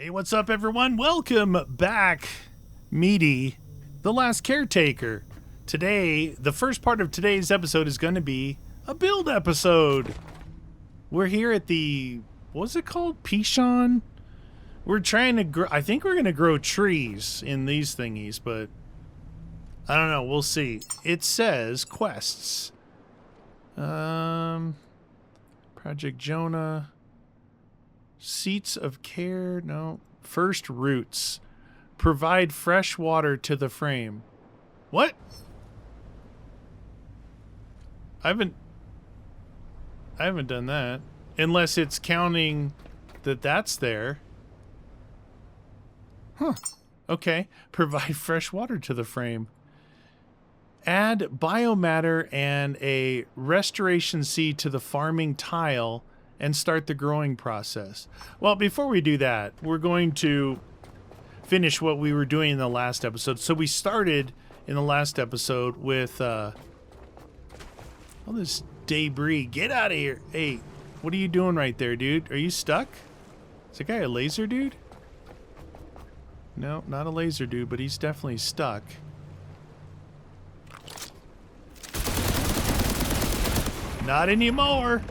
Hey, what's up, everyone? Welcome back, Meaty, the last Caretaker. Today, the first part of today's episode is going to be a build episode. We're here at the, what's it called? Pishon? We're trying to grow, I think we're going to grow trees in these thingies, but I don't know. We'll see. It says quests. Project Jonah. Seats of care, no. First roots. Provide fresh water to the frame. What? I haven't done that. Unless it's counting that that's there. Huh. Okay. Provide fresh water to the frame. Add biomatter and a restoration seed to the farming tile and start the growing process. Well, before we do that, we're going to finish what we were doing in the last episode. So we started in the last episode with all this debris. Get out of here. Hey, what are you doing right there, dude? Are you stuck? Is that guy a laser dude? No, not a laser dude, but he's definitely stuck. Not anymore.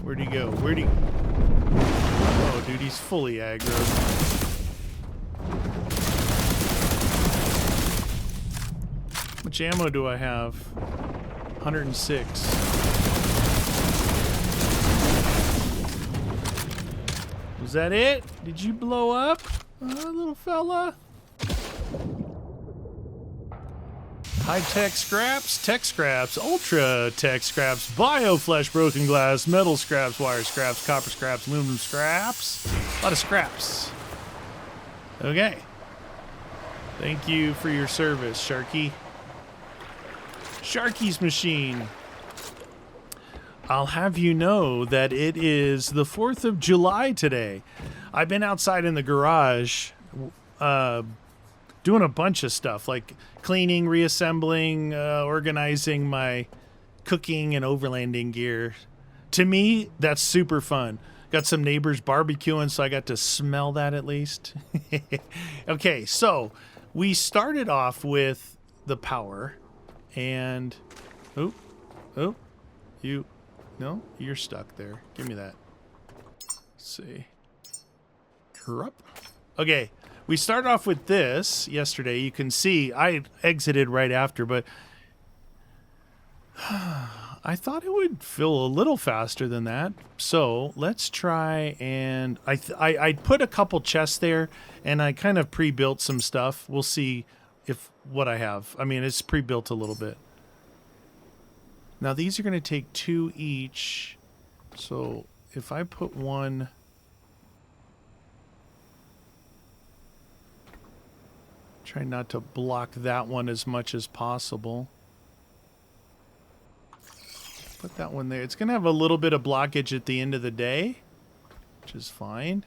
Where'd he go? Where'd he... Oh, dude, he's fully aggro. How much ammo do I have? 106. Was that it? Did you blow up, little fella? High-tech scraps, tech scraps, ultra-tech scraps, bio-flesh, broken glass, metal scraps, wire scraps, copper scraps, aluminum scraps. A lot of scraps. Okay. Thank you for your service, Sharky. Sharky's machine. I'll have you know that it is the 4th of July today. I've been outside in the garage, doing a bunch of stuff, like cleaning, reassembling, organizing my cooking and overlanding gear. To me, that's super fun. Got some neighbors barbecuing, so I got to smell that at least. Okay, so we started off with the power, and oh, no, you're stuck there. Give me that. Let's see. Okay. We started off with this yesterday. You can see I exited right after, but I thought it would fill a little faster than that. So let's try, and I put a couple chests there, and I kind of pre-built some stuff. We'll see what I have. I mean, it's pre-built a little bit. Now these are going to take 2 each. So if I put one... Try not to block that one as much as possible. Put that one there. It's going to have a little bit of blockage at the end of the day, which is fine.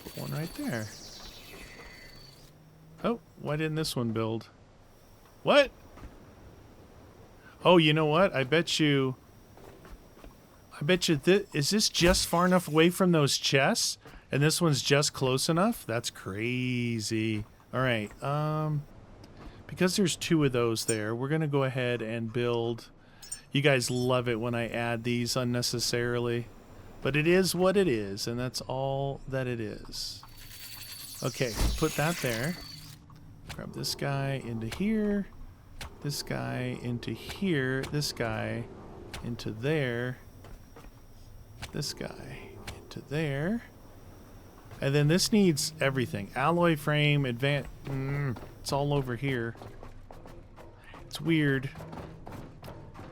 Put one right there. Oh, why didn't this one build? What? Oh, you know what? I bet you is this just far enough away from those chests? And this one's just close enough? That's crazy. All right. Because there's 2 of those there, we're going to go ahead and build. You guys love it when I add these unnecessarily. But it is what it is, and that's all that it is. Okay, put that there. Grab this guy into here. This guy into here. This guy into there. This guy into there. And then this needs everything. Alloy frame, advanced... it's all over here. It's weird.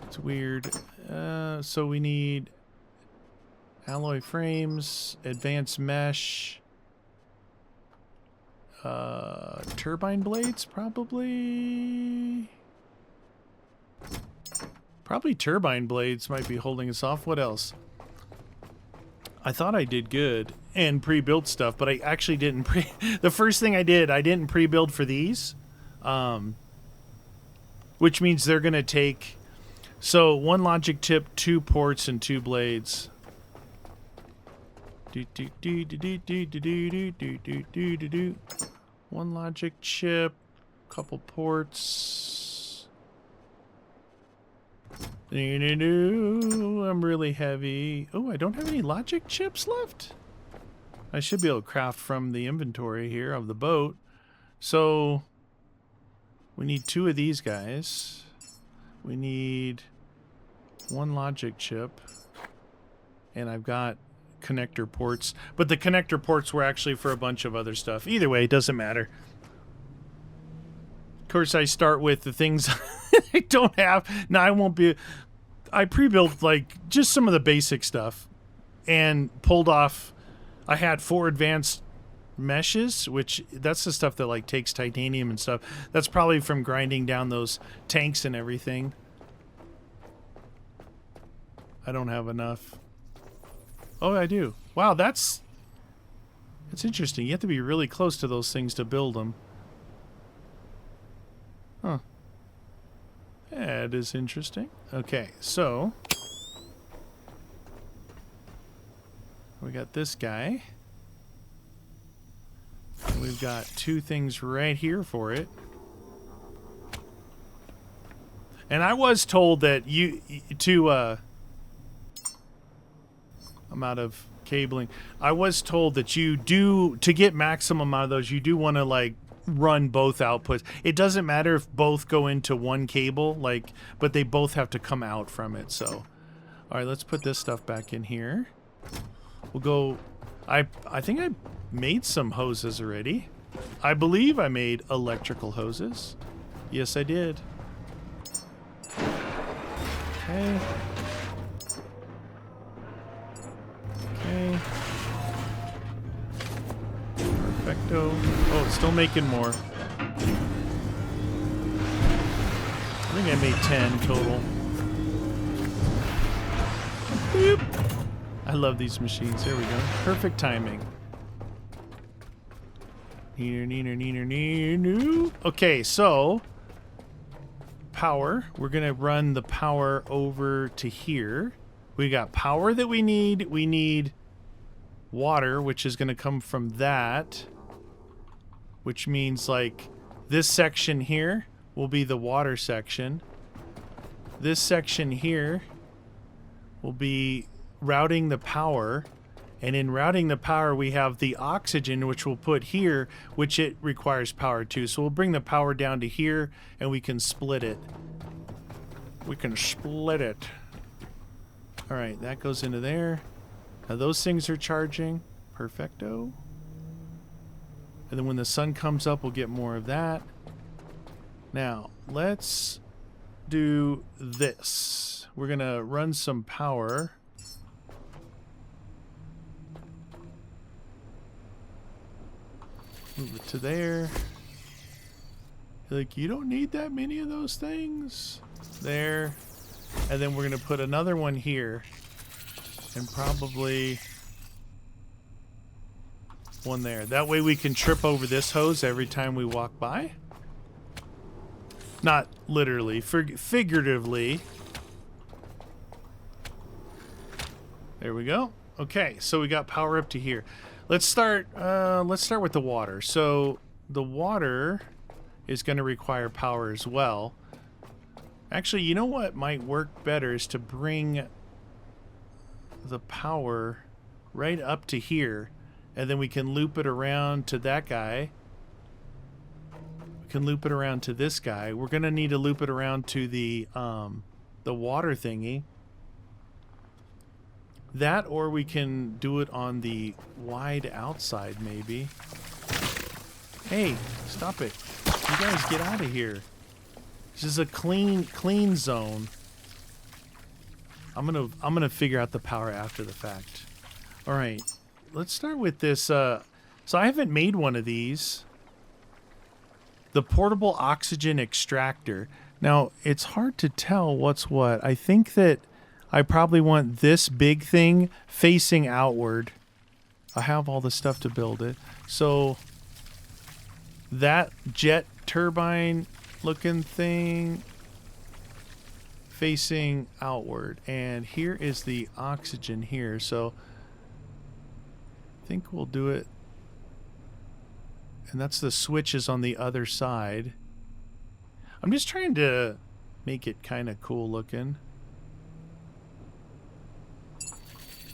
It's weird. So we need alloy frames, advanced mesh, turbine blades, probably. Probably turbine blades might be holding us off. What else? I thought I did good and pre-built stuff, but I actually didn't the first thing I didn't pre-build for these, which means they're going to take, so 1 logic chip, 2 ports, and 2 blades. One logic chip, couple ports. I'm really heavy. Oh, I don't have any logic chips left. I should be able to craft from the inventory here of the boat. So we need 2 of these guys. We need 1 logic chip. And I've got connector ports. But the connector ports were actually for a bunch of other stuff. Either way, it doesn't matter. Of course, I start with the things I don't have. Now, I won't be... I pre-built, like, just some of the basic stuff. And pulled off... I had 4 advanced meshes, which that's the stuff that, like, takes titanium and stuff. That's probably from grinding down those tanks and everything. I don't have enough. Oh, I do. Wow, that's interesting. You have to be really close to those things to build them. Huh. That is interesting. Okay, so we got this guy. And we've got 2 things right here for it. And I was told that I'm out of cabling. I was told that you do, to get maximum out of those, you do want to, like, run both outputs. It doesn't matter if both go into one cable, like, but they both have to come out from it. So, all right, let's put this stuff back in here. We'll go. I think I made some hoses already. I believe I made electrical hoses. Yes, I did. Okay. Okay. Perfecto. Oh, it's still making more. I think I made 10 total. Boop. I love these machines. There we go. Perfect timing. Okay, so power. We're going to run the power over to here. We got power that we need. We need water, which is going to come from that, which means, like, this section here will be the water section. This section here will be routing the power, and in routing the power we have the oxygen, which we'll put here, which it requires power too. So we'll bring the power down to here and we can split it. We can split it. All right, that goes into there. Now those things are charging. Perfecto. And then when the sun comes up, we'll get more of that. Now, let's do this. We're going to run some power. Move it to there. Like, you don't need that many of those things. There. And then we're going to put another one here. And probably one there. That way we can trip over this hose every time we walk by. Not literally, figuratively. There we go. Okay, so we got power up to here. Let's start with the water. So the water is going to require power as well. Actually, you know what might work better is to bring the power right up to here, and then we can loop it around to that guy. We can loop it around to this guy. We're going to need to loop it around to the water thingy. That, or we can do it on the wide outside, maybe. Hey, stop it. You guys get out of here. This is a clean zone. I'm gonna figure out the power after the fact. All right, let's start with this. So I haven't made one of these. The portable oxygen extractor. Now, it's hard to tell what's what. I think that I probably want this big thing facing outward. I have all the stuff to build it. So that jet turbine looking thing facing outward. And here is the oxygen here. So I think we'll do it. And that's the switches on the other side. I'm just trying to make it kind of cool looking.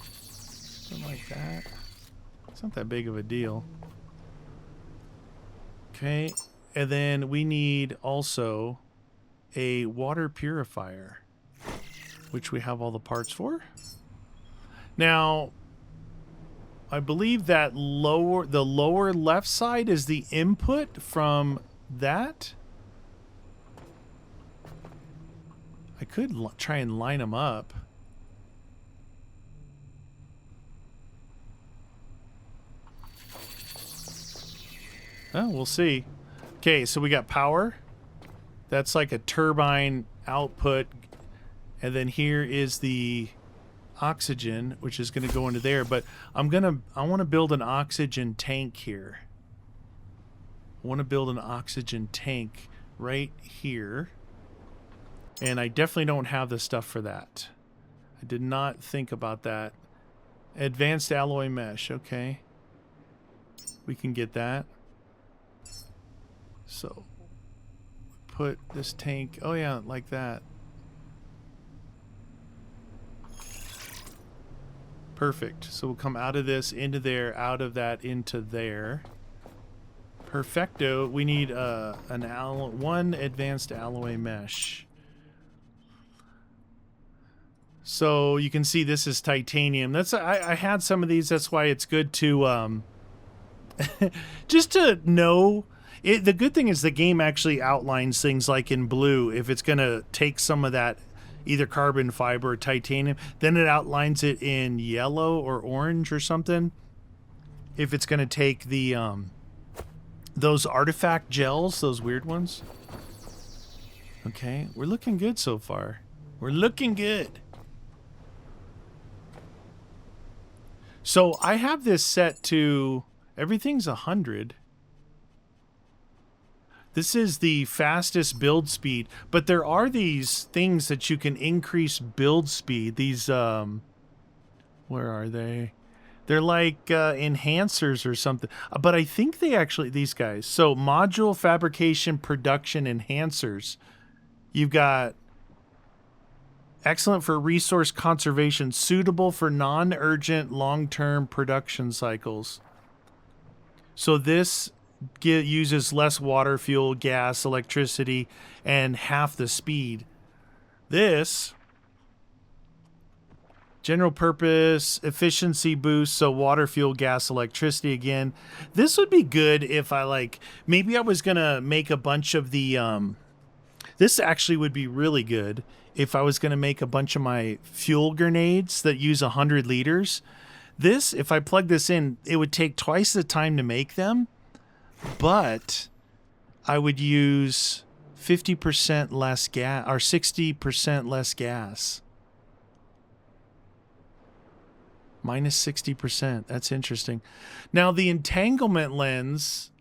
Something like that. It's not that big of a deal. Okay. And then we need also a water purifier, which we have all the parts for. Now, I believe that the lower left side is the input from that. I could try and line them up. Oh, we'll see. Okay, so we got power. That's like a turbine output. And then here is the oxygen, which is going to go into there. But I want to build an oxygen tank here. I want to build an oxygen tank right here. And I definitely don't have the stuff for that. I did not think about that. Advanced alloy mesh. Okay. We can get that. So put this tank, oh yeah, like that. Perfect. So we'll come out of this into there, out of that into there. Perfecto. We need one advanced alloy mesh. So you can see this is titanium. That's I had some of these. That's why it's good to just to know. The good thing is the game actually outlines things like in blue. If it's going to take some of that either carbon fiber or titanium, then it outlines it in yellow or orange or something. If it's going to take the those artifact gels, those weird ones. Okay, we're looking good so far. We're looking good. So I have this set to everything's 100. This is the fastest build speed, but there are these things that you can increase build speed. These, where are they? They're like enhancers or something. But I think they actually, these guys. So module fabrication production enhancers. You've got excellent for resource conservation, suitable for non-urgent long-term production cycles. So this uses less water, fuel, gas, electricity, and half the speed. This general purpose efficiency boost, so water, fuel, gas, electricity again. This would be good if I maybe I was gonna make a bunch of the this actually would be really good if I was gonna make a bunch of my fuel grenades that use 100 liters. This, if I plug this in, it would take twice the time to make them, but I would use 50% less gas or 60% less gas. Minus 60%. That's interesting. Now, the entanglement lens,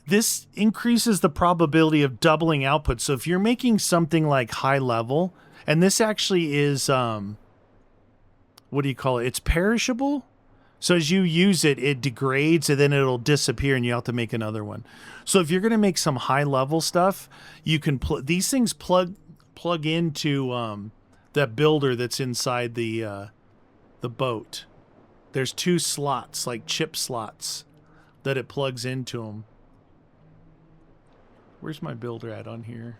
this increases the probability of doubling output. So if you're making something like high level, and this actually is, what do you call it? It's perishable. So as you use it, it degrades and then it'll disappear and you have to make another one. So if you're going to make some high level stuff, you can these things plug into that builder that's inside the boat. There's 2 slots, like chip slots, that it plugs into them. Where's my builder at on here?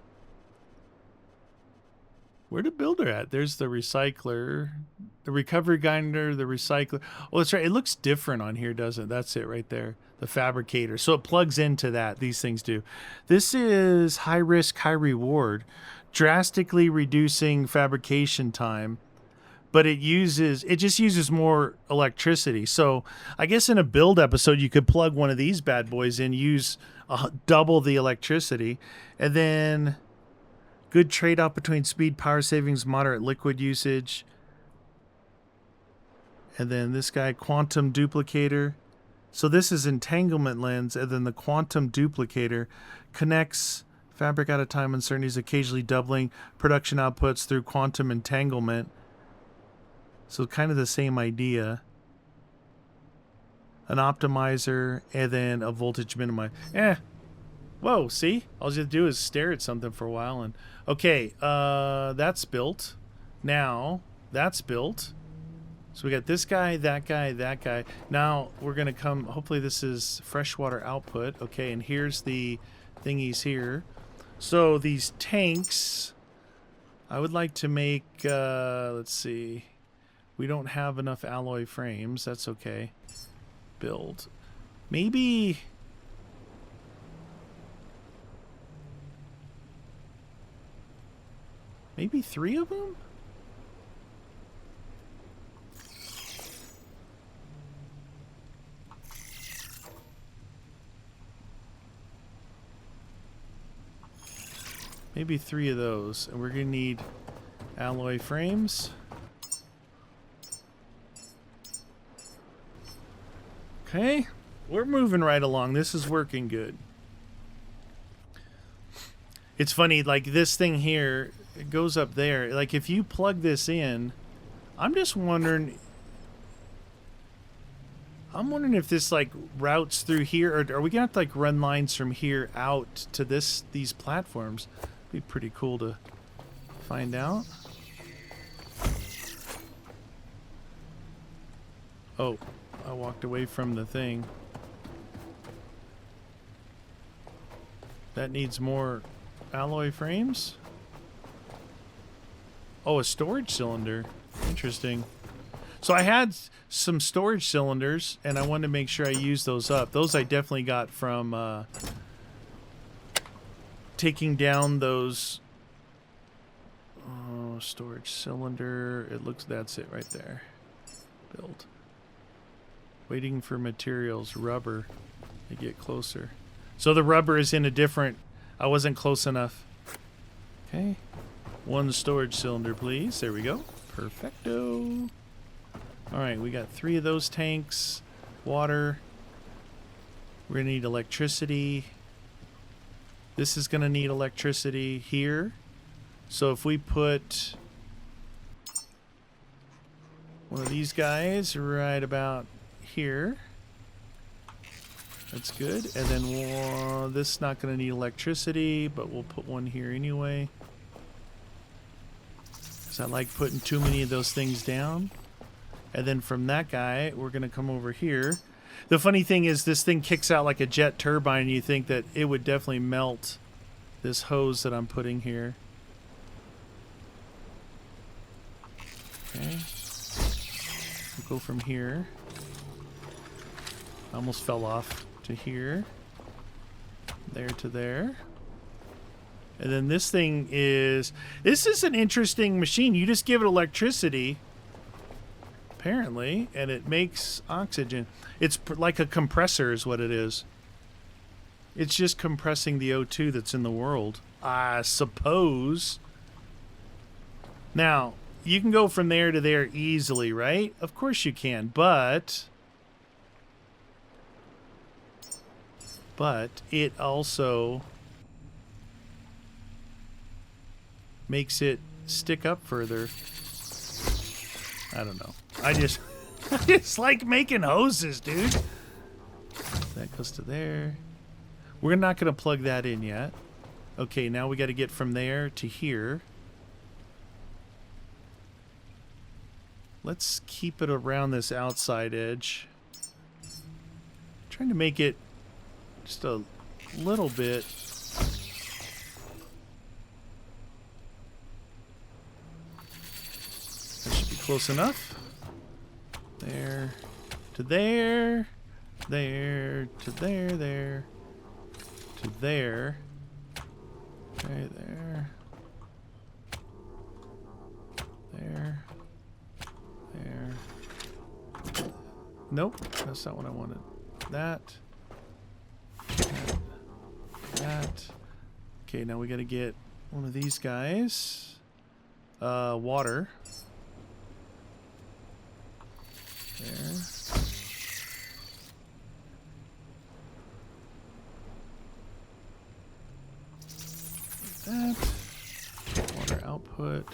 Where'd the builder at? There's the recycler, the recovery grinder, the recycler. Oh, that's right. It looks different on here, doesn't it? That's it right there. The fabricator. So it plugs into that. These things do. This is high risk, high reward, drastically reducing fabrication time, but it just uses more electricity. So I guess in a build episode, you could plug one of these bad boys in, use double the electricity, and then Good trade-off between speed, power savings, moderate liquid usage. And then this guy, quantum duplicator. So this is entanglement lens, and then the quantum duplicator connects fabric out of time uncertainties, occasionally doubling production outputs through quantum entanglement. So kind of the same idea. An optimizer, and then a voltage minimizer. Whoa, see? All you have to do is stare at something for a while. And okay, that's built. Now, that's built. So we got this guy, that guy, that guy. Now we're going to come, hopefully this is freshwater output. Okay, and here's the thingies here. So these tanks, I would like to make, let's see. We don't have enough alloy frames. That's okay. Build. Maybe... maybe 3 of them? Maybe 3 of those. And we're going to need alloy frames. Okay. We're moving right along. This is working good. It's funny, like this thing here, it goes up there. Like if you plug this in, I'm just wondering... I'm wondering if this like routes through here, or are we gonna have to like run lines from here out to these platforms? Be pretty cool to find out. Oh, I walked away from the thing. That needs more alloy frames. Oh, a storage cylinder. Interesting. So I had some storage cylinders, and I wanted to make sure I used those up. Those I definitely got from taking down those... oh, storage cylinder. It looks... that's it right there. Build. Waiting for materials. Rubber. To get closer. So the rubber is in a different... I wasn't close enough. Okay. 1 storage cylinder, please. There we go. Perfecto. Alright, we got 3 of those tanks. Water. We're going to need electricity. This is going to need electricity here. So if we put one of these guys right about here. That's good. And then this is not going to need electricity, but we'll put one here anyway. Because I like putting too many of those things down. And then from that guy, we're going to come over here. The funny thing is this thing kicks out like a jet turbine, and you think that it would definitely melt this hose that I'm putting here. Okay. We'll go from here. I almost fell off to here. There to there. And then this thing is... this is an interesting machine. You just give it electricity... apparently, and it makes oxygen. It's like a compressor is what it is. It's just compressing the O2 that's in the world, I suppose. Now, you can go from there to there easily, right? Of course you can, but it also makes it stick up further. I don't know. I just like making hoses, dude. That goes to there. We're not going to plug that in yet. Okay, now we got to get from there to here. Let's keep it around this outside edge. Trying to make it just a little bit. That should be close enough. There to there, there to there, there to there. Okay, there, there, there. Nope, that's not what I wanted. That. Okay, now we got to get one of these guys. Water. There. That. Water output.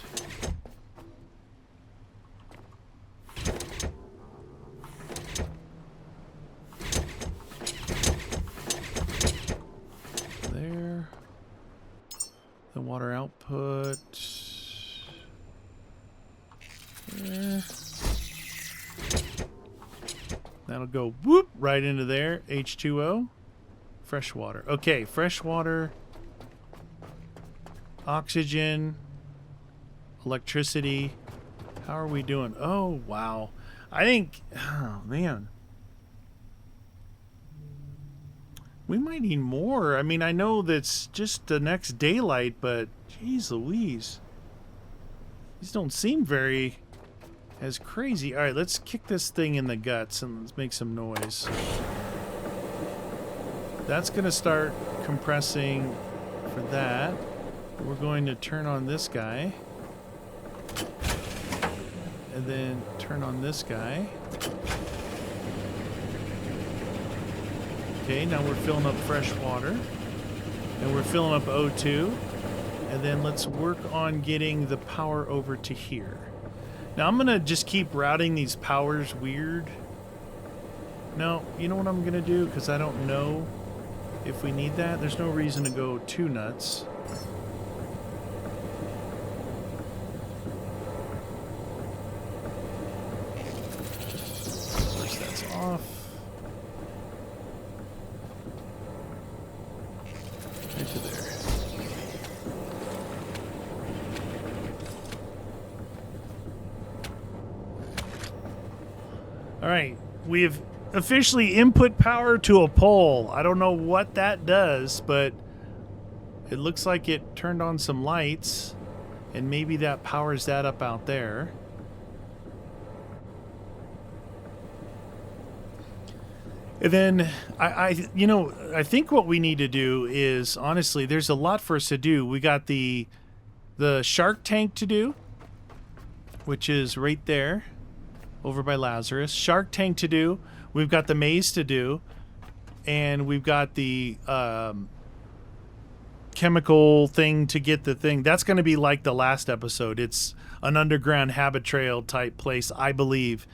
There. The water output. There. That'll go whoop right into there. H2O. Fresh water. Okay, fresh water. Oxygen. Electricity. How are we doing? Oh, wow. I think, oh, man. We might need more. I mean, I know that's just the next daylight, but geez Louise. These don't seem very as crazy. All right, let's kick this thing in the guts and let's make some noise. That's going to start compressing for that. We're going to turn on this guy. And then turn on this guy. Okay, now we're filling up fresh water. And we're filling up O2. And then let's work on getting the power over to here. Now I'm going to just keep routing these powers weird. No, you know what I'm going to do? Because I don't know if we need that. There's no reason to go too nuts. First that's off. Right to there. All right, we have officially input power to a pole. I don't know what that does, but it looks like it turned on some lights, and maybe that powers that up out there. And then I think what we need to do is, honestly, there's a lot for us to do. We got the shark tank to do, which is right there. Over by Lazarus. Shark tank to do. We've got the maze to do. And we've got the chemical thing to get the thing. That's going to be like the last episode. It's an underground habit trail type place, I believe.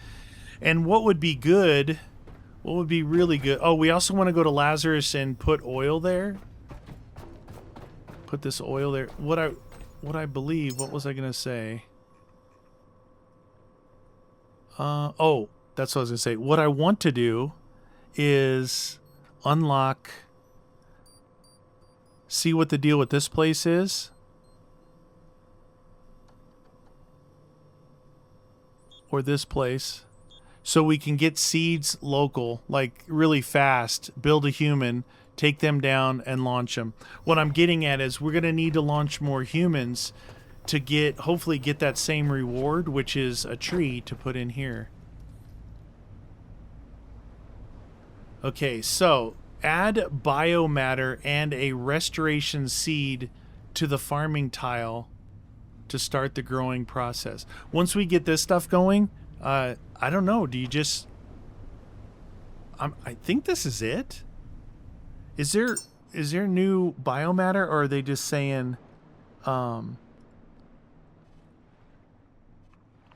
And what would be good, what would be really good... Oh, we also want to go to Lazarus and put oil there. Put this oil there. What I believe... What was I going to say? Oh, that's what I was going to say. What I want to do is unlock, see what the deal with this place is. Or this place. So we can get seeds local, like really fast, build a human, take them down and launch them. What I'm getting at is we're going to need to launch more humans to hopefully get that same reward, which is a tree to put in here. Okay, so add biomatter and a restoration seed to the farming tile to start the growing process. Once we get this stuff going, I don't know, do you just... I think this is it. Is there new biomatter, or are they just saying...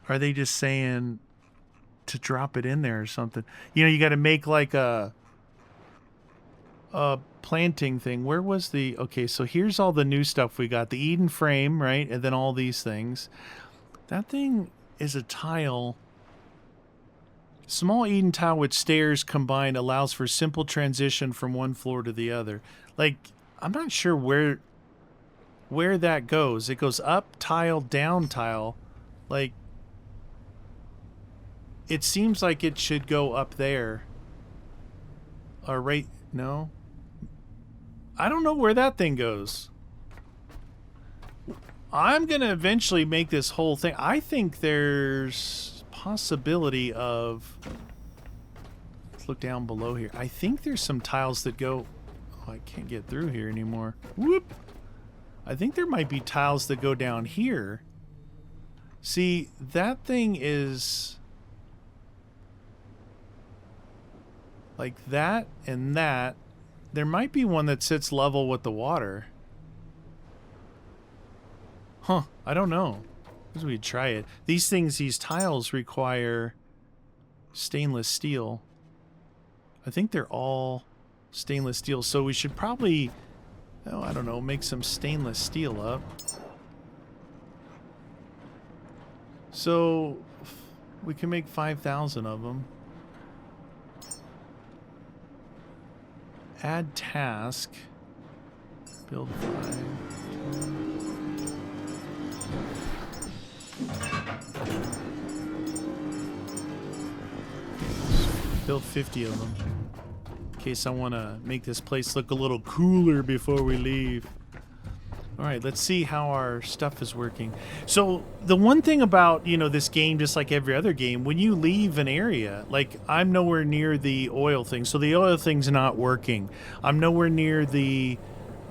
Are they just saying to drop it in there or something? You know, you got to make like a planting thing. Where was the... Okay, so here's all the new stuff we got. The Eden frame, right? And then all these things. That thing is a tile. Small Eden tile with stairs combined allows for simple transition from one floor to the other. Like, I'm not sure where that goes. It goes up tile, down tile. Like... It seems like it should go up there. Or right... No? I don't know where that thing goes. I'm going to eventually make this whole thing... I think there's possibility of... Let's look down below here. I think there's some tiles that go... Oh, I can't get through here anymore. Whoop! I think there might be tiles that go down here. See, that thing is like that and that. There might be one that sits level with the water. Huh, I don't know. Because we'd try it. These things, these tiles require stainless steel. I think they're all stainless steel, so we should probably, oh, I don't know, make some stainless steel up. So we can make 5,000 of them. Add task. Build 5. Build 50 of them. In case I want to make this place look a little cooler before we leave. Alright, let's see how our stuff is working. So, the one thing about, you know, this game, just like every other game, when you leave an area, like, I'm nowhere near the oil thing, so the oil thing's not working. I'm nowhere near the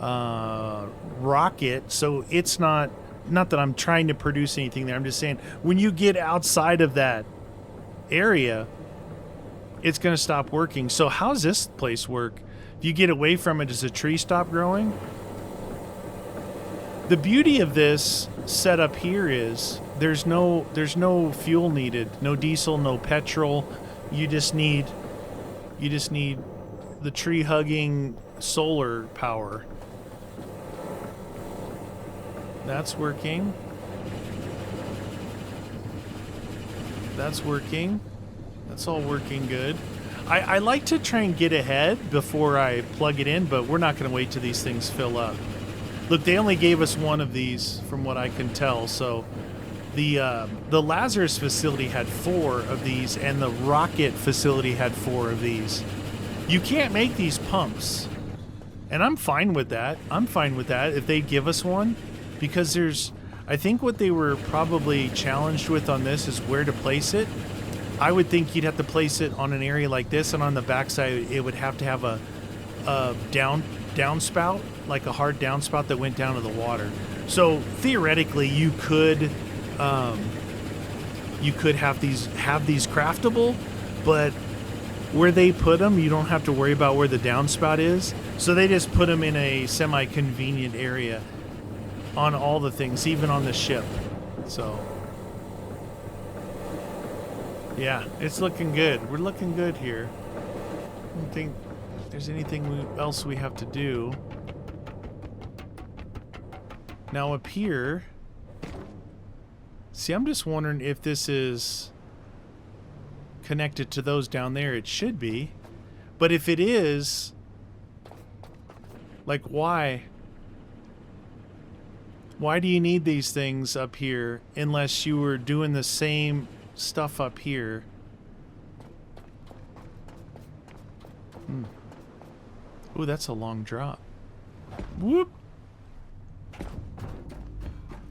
rocket, so it's not that I'm trying to produce anything there, I'm just saying, when you get outside of that area, it's going to stop working. So how does this place work? If you get away from it, does the tree stop growing? The beauty of this setup here is there's no fuel needed, no diesel, no petrol. You just need the tree hugging solar power. That's working. That's working. That's all working good. I like to try and get ahead before I plug it in, but we're not going to wait till these things fill up. Look, they only gave us one of these from what I can tell, so the Lazarus facility had 4 of these, and the rocket facility had 4 of these. You can't make these pumps, and I'm fine with that. I'm fine with that if they give us one, because I think what they were probably challenged with on this is where to place it. I would think you'd have to place it on an area like this, and on the backside it would have to have a downspout, like a hard downspout that went down to the water. So theoretically, you could have these craftable, but where they put them, you don't have to worry about where the downspout is. So they just put them in a semi-convenient area on all the things, even on the ship. So. Yeah, it's looking good. We're looking good here. I don't think there's anything else we have to do. Now up here, see, I'm just wondering if this is connected to those down there. It should be. But if it is, like, why? Why do you need these things up here unless you were doing the same stuff up here? Ooh, that's a long drop. Whoop.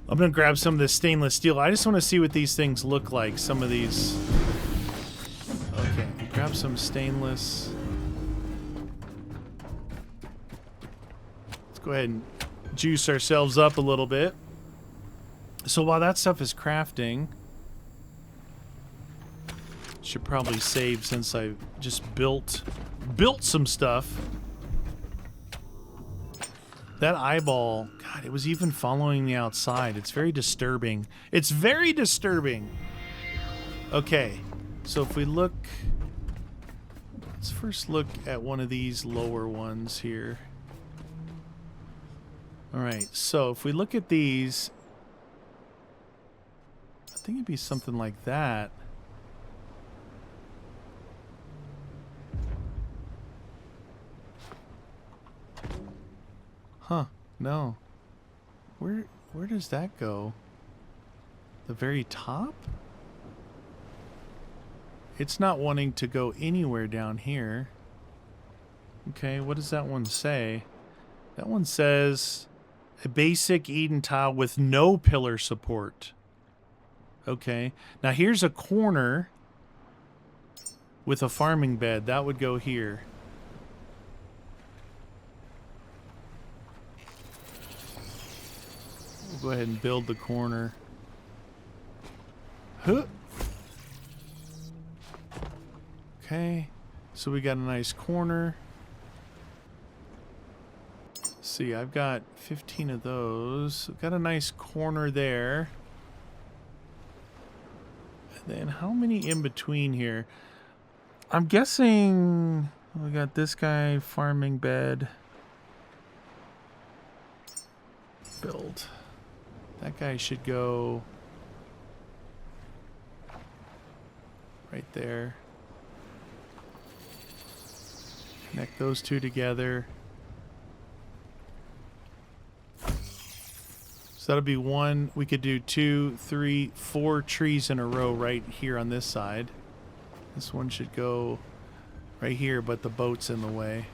I'm gonna grab some of this stainless steel. I just want to see what these things look like. Some of these. Okay, grab some stainless. Let's go ahead and juice ourselves up a little bit. So while that stuff is crafting, should probably save since I just built some stuff. That eyeball, God, it was even following me outside. It's very disturbing. It's very disturbing. Okay, so if we look, let's first look at one of these lower ones here. All right, so if we look at these, I think it'd be something like that. Huh, no. Where does that go? The very top? It's not wanting to go anywhere down here. Okay, what does that one say? That one says a basic Eden tile with no pillar support. Okay, now here's a corner with a farming bed. That would go here. We'll go ahead and build the corner. Huh. Okay, so we got a nice corner. Let's see, I've got 15 of those. We've got a nice corner there. And then how many in between here? I'm guessing we got this guy, farming bed. Build. That guy should go right there. Connect those two together. So that'll be one. We could do 2, 3, 4 trees in a row right here on this side. This one should go right here, but the boat's in the way.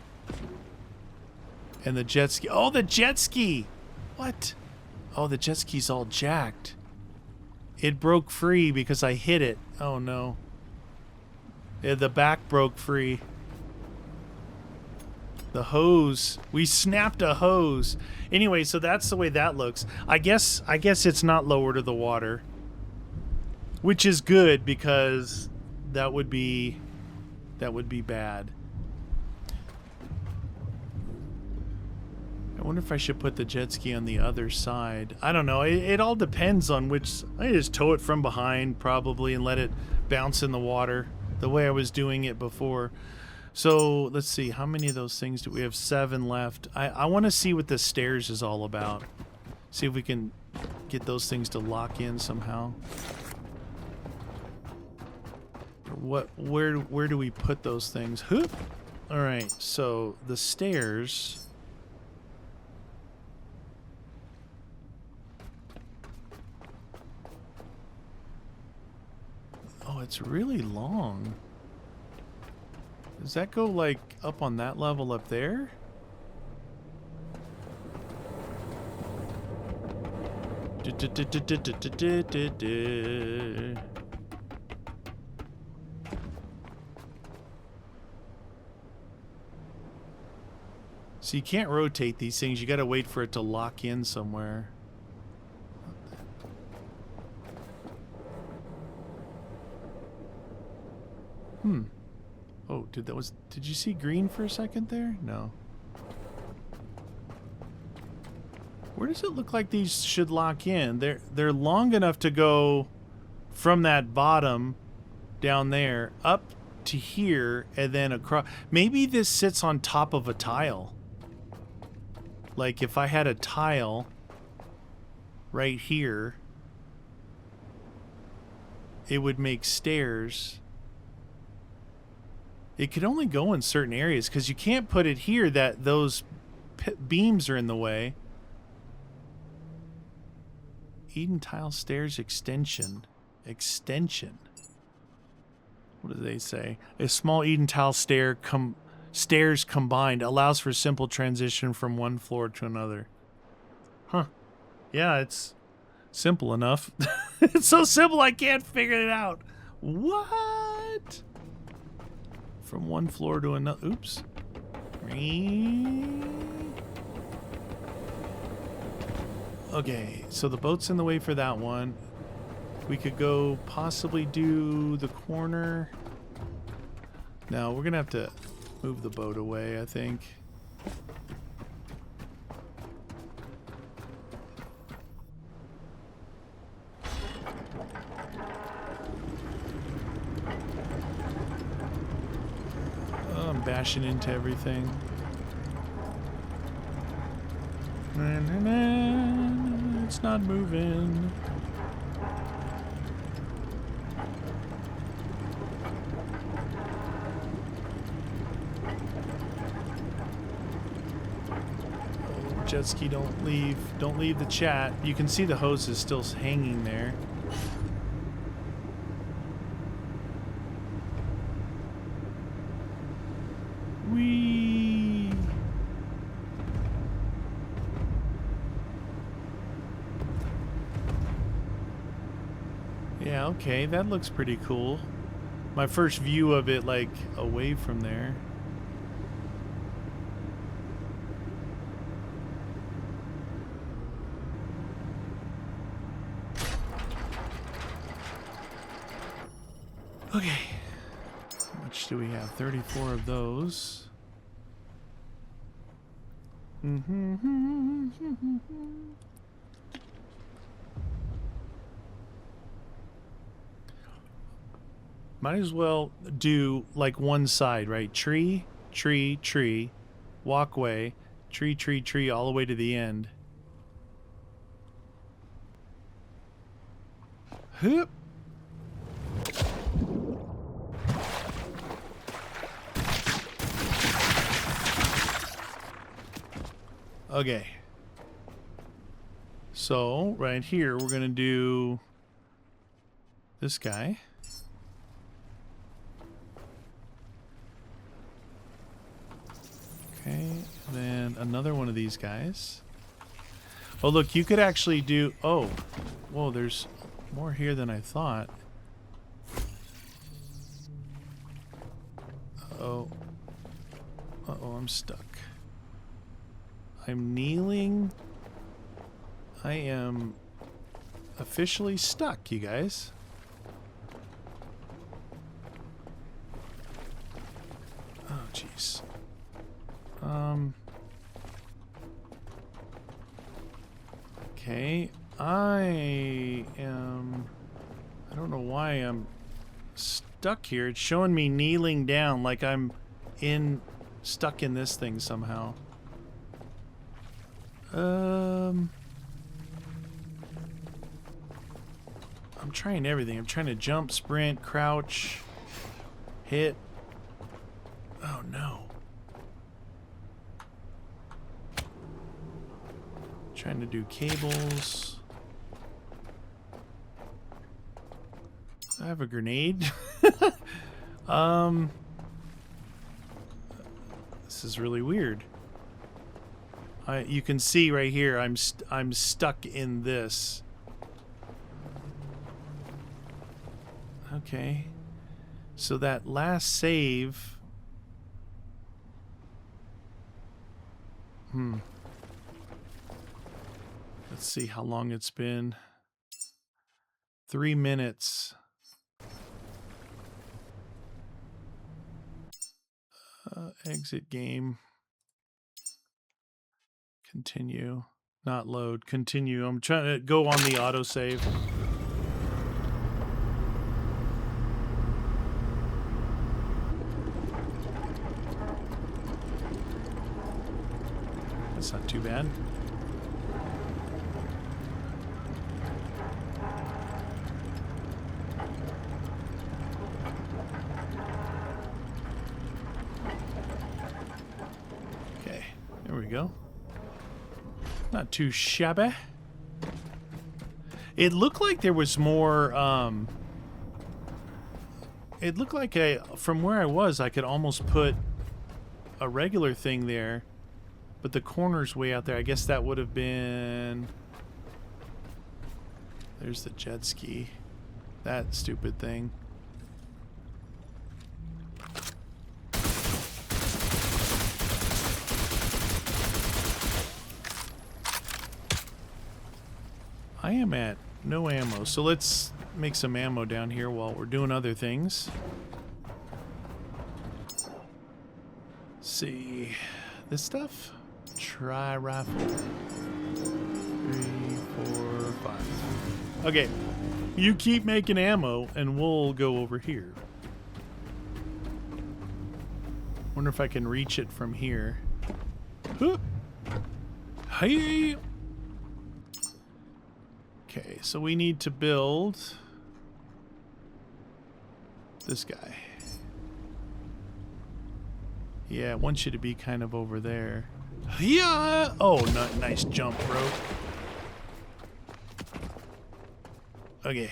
And the jet ski. Oh, the jet ski! What? Oh, the jet ski's all jacked. It broke free because I hit it. Oh, no. Yeah, the back broke free. The hose. We snapped a hose. Anyway, so that's the way that looks. I guess it's not lower to the water. Which is good because that would be bad. I wonder if I should put the jet ski on the other side. I don't know. It all depends on which. I just tow it from behind probably and let it bounce in the water the way I was doing it before. So let's see. How many of those things do we have? 7 left. I want to see what the stairs is all about. See if we can get those things to lock in somehow. Where do we put those things? Hoop. All right. So the stairs. Oh, it's really long. Does that go like up on that level up there? So you can't rotate these things. You got to wait for it to lock in somewhere. Oh, did you see green for a second there? No. Where does it look like these should lock in? They're long enough to go from that bottom down there up to here and then across. Maybe this sits on top of a tile. Like if I had a tile right here, it would make stairs. It could only go in certain areas because you can't put it here that those beams are in the way. Eden tile stairs extension. Extension. What do they say? A small Eden tile stairs combined allows for simple transition from one floor to another. Huh. Yeah, it's simple enough. It's so simple I can't figure it out. What? From one floor to another. Oops. Okay, so the boat's in the way for that one. We could go possibly do the corner. No, we're gonna have to move the boat away, I think. Oh, I'm bashing into everything. It's not moving. Oh, jet ski, don't leave the chat. You can see the hose is still hanging there. Whee! Yeah, okay, that looks pretty cool. My first view of it, like, away from there. Okay. How much do we have? 34 of those. Might as well do like one side, right? Tree, tree, tree, walkway, tree, tree, tree, all the way to the end. Hup. Okay. So, right here, we're going to do this guy. Okay, then another one of these guys. Oh, look, you could actually do... Oh, whoa, there's more here than I thought. Uh-oh. Uh-oh, I'm stuck. I'm kneeling. I am officially stuck, you guys. Oh, jeez. Okay. I don't know why I'm stuck here. It's showing me kneeling down like I'm stuck in this thing somehow. I'm trying everything. I'm trying to jump, sprint, crouch, hit. Oh no. Trying to do cables. I have a grenade. This is really weird. You can see right here I'm stuck in this. Okay. So that last save. Let's see how long it's been. 3 minutes. Exit game. Continue. Not load. Continue. I'm trying to go on the autosave. That's not too bad. Okay, there we go. Not too shabby. It looked like there was more, it looked like from where I was, I could almost put a regular thing there, but the corner's way out there. I guess that would have been... There's the jet ski. That stupid thing. I am at no ammo, so let's make some ammo down here while we're doing other things. Let's see, this stuff? Try rifle. 3, 4, 5. Okay, you keep making ammo and we'll go over here. Wonder if I can reach it from here. Huh. Hey! Okay, so we need to build this guy. Yeah, I want you to be kind of over there. Yeah! Oh, nice jump, bro. Okay.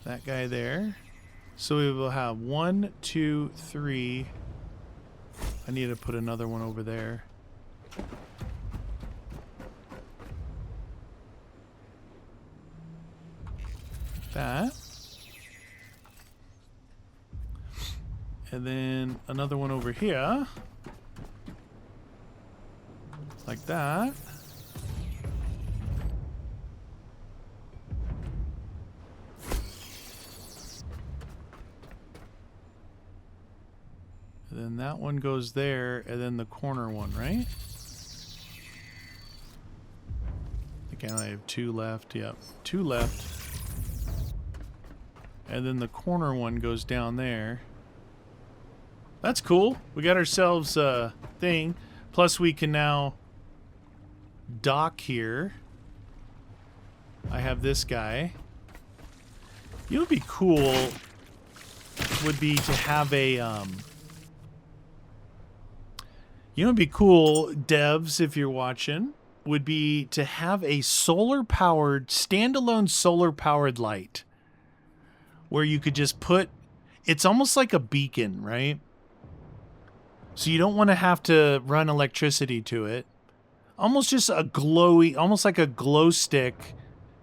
That guy there. So we will have 1, 2, 3. I need to put another one over there. That. And then another one over here. Like that. Then that one goes there, and then the corner one, right? I think I only have 2 left. Yep, 2 left. And then the corner one goes down there. That's cool. We got ourselves a thing. Plus we can now dock here. I have this guy. You know what would be cool would be to have a you know what would be cool, devs, if you're watching, would be to have a solar-powered, standalone solar-powered light where you could just put, it's almost like a beacon, right? So you don't want to have to run electricity to it. Almost just a glowy, almost like a glow stick,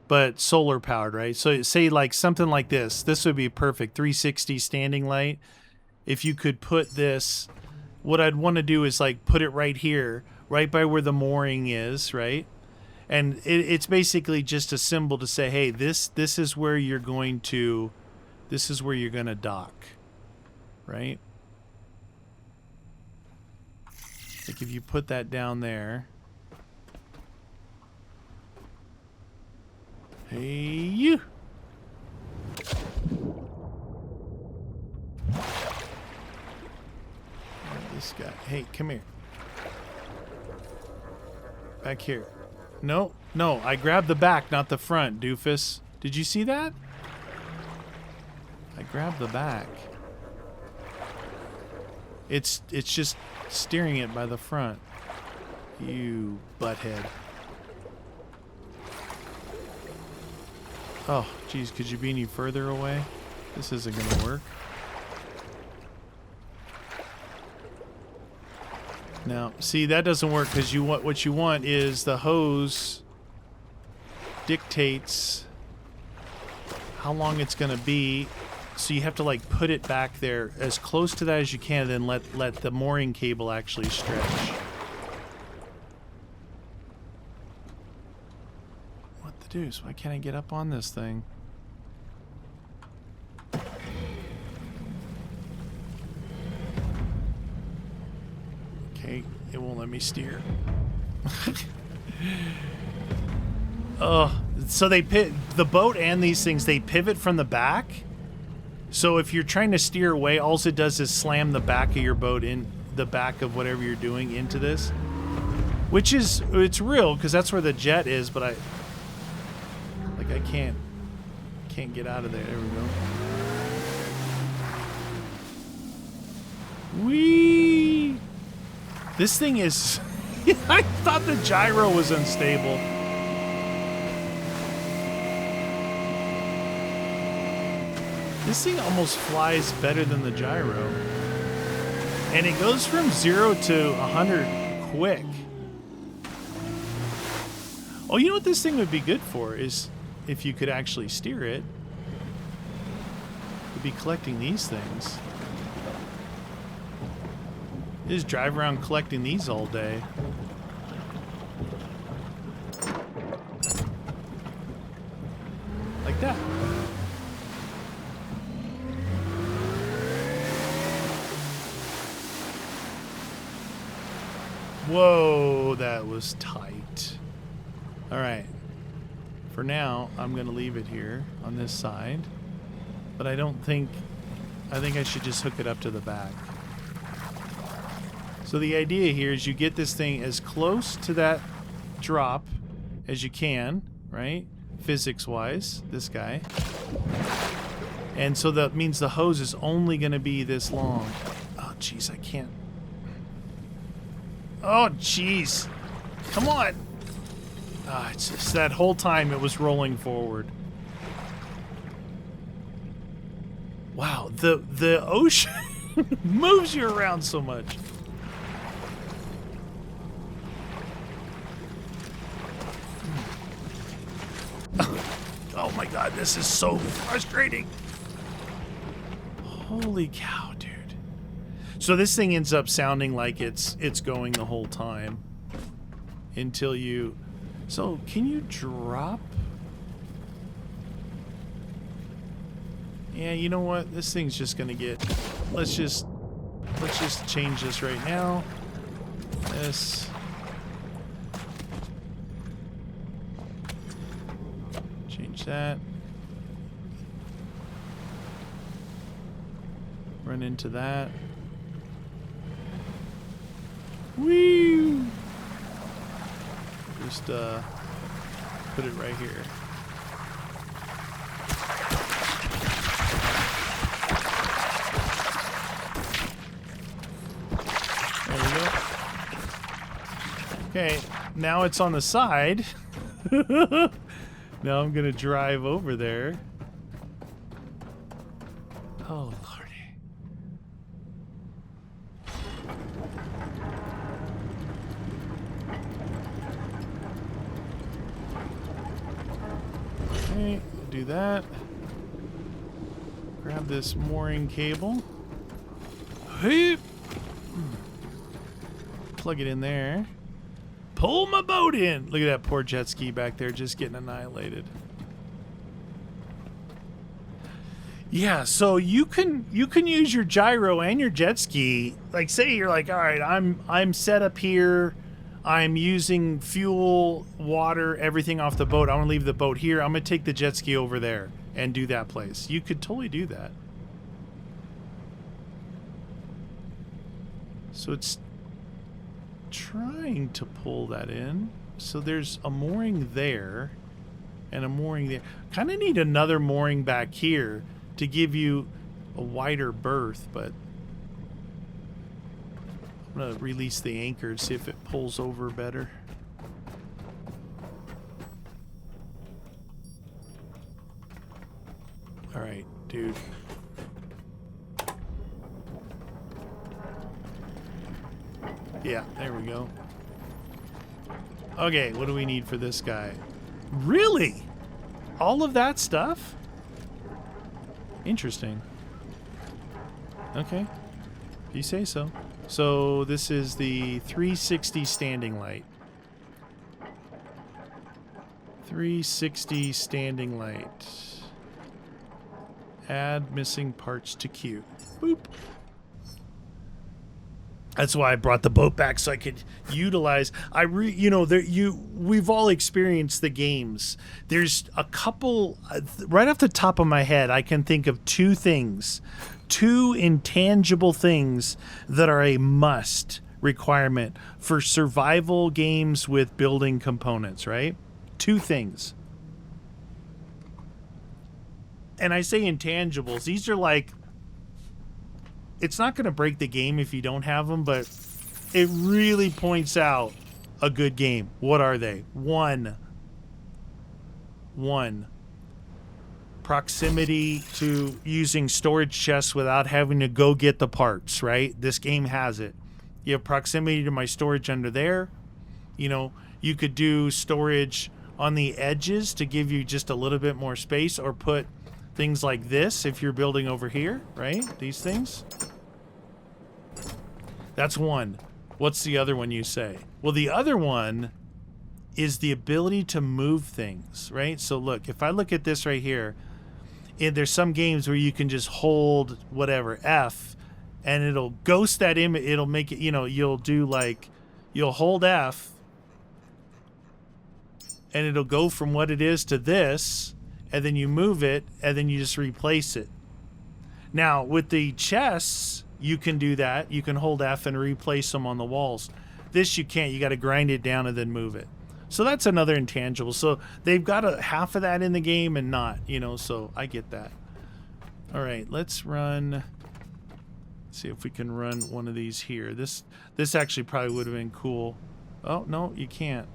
but solar powered, right? So say like something like this. This would be perfect. 360 standing light. If you could put this, what I'd want to do is like put it right here, right by where the mooring is, right? And it's basically just a symbol to say, hey, this is where you're going to, this is where you're going to dock, right? Like if you put that down there. Hey, you. This guy. Hey, come here. Back here. No, no, I grabbed the back, not the front, doofus. Did you see that? I grabbed the back. It's just steering it by the front. You butthead. Oh, geez, could you be any further away? This isn't gonna work. Now, see, that doesn't work because you want, what you want is the hose dictates how long it's gonna be. So you have to like put it back there as close to that as you can, and then let the mooring cable actually stretch. What the deuce? Why can't I get up on this thing? Okay, it won't let me steer. Oh, so they the boat and these things, they pivot from the back. So if you're trying to steer away, all it does is slam the back of your boat in, the back of whatever you're doing, into this. Which is, it's real, because that's where the jet is, but I can't get out of there. There we go. Whee! This thing is, I thought the gyro was unstable. This thing almost flies better than the gyro. And it goes from 0 to 100 quick. Oh, you know what this thing would be good for is if you could actually steer it. You'd be collecting these things. You just drive around collecting these all day. Like that. Whoa, that was tight. All right. For now, I'm going to leave it here on this side. But I think I should just hook it up to the back. So the idea here is you get this thing as close to that drop as you can, right? Physics-wise, this guy. And so that means the hose is only going to be this long. Oh, jeez, I can't. Oh, jeez. Come on. It's just that whole time it was rolling forward. Wow, the ocean moves you around so much. Oh my god, this is so frustrating. Holy cow, dude. So this thing ends up sounding like it's going the whole time until you... So can you drop? Yeah, you know what? This thing's just gonna get... Let's just let's just change this right now. This. Change that. Run into that. Whee! Just put it right here. There we go. Okay, now it's on the side. Now I'm gonna drive over there. Oh, Lordy. Okay, do that. Grab this mooring cable. Hey. Plug it in there. Pull my boat in. Look at that poor jet ski back there just getting annihilated. Yeah, so you can use your gyro and your jet ski. Like, say you're like, all right, I'm set up here. I'm using fuel, water, everything off the boat. I want to leave the boat here. I'm gonna take the jet ski over there and do that place. You could totally do that. So it's trying to pull that in. So there's a mooring there and a mooring there. Kind of need another mooring back here to give you a wider berth, but I'm gonna release the anchor to see if it pulls over better. All right, dude. Yeah, there we go. Okay, what do we need for this guy? Really? All of that stuff? Interesting. Okay. If you say so. So this is the 360 standing light. 360 standing light. Add missing parts to queue. Boop. That's why I brought the boat back, so I could utilize. We've all experienced the games. There's a couple right off the top of my head. I can think of two intangible things that are a must requirement for survival games with building components. Right, two things. And I say intangibles. These are like. It's not going to break the game if you don't have them, but it really points out a good game. What are they? One. Proximity to using storage chests without having to go get the parts, right? This game has it. You have proximity to my storage under there. You know, you could do storage on the edges to give you just a little bit more space, or put things like this if you're building over here, right? These things. That's one. What's the other one you say? Well, the other one is the ability to move things, right? So look, if I look at this right here, there's some games where you can just hold whatever, F, and it'll ghost that image. It'll make it, you'll do like, you'll hold F, and it'll go from what it is to this, and then you move it, and then you just replace it. Now, with the chests, you can do that. You can hold F and replace them on the walls. This you can't. You got to grind it down and then move it. So that's another intangible. So they've got half of that in the game and not, so I get that. All right, let's run. See if we can run one of these here. This actually probably would have been cool. Oh, no, you can't.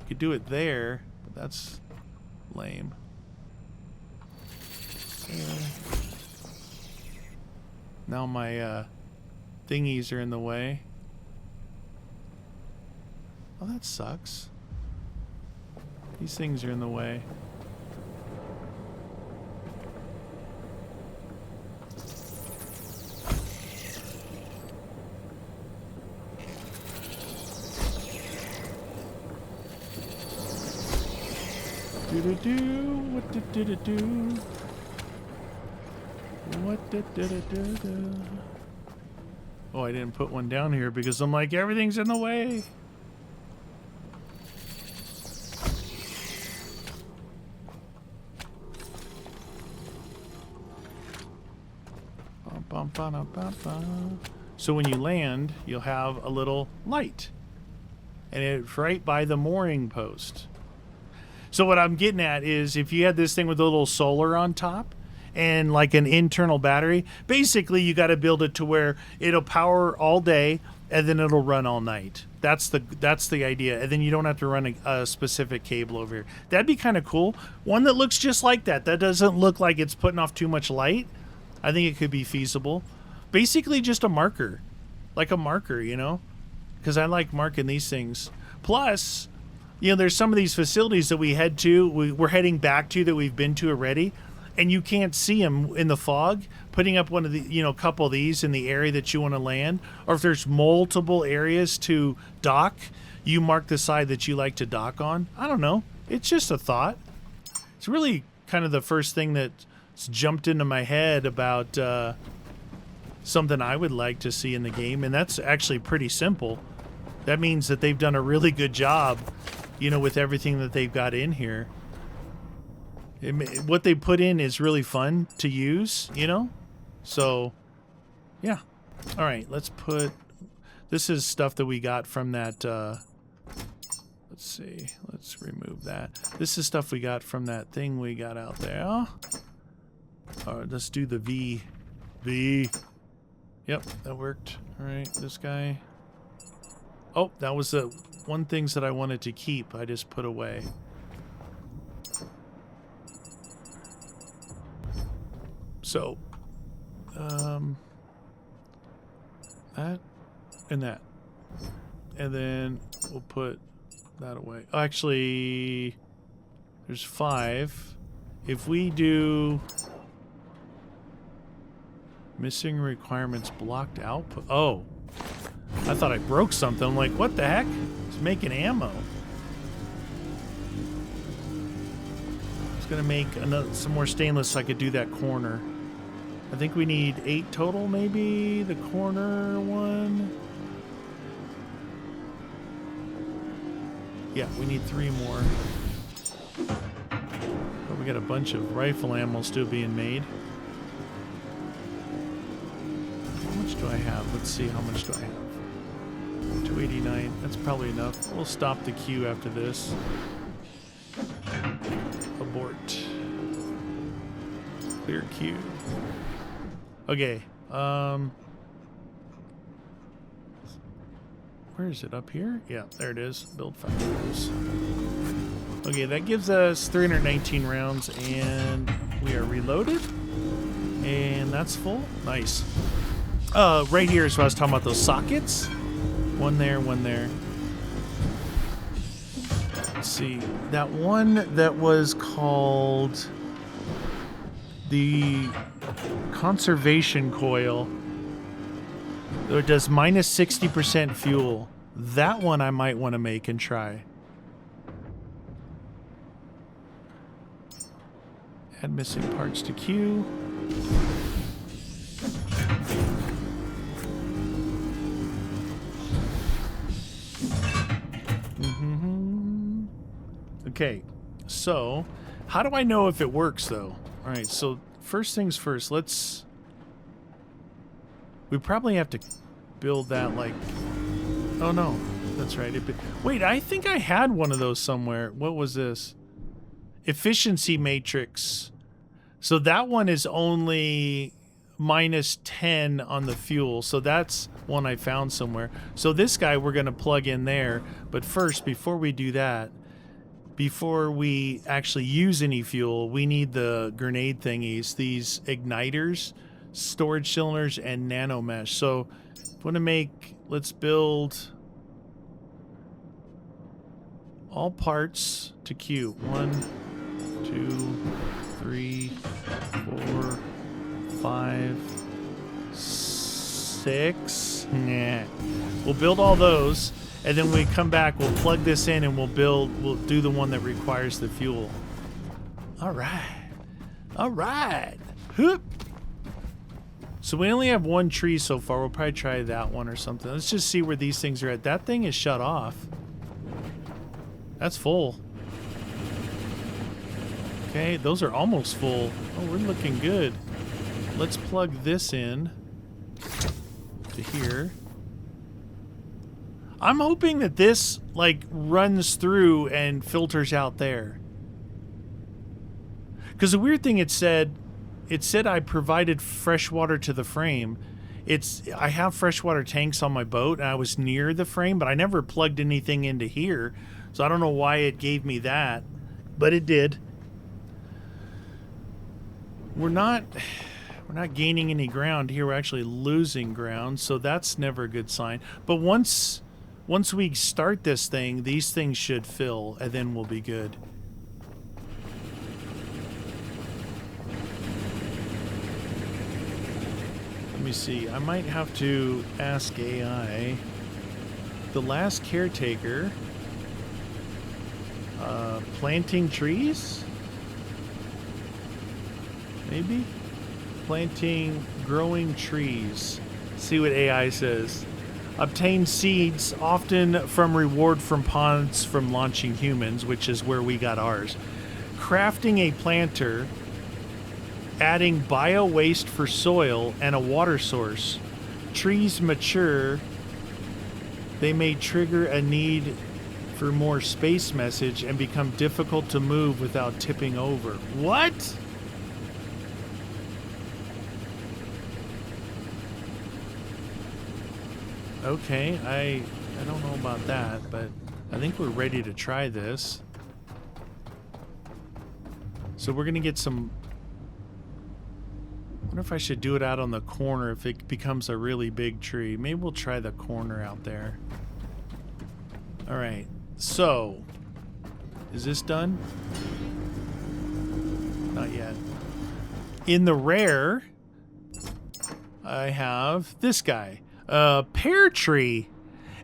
You could do it there, but that's lame. Now my thingies are in the way. Oh, that sucks. These things are in the way. Do-do-do, what do-do-do-do? What do-do-do-do-do? Oh, I didn't put one down here because I'm like, everything's in the way. So when you land, you'll have a little light. And it's right by the mooring post. So what I'm getting at is if you had this thing with a little solar on top and like an internal battery, basically you got to build it to where it'll power all day and then it'll run all night. That's the idea. And then you don't have to run a specific cable over here. That'd be kind of cool. One that looks just like that. That doesn't look like it's putting off too much light. I think it could be feasible. Basically just a marker. Like a marker, you know? Because I like marking these things. Plus, you know, there's some of these facilities that we're heading back to that we've been to already, and you can't see them in the fog. Putting up one of the, you know, a couple of these in the area that you want to land, or if there's multiple areas to dock, you mark the side that you like to dock on. I don't know. It's just a thought. It's really kind of the first thing that's jumped into my head about something I would like to see in the game, and that's actually pretty simple. That means that they've done a really good job, you know, with everything that they've got in here. What they put in is really fun to use, you know? So, yeah. All right, let's put... This is stuff that we got from that... let's see. Let's remove that. This is stuff we got from that thing we got out there. All right, let's do the V. V. Yep, that worked. All right, this guy... Oh, that was the one things that I wanted to keep. I just put away. So, that and that. And then we'll put that away. Oh, actually, there's 5. If we do missing requirements blocked output. Oh. I thought I broke something. I'm like, what the heck? It's making ammo. It's gonna make some more stainless so I could do that corner. I think we need 8 total, maybe? The corner one? Yeah, we need 3 more. But we got a bunch of rifle ammo still being made. How much do I have? Let's see, how much do I have? 289. That's probably enough. We'll stop the queue after this. Abort. Clear queue. Okay. Where is it? Up here? Yeah, there it is. Build factories. Okay, that gives us 319 rounds, and we are reloaded. And that's full. Nice. Right here is what I was talking about, those sockets. One there, one there. Let's see. That one that was called the conservation coil. It does minus 60% fuel. That one I might want to make and try. Add missing parts to queue. Okay, so how do I know if it works though? All right, so first things first, we probably have to build that like, oh no, that's right. Wait, I think I had one of those somewhere. What was this? Efficiency matrix. So that one is only minus 10 on the fuel. So that's one I found somewhere. So this guy we're going to plug in there. But first, before we do that, before we actually use any fuel, we need the grenade thingies, these igniters, storage cylinders, and nano mesh. So I want to make, let's build all parts to queue. 1, 2, 3, 4, 5, 6. Nah. We'll build all those. And then when we come back, we'll plug this in and we'll do the one that requires the fuel. All right. All right. Hoop. So we only have one tree so far. We'll probably try that one or something. Let's just see where these things are at. That thing is shut off. That's full. Okay, those are almost full. Oh, we're looking good. Let's plug this in to here. I'm hoping that this, like, runs through and filters out there. Because the weird thing it said I provided fresh water to the frame. I have freshwater tanks on my boat, and I was near the frame, but I never plugged anything into here. So I don't know why it gave me that, but it did. We're not gaining any ground here. We're actually losing ground, so that's never a good sign. But once we start this thing, these things should fill, and then we'll be good. Let me see. I might have to ask AI. The last caretaker. Planting trees? Maybe? Growing trees. See what AI says. Obtain seeds, often from reward from ponds from launching humans, which is where we got ours. Crafting a planter, adding bio waste for soil and a water source. Trees mature. They may trigger a need for more space message and become difficult to move without tipping over. What? Okay, I don't know about that, but I think we're ready to try this. So we're gonna get some. I wonder if I should do it out on the corner if it becomes a really big tree. Maybe we'll try the corner out there. All right. So, is this done? Not yet. In the rare, I have this guy. A pear tree.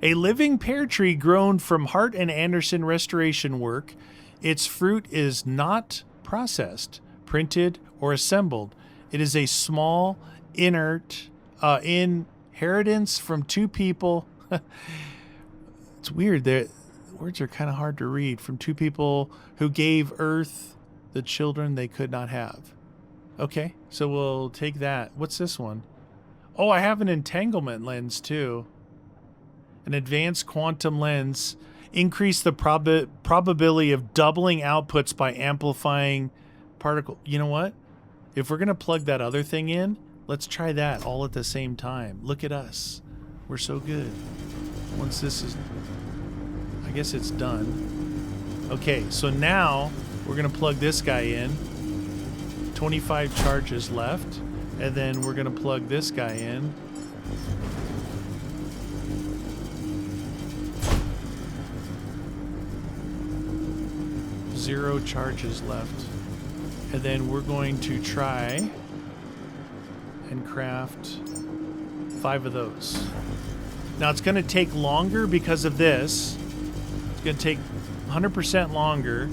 A living pear tree grown from Hart and Anderson restoration work. Its fruit is not processed, printed, or assembled. It is a small, inert inheritance from two people. It's weird. The words are kind of hard to read. From two people who gave Earth the children they could not have. Okay, so we'll take that. What's this one? Oh, I have an entanglement lens too. An advanced quantum lens. Increase the probability of doubling outputs by amplifying particle. You know what? If we're going to plug that other thing in, let's try that all at the same time. Look at us. We're so good. Once this is... I guess it's done. Okay, so now we're going to plug this guy in. 25 charges left. And then we're going to plug this guy in. Zero charges left. And then we're going to try and craft 5 of those. Now it's going to take longer because of this. It's going to take 100% longer,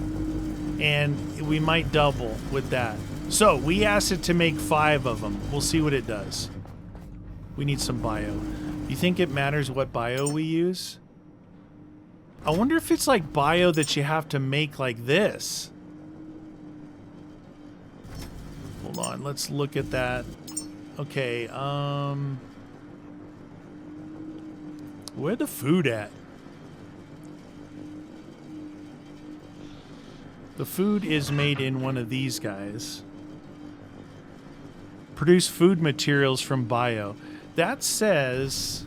and we might double with that. So we asked it to make 5 of them. We'll see what it does. We need some bio. You think it matters what bio we use? I wonder if it's like bio that you have to make like this. Hold on, let's look at that. Okay, where the food at? The food is made in one of these guys. Produce food materials from bio. That says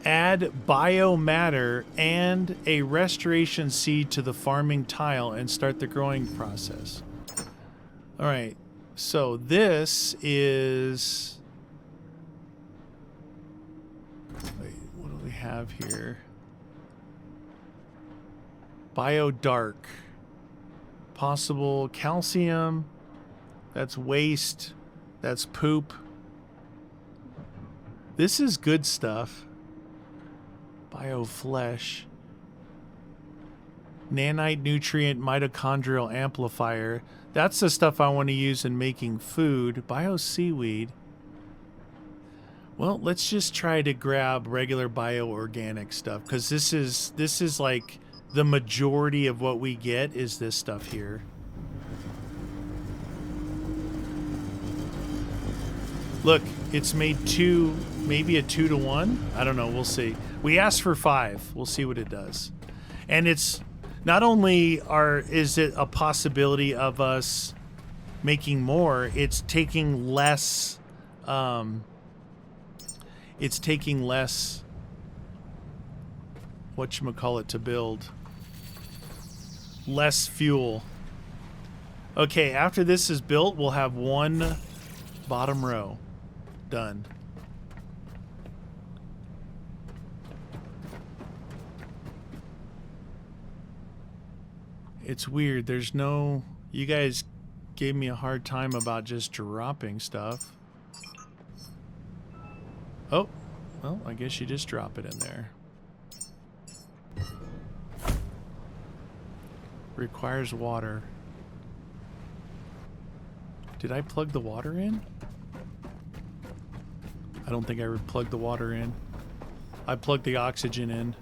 add biomatter and a restoration seed to the farming tile and start the growing process. All right, so this is... Wait, what do we have here? Bio dark. Possible calcium. That's waste. That's poop. This is good stuff. Bio flesh. Nanite nutrient mitochondrial amplifier. That's the stuff I want to use in making food. Bio seaweed. Well, let's just try to grab regular bioorganic stuff, because this is like the majority of what we get is this stuff here. Look, it's made two, maybe a 2 to 1. I don't know. We'll see. We asked for 5. We'll see what it does. And it's not only is it a possibility of us making more, it's taking less. It's taking less, whatchamacallit, to build. Less fuel. Okay, after this is built, we'll have 1 bottom row. Done. It's weird. There's no... You guys gave me a hard time about just dropping stuff. Oh, well, I guess you just drop it in there. Requires water. Did I plug the water in? I don't think I plugged the water in. I plugged the oxygen in.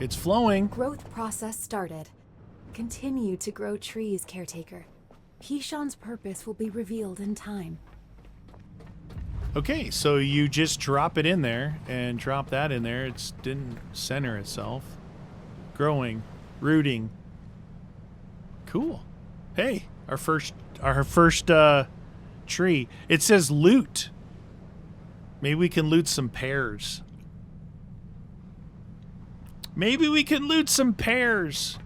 It's flowing. Growth process started. Continue to grow trees, Caretaker. Keyshawn's purpose will be revealed in time. Okay, so you just drop it in there and drop that in there. It didn't center itself. Growing, rooting. Cool. Hey, our first tree. It says loot. Maybe we can loot some pears. Maybe we can loot some pears.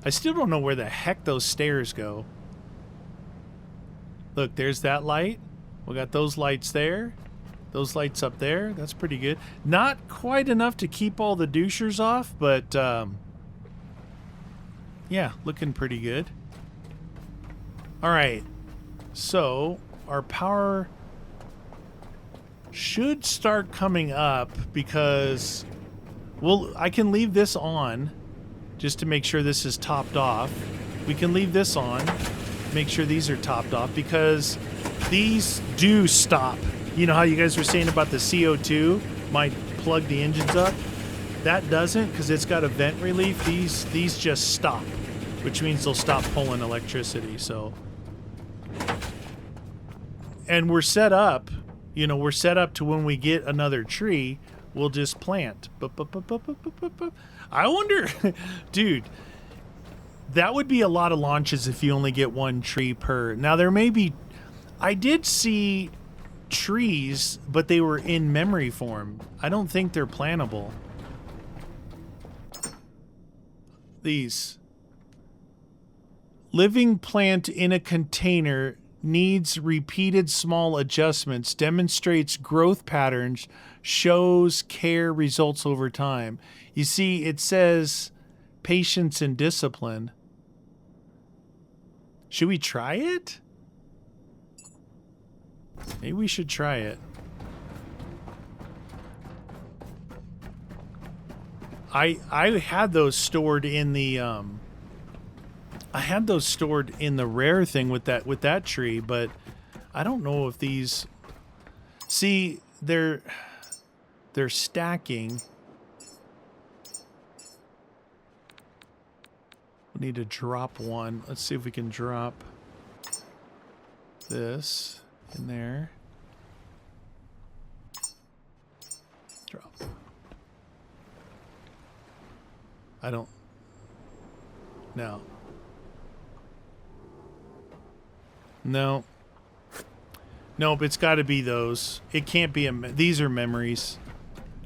I still don't know where the heck those stairs go. Look, there's that light. We got those lights there. Those lights up there. That's pretty good. Not quite enough to keep all the douchers off, but yeah, looking pretty good. All right. So our power should start coming up because, well, I can leave this on just to make sure this is topped off. We can leave this on. Make sure these are topped off because these do stop. You know how you guys were saying about the CO2 might plug the engines up? That doesn't, because it's got a vent relief. These just stop, which means they'll stop pulling electricity. So, and we're set up, you know, we're set up to when we get another tree, we'll just plant. I wonder, dude, that would be a lot of launches if you only get 1 tree per. Now there may be, I did see trees, but they were in memory form. I don't think they're plantable. These. Living plant in a container needs repeated small adjustments, demonstrates growth patterns, shows care results over time. You see, it says patience and discipline. Should we try it? Maybe we should try it. I had those stored in the I had those stored in the rare thing with that tree, but I don't know if these, see, they're stacking. We need to drop one. Let's see if we can drop this in there. Drop. I don't. No. No. Nope, it's got to be those. It can't be these are memories.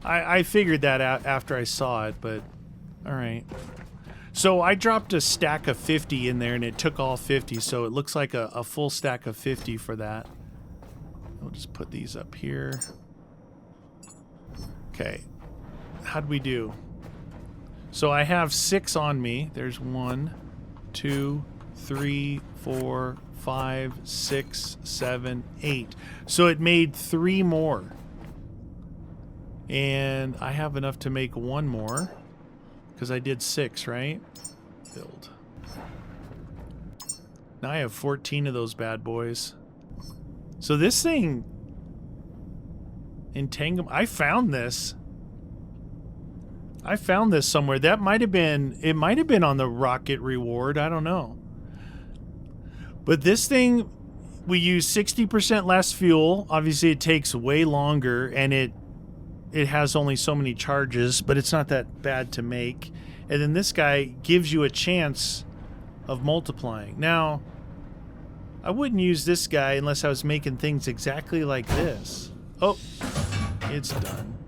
I figured that out after I saw it, but all right. So I dropped a stack of 50 in there and it took all 50, so it looks like a full stack of 50 for that. We'll just put these up here. Okay. How'd we do? So I have 6 on me. There's 1, 2, 3, 4, 5, 6, 7, 8. So it made 3 more. And I have enough to make one more. Because I did 6, right? Build. Now I have 14 of those bad boys. So this thing... Entanglement... I found this. I found this somewhere. That might have been... It might have been on the rocket reward. I don't know. But this thing... We use 60% less fuel. Obviously, it takes way longer. And it has only so many charges. But it's not that bad to make. And then this guy gives you a chance of multiplying. Now, I wouldn't use this guy unless I was making things exactly like this. Oh, it's done.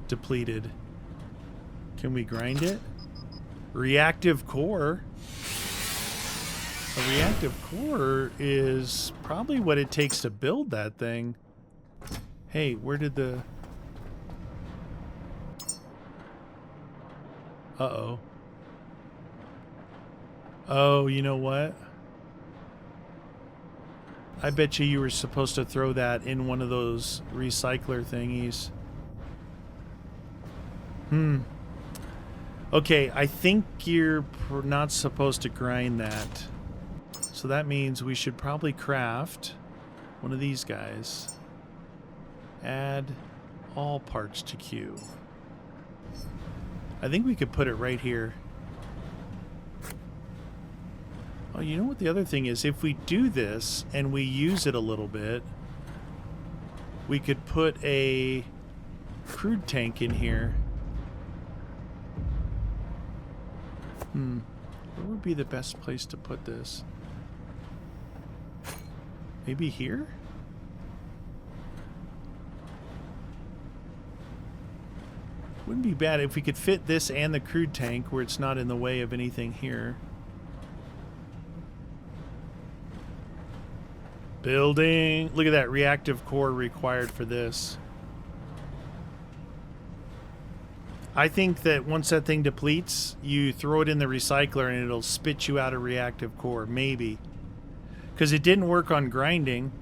Depleted. Can we grind it? Reactive core. A reactive core is probably what it takes to build that thing. Hey, where did the... Uh-oh. Oh, you know what? I bet you were supposed to throw that in one of those recycler thingies. Okay, I think you're not supposed to grind that. So that means we should probably craft one of these guys. Add all parts to queue. I think we could put it right here. Oh, you know what the other thing is? If we do this and we use it a little bit, we could put a crude tank in here. Where would be the best place to put this? Maybe here? Wouldn't be bad if we could fit this and the crude tank where it's not in the way of anything here. Building. Look at that reactive core required for this. I think that once that thing depletes, you throw it in the recycler and it'll spit you out a reactive core. Maybe. Because it didn't work on grinding.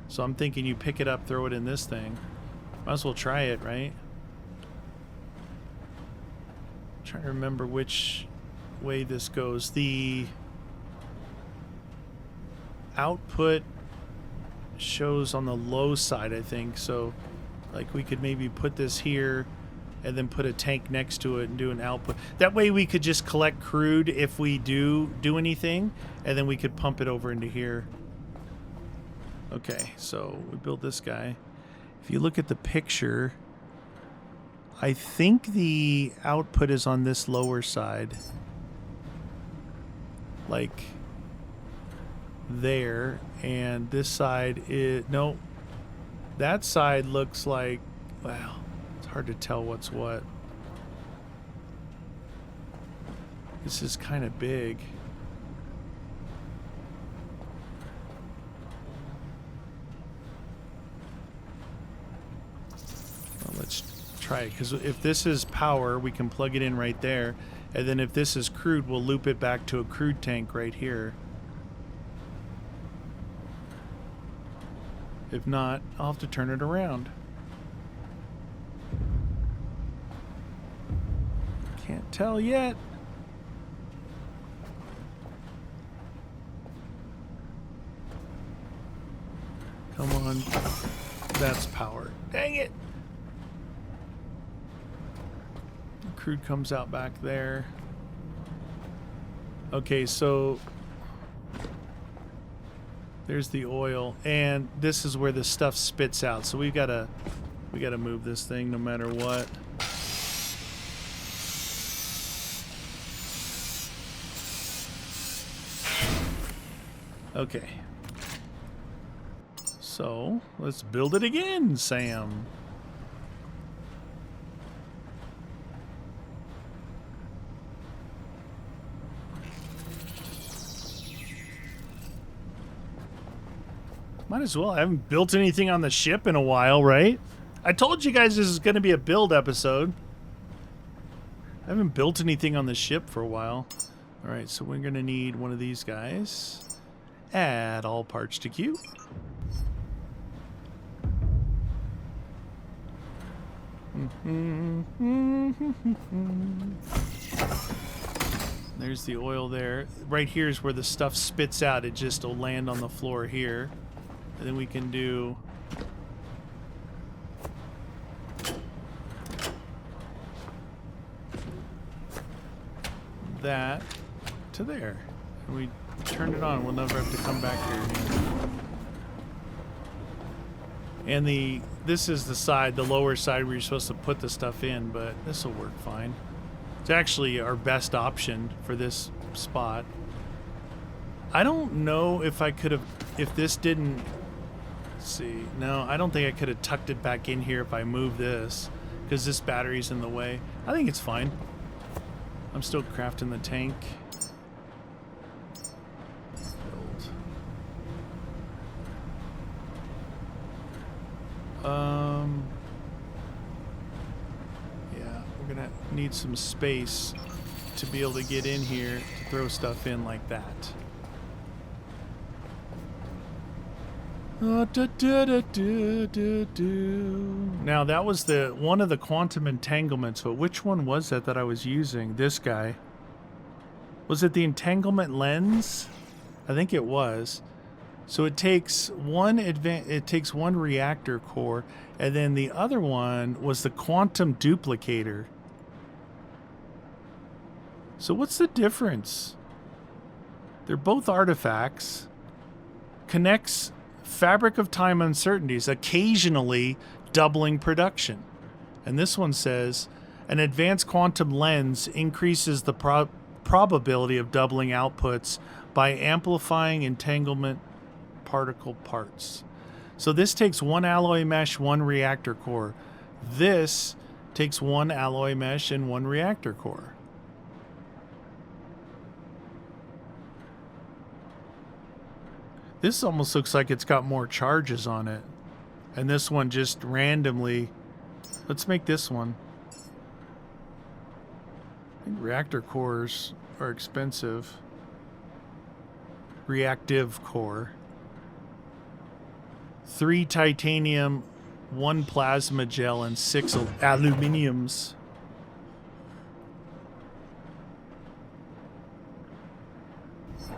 So I'm thinking you pick it up, throw it in this thing. Might as well try it, right? Trying to remember which way this goes. The output shows on the low side, I think. So, like, we could maybe put this here and then put a tank next to it and do an output. That way we could just collect crude if we do anything, and then we could pump it over into here. Okay, so we build this guy. If you look at the picture, I think the output is on this lower side. Like there, and this side is... No, that side looks like... Well, it's hard to tell what's what. This is kind of big. Well, let's try it, because if this is power, we can plug it in right there, and then if this is crude, we'll loop it back to a crude tank right here. If not, I'll have to turn it around. Can't tell yet. Come on. That's power. Dang it! The crude comes out back there. Okay, so there's the oil, and this is where the stuff spits out. So we gotta move this thing no matter what. Okay. So let's build it again, Sam. Might as well. I haven't built anything on the ship in a while, right? I told you guys this is going to be a build episode. I haven't built anything on the ship for a while. All right, so we're going to need one of these guys. Add all parts to queue. There's the oil there. Right here is where the stuff spits out. It just will land on the floor here. And then we can do... that to there. And we turn it on. We'll never have to come back here again. And this is the side, the lower side where you're supposed to put the stuff in, but this will work fine. It's actually our best option for this spot. I don't know if I could have, if this didn't, let's see, no, I don't think I could have tucked it back in here if I moved this, because this battery's in the way. I think it's fine. I'm still crafting the tank. Yeah, we're gonna need some space to be able to get in here to throw stuff in like that. Now that was one of the quantum entanglements, but which one was that I was using? This guy. Was it the entanglement lens? I think it was. So it takes one reactor core, and then the other one was the quantum duplicator. So what's the difference? They're both artifacts. Connects fabric of time uncertainties, occasionally doubling production. And this one says, an advanced quantum lens increases the probability of doubling outputs by amplifying entanglement particle parts. So this takes one alloy mesh, one reactor core. This takes one alloy mesh and one reactor core. This almost looks like it's got more charges on it. And this one just randomly... Let's make this one. I think reactor cores are expensive. Reactive core. 3 titanium, 1 plasma gel, and 6 aluminiums.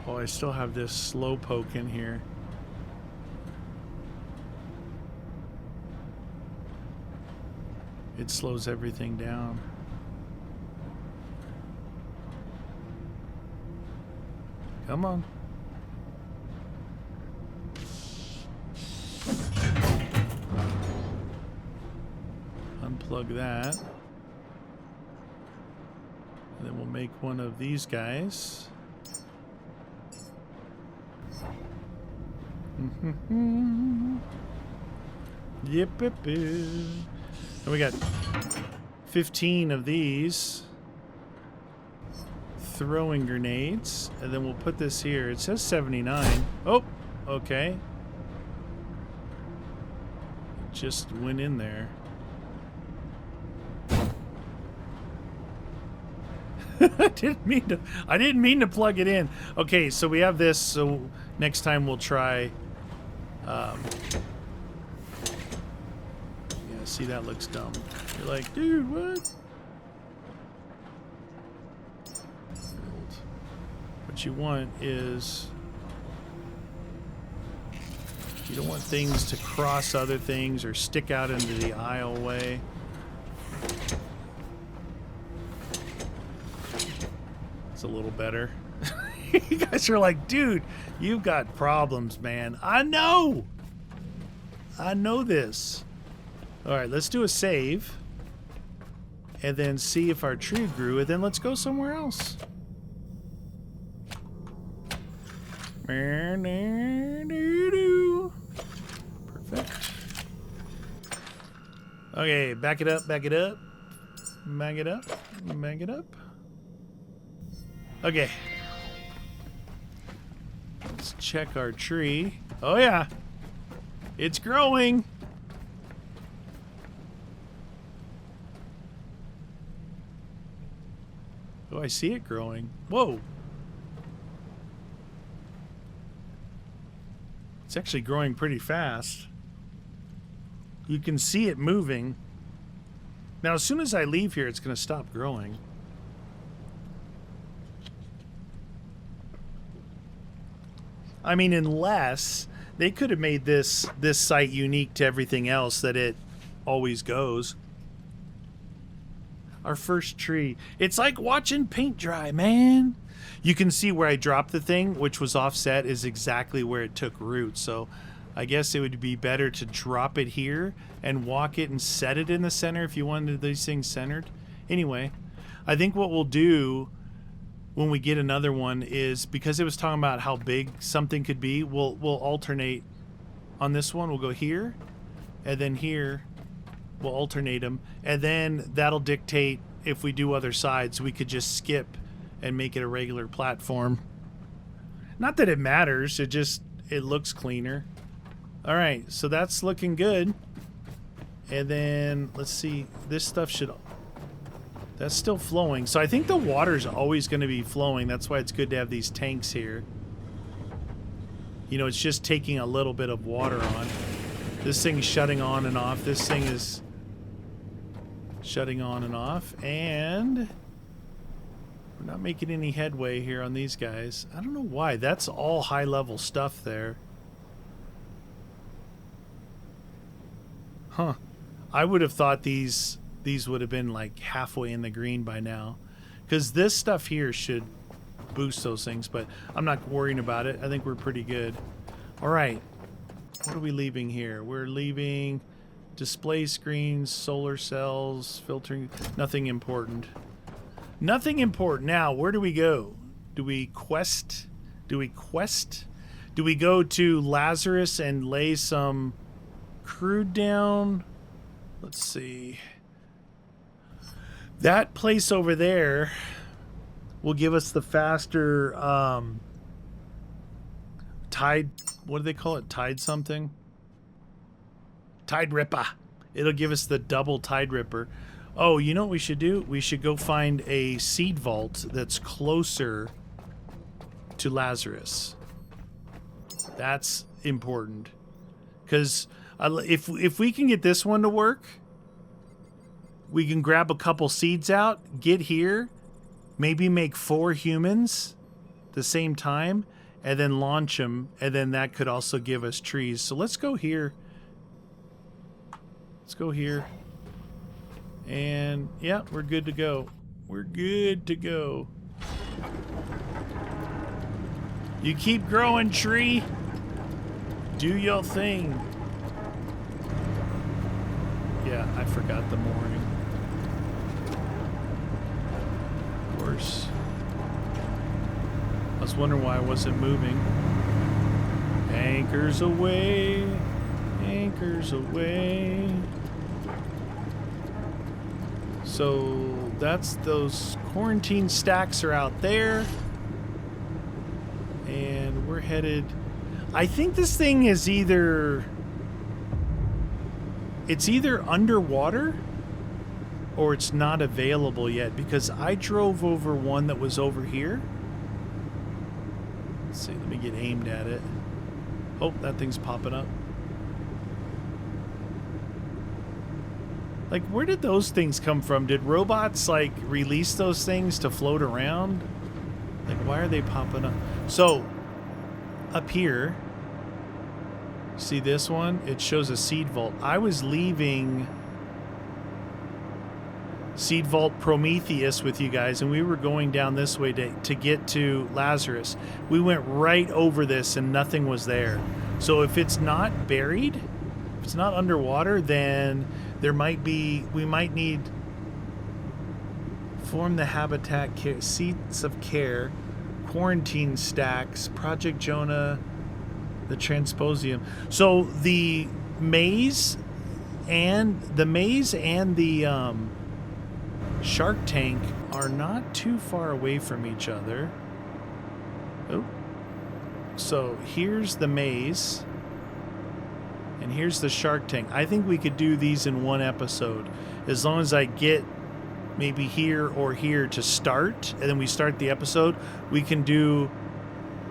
Oh, I still have this slow poke in here. It slows everything down. Come on. Unplug that. And then we'll make one of these guys. Yep. And we got 15 of these throwing grenades, and then we'll put this here. It says 79. Oh, okay. It just went in there. I didn't mean to plug it in. Okay, so we have this, so next time we'll try yeah, see, that looks dumb. You're like, dude, what? What you want is, you don't want things to cross other things or stick out into the aisleway. It's a little better. You guys are like, dude, you've got problems, man. I know this. All right, let's do a save and then see if our tree grew, and then let's go somewhere else. Perfect. Okay, back it up, back it up, back it up, back it up. Okay. Let's check our tree. Oh yeah, it's growing. Oh, I see it growing. Whoa. It's actually growing pretty fast. You can see it moving. Now, as soon as I leave here, it's going to stop growing. I mean, unless they could have made this site unique to everything else that it always goes. Our first tree. It's like watching paint dry, man. You can see where I dropped the thing, which was offset, is exactly where it took root. So I guess it would be better to drop it here and walk it and set it in the center if you wanted these things centered. Anyway, I think what we'll do when we get another one is, because it was talking about how big something could be, we'll alternate on this one. We'll go here, and then here. We'll alternate them, and then that'll dictate if we do other sides. We could just skip and make it a regular platform. Not that it matters, it looks cleaner. All right, so that's looking good. And then let's see, this stuff that's still flowing. So I think the water's always going to be flowing. That's why it's good to have these tanks here. You know, it's just taking a little bit of water on. This thing's shutting on and off. This thing is shutting on and off, and we're not making any headway here on these guys. I don't know why. That's all high level stuff there. Huh. I would have thought these would have been like halfway in the green by now, because this stuff here should boost those things, but I'm not worrying about it. I think we're pretty good. All right, what are we leaving here? We're leaving display screens, solar cells, filtering. Nothing important. Nothing important. Now, where do we go? Do we quest? Do we go to Lazarus and lay some crude down? Let's see. That place over there will give us the faster tide. What do they call it? Tide something? Tide Ripper. It'll give us the double Tide Ripper. Oh, you know what we should do? We should go find a seed vault that's closer to Lazarus. That's important. Because if we can get this one to work, we can grab a couple seeds out, get here, maybe make 4 humans at the same time, and then launch them, and then that could also give us trees. So let's go here. Let's go here. And yeah, we're good to go. We're good to go. You keep growing, tree. Do your thing. Yeah, I forgot the mooring. Of course. I was wondering why I wasn't moving. Anchors away. Anchors away. So that's those quarantine stacks are out there. And we're headed... I think this thing is either... It's either underwater or it's not available yet, because I drove over one that was over here. Let's see, let me get aimed at it. Oh, that thing's popping up. Like, where did those things come from? Did robots, like, release those things to float around? Like, why are they popping up? So, up here, see this one? It shows a seed vault. I was leaving Seed Vault Prometheus with you guys, and we were going down this way to get to Lazarus. We went right over this, and nothing was there. So if it's not buried, if it's not underwater, then... there might be, we might need form the habitat care, seats of care, quarantine stacks, Project Jonah, the Transposium. So the maze and the shark tank are not too far away from each other. Oh, so here's the maze. And here's the shark tank. I think we could do these in one episode. As long as I get maybe here or here to start, and then we start the episode, we can do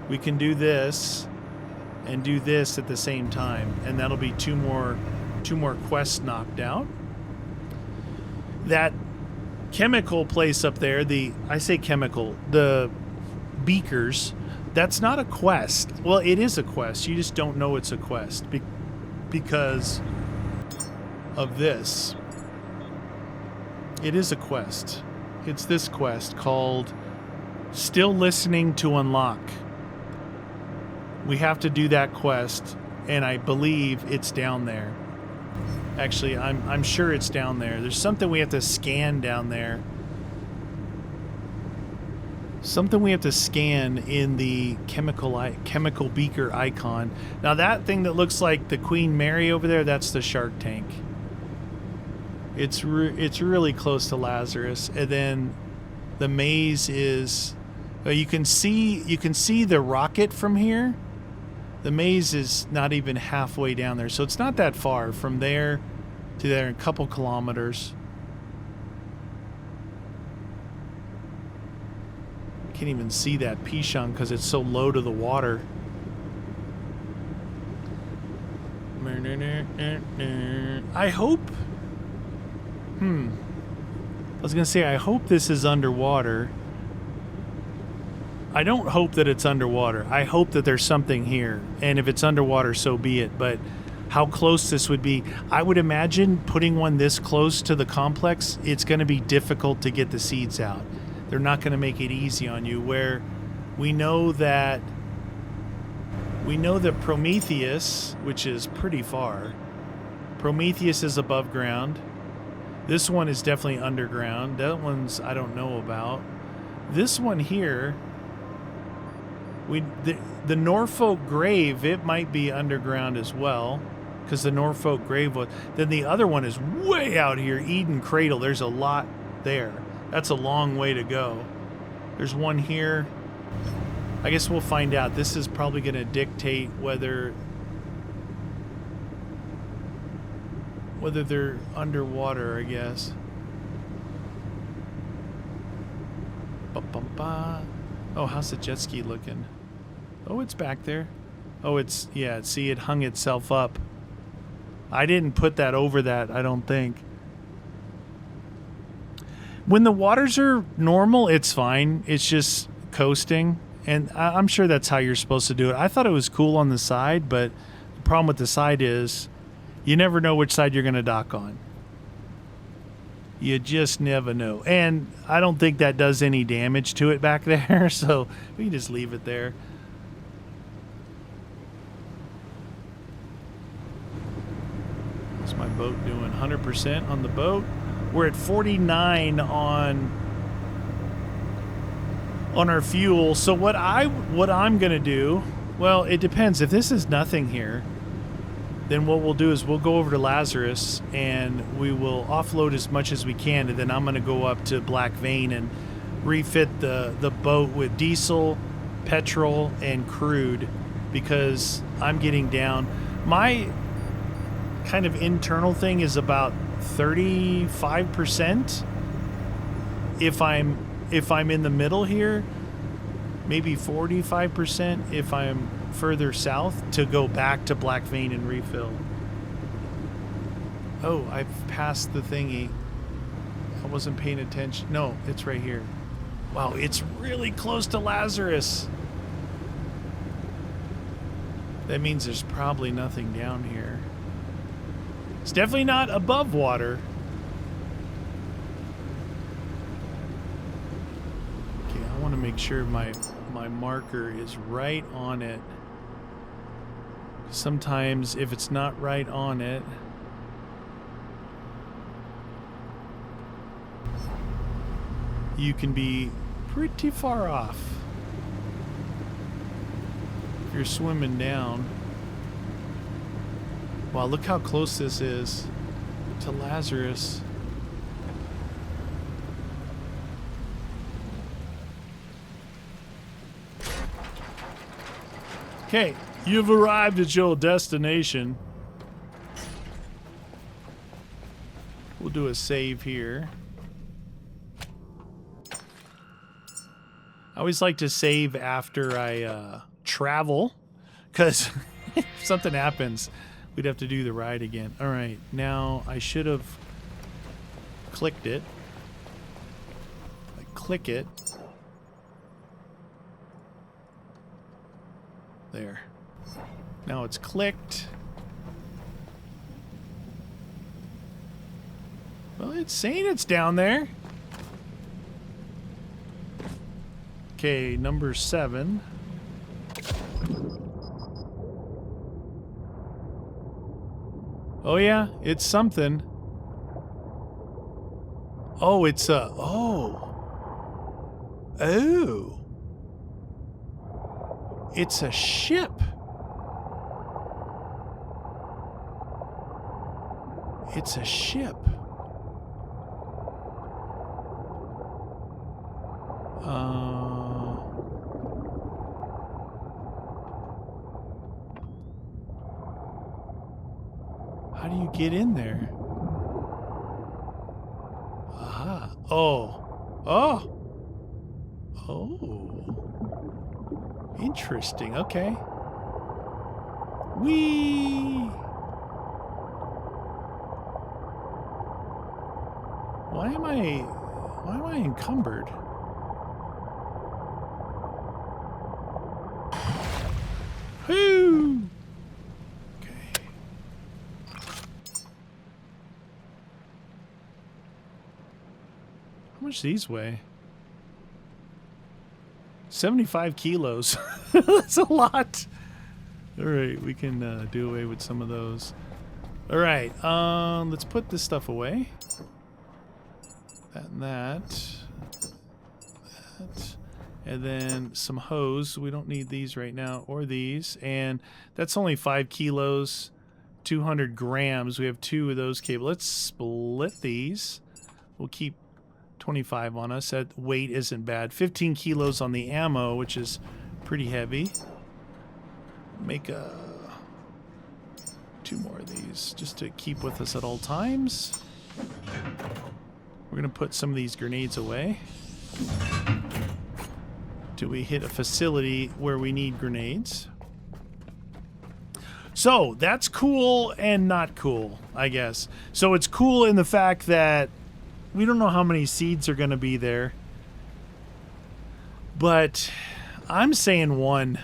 this and do this at the same time. And that'll be two more quests knocked out. that chemical place up there, I say chemical, the beakers, that's not a quest. Well, it is a quest. You just don't know it's a quest because of this. It is a quest. It's this quest called Still Listening to Unlock. We have to do that quest, and I believe it's down there. Actually, I'm sure it's down there. There's something we have to scan down there. Something we have to scan in the chemical beaker icon. Now that thing that looks like the Queen Mary over there, that's the shark tank. It's really close to Lazarus, and then the maze is. You can see the rocket from here. The maze is not even halfway down there, so it's not that far from there to there, a couple kilometers. Can't even see that Pichon because it's so low to the water. I hope. I was gonna say, I hope this is underwater. I don't hope that it's underwater. I hope that there's something here. And if it's underwater, so be it. But how close this would be, I would imagine putting one this close to the complex, it's going to be difficult to get the seeds out. They're not going to make it easy on you. Where we know that Prometheus, which is pretty far, Prometheus is above ground. This one is definitely underground. That one's I don't know about. This one here, the Norfolk Grave, it might be underground as well, because the Norfolk Grave was. Then the other one is way out here, Eden Cradle. There's a lot there. That's a long way to go. There's one here. I guess we'll find out. This is probably going to dictate whether they're underwater, I guess. Oh, how's the jet ski looking? Oh, it's back there. Oh, yeah, see, it hung itself up. I didn't put that over that, I don't think. When the waters are normal, it's fine. It's just coasting. And I'm sure that's how you're supposed to do it. I thought it was cool on the side, but the problem with the side is you never know which side you're going to dock on. You just never know. And I don't think that does any damage to it back there, so we can just leave it there. What's my boat doing? 100% on the boat. We're at 49 on our fuel. So what I'm going to do, well, it depends. If this is nothing here, then what we'll do is we'll go over to Lazarus and we will offload as much as we can, and then I'm going to go up to Black Vein and refit the boat with diesel, petrol, and crude, because I'm getting down. My kind of internal thing is about 35%. If I'm in the middle here, maybe 45% if I'm further south, to go back to Black Vein and refill. Oh, I've passed the thingy. I wasn't paying attention. No, it's right here. Wow, it's really close to Lazarus. That means there's probably nothing down here. It's definitely not above water. Okay, I want to make sure my marker is right on it. Sometimes if it's not right on it, you can be pretty far off if you're swimming down. Wow, look how close this is to Lazarus. Okay, you've arrived at your destination. We'll do a save here. I always like to save after I travel, because if something happens, we'd have to do the ride again. All right, now I should have clicked it. I click it. There. Now it's clicked. Well, it's saying it's down there. Okay, number 7. Oh yeah, it's something. Oh, it's a... Oh. Oh. It's a ship. It's a ship. How do you get in there? Aha. Oh. Oh. Oh. Interesting. Okay. Whee! Why am I encumbered? Whoo! Okay. How much these weigh? 75 kilos. That's a lot. All right, we can do away with some of those. All right, let's put this stuff away. That and that. That. And then some hose. We don't need these right now, or these. And that's only 5 kilos, 200 grams. We have 2 of those cables. Let's split these. We'll keep 25 on us. That weight isn't bad. 15 kilos on the ammo, which is pretty heavy. Make 2 more of these just to keep with us at all times. We're going to put some of these grenades away. Till we hit a facility where we need grenades. So, that's cool and not cool, I guess. So, it's cool in the fact that we don't know how many seeds are going to be there. But I'm saying 1.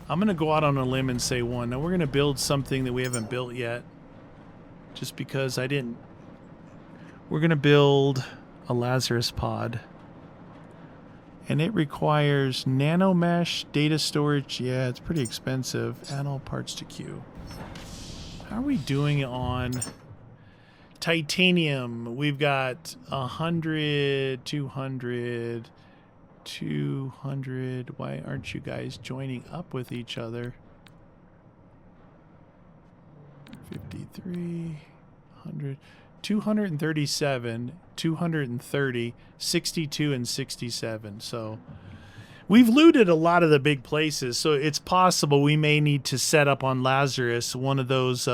I'm going to go out on a limb and say 1. Now, we're going to build something that we haven't built yet. Just because I didn't. We're going to build a Lazarus pod. And it requires nano mesh, data storage. Yeah, it's pretty expensive. Add all parts to queue. How are we doing on titanium? We've got 100, 200, 200. Why aren't you guys joining up with each other? 53, 100, 237, 230, 62, and 67. So we've looted a lot of the big places, so it's possible we may need to set up on Lazarus one of those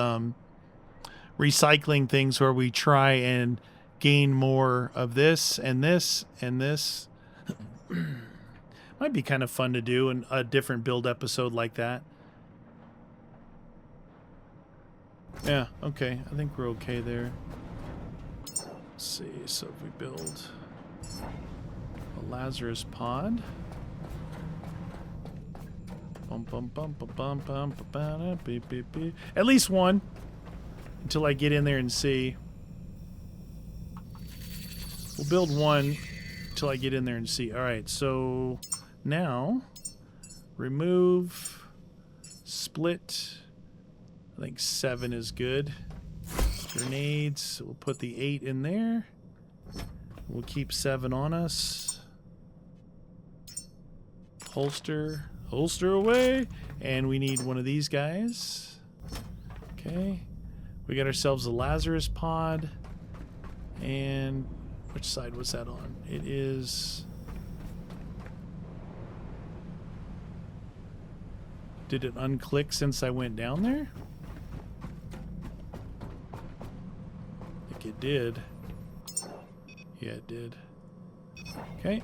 recycling things where we try and gain more of this and this and this. Might be kind of fun to do in a different build episode like that. Yeah, okay. I think we're okay there. Let's see, so if we build a Lazarus pod. At least 1. Until I get in there and see. We'll build 1 until I get in there and see. Alright, so now remove, split. I think 7 is good. Grenades, we'll put the 8 in there. We'll keep 7 on us. Holster away. And we need one of these guys. Okay. We got ourselves a Lazarus pod. And which side was that on? It is... Did it unclick since I went down there? It did. Yeah, it did. Okay.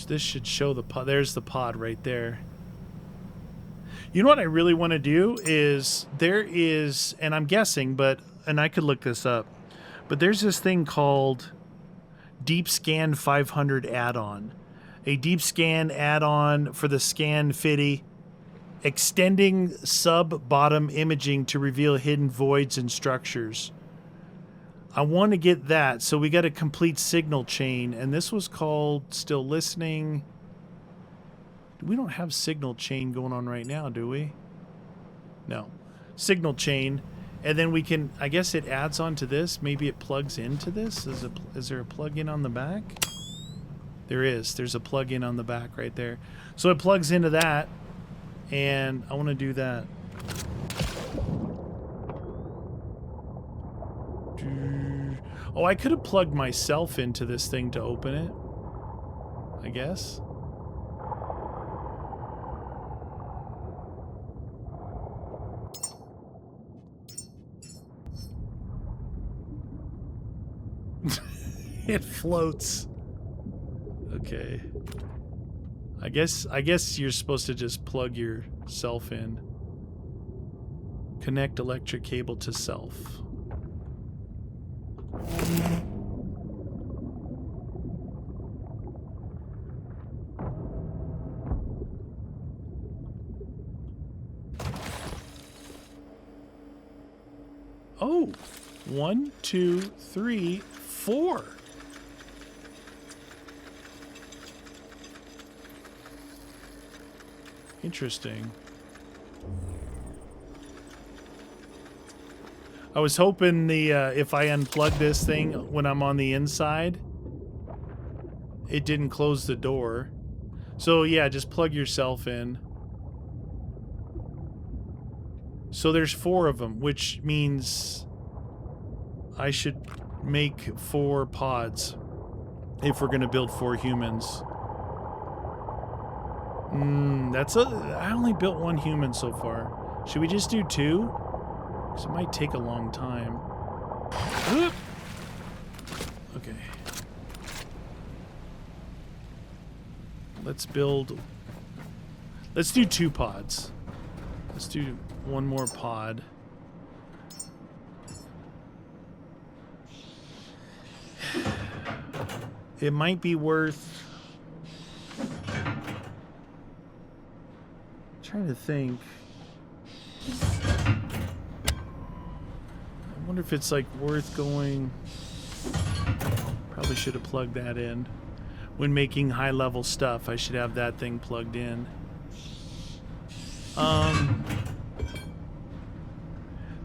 This should show the pod. There's the pod right there. You know what I really want to do is, there is, and I'm guessing, but and I could look this up, but there's this thing called Deep Scan 500 add-on. A deep scan add-on for the Scan 50, extending sub-bottom imaging to reveal hidden voids and structures. I want to get that, so we got a complete signal chain, and this was called Still Listening. We don't have signal chain going on right now, do we? No. Signal chain, and then we can, I guess it adds on to this. Maybe it plugs into this. Is there a plug-in on the back? There is. There's a plug-in on the back right there. So it plugs into that, and I want to do that. Oh, I could have plugged myself into this thing to open it, I guess. It floats. Okay. I guess you're supposed to just plug yourself in. Connect electric cable to self. Oh, 1, 2, 3, 4. Interesting. I was hoping the if I unplug this thing when I'm on the inside, it didn't close the door. So yeah, just plug yourself in. So there's 4 of them, which means I should make 4 pods if we're going to build 4 humans. I only built 1 human so far. Should we just do 2? Because it might take a long time. Okay. Let's do 2 pods. Let's do 1 more pod. It might be worth... trying to think. I wonder if it's like worth going. Probably should have plugged that in. When making high level stuff, I should have that thing plugged in.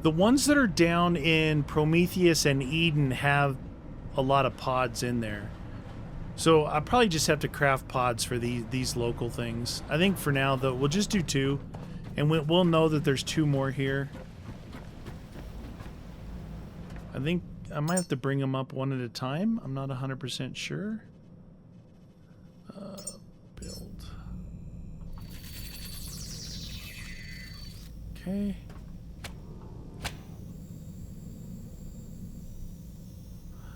The ones that are down in Prometheus and Eden have a lot of pods in there. So I probably just have to craft pods for these local things. I think for now, though, we'll just do 2. And we'll know that there's 2 more here. I think I might have to bring them up one at a time. I'm not 100% sure. Build. Okay.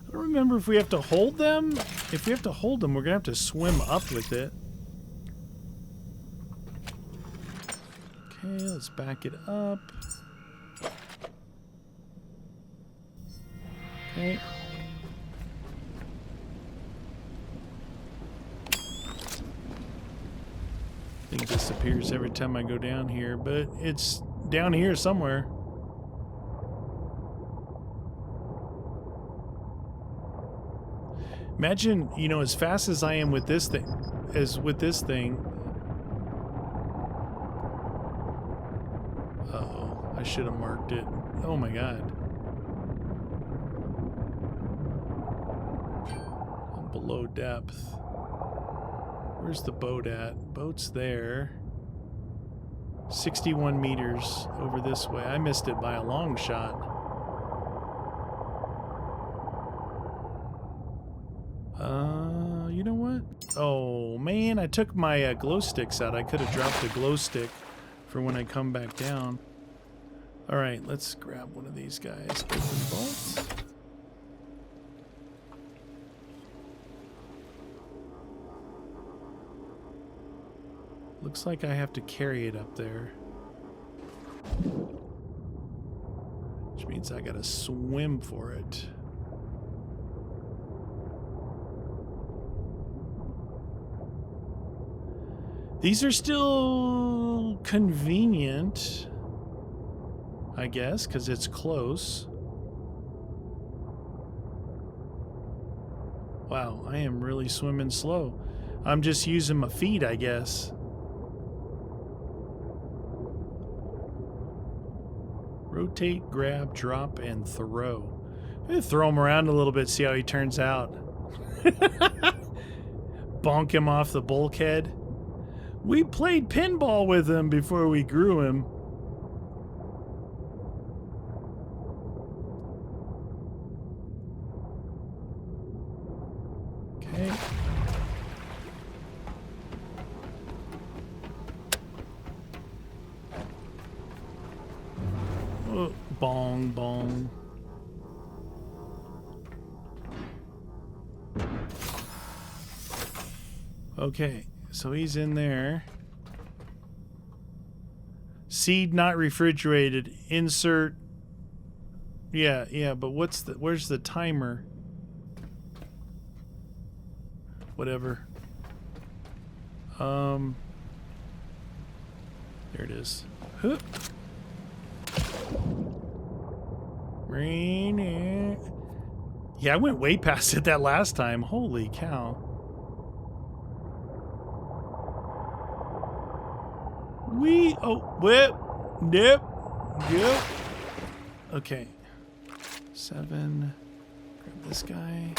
I don't remember if we have to hold them. If we have to hold them, we're going to have to swim up with it. Okay, let's back it up. Okay. Thing disappears every time I go down here, but it's down here somewhere. Imagine, you know, as fast as I am with this thing, Uh-oh, I should have marked it. Oh my god. I'm below depth. Where's the boat at? Boat's there. 61 meters over this way. I missed it by a long shot. You know what? Oh, man, I took my glow sticks out. I could have dropped a glow stick for when I come back down. All right, let's grab one of these guys. Open vault. Looks like I have to carry it up there. Which means means I gotta swim for it. These are still convenient, I guess, because it's close. Wow, I am really swimming slow. I'm just using my feet, I guess. Rotate, grab, drop, and throw. I'm gonna throw him around a little bit, see how he turns out. Bonk him off the bulkhead. We played pinball with him before we grew him. Okay. Oh, bong, bong. Okay, so he's in there. Seed not refrigerated. Insert. Yeah, but where's the timer? Whatever. There it is. Huh. Yeah, I went way past it that last time. Holy cow. Whip. Nip. Yep. Okay. 7. Grab this guy.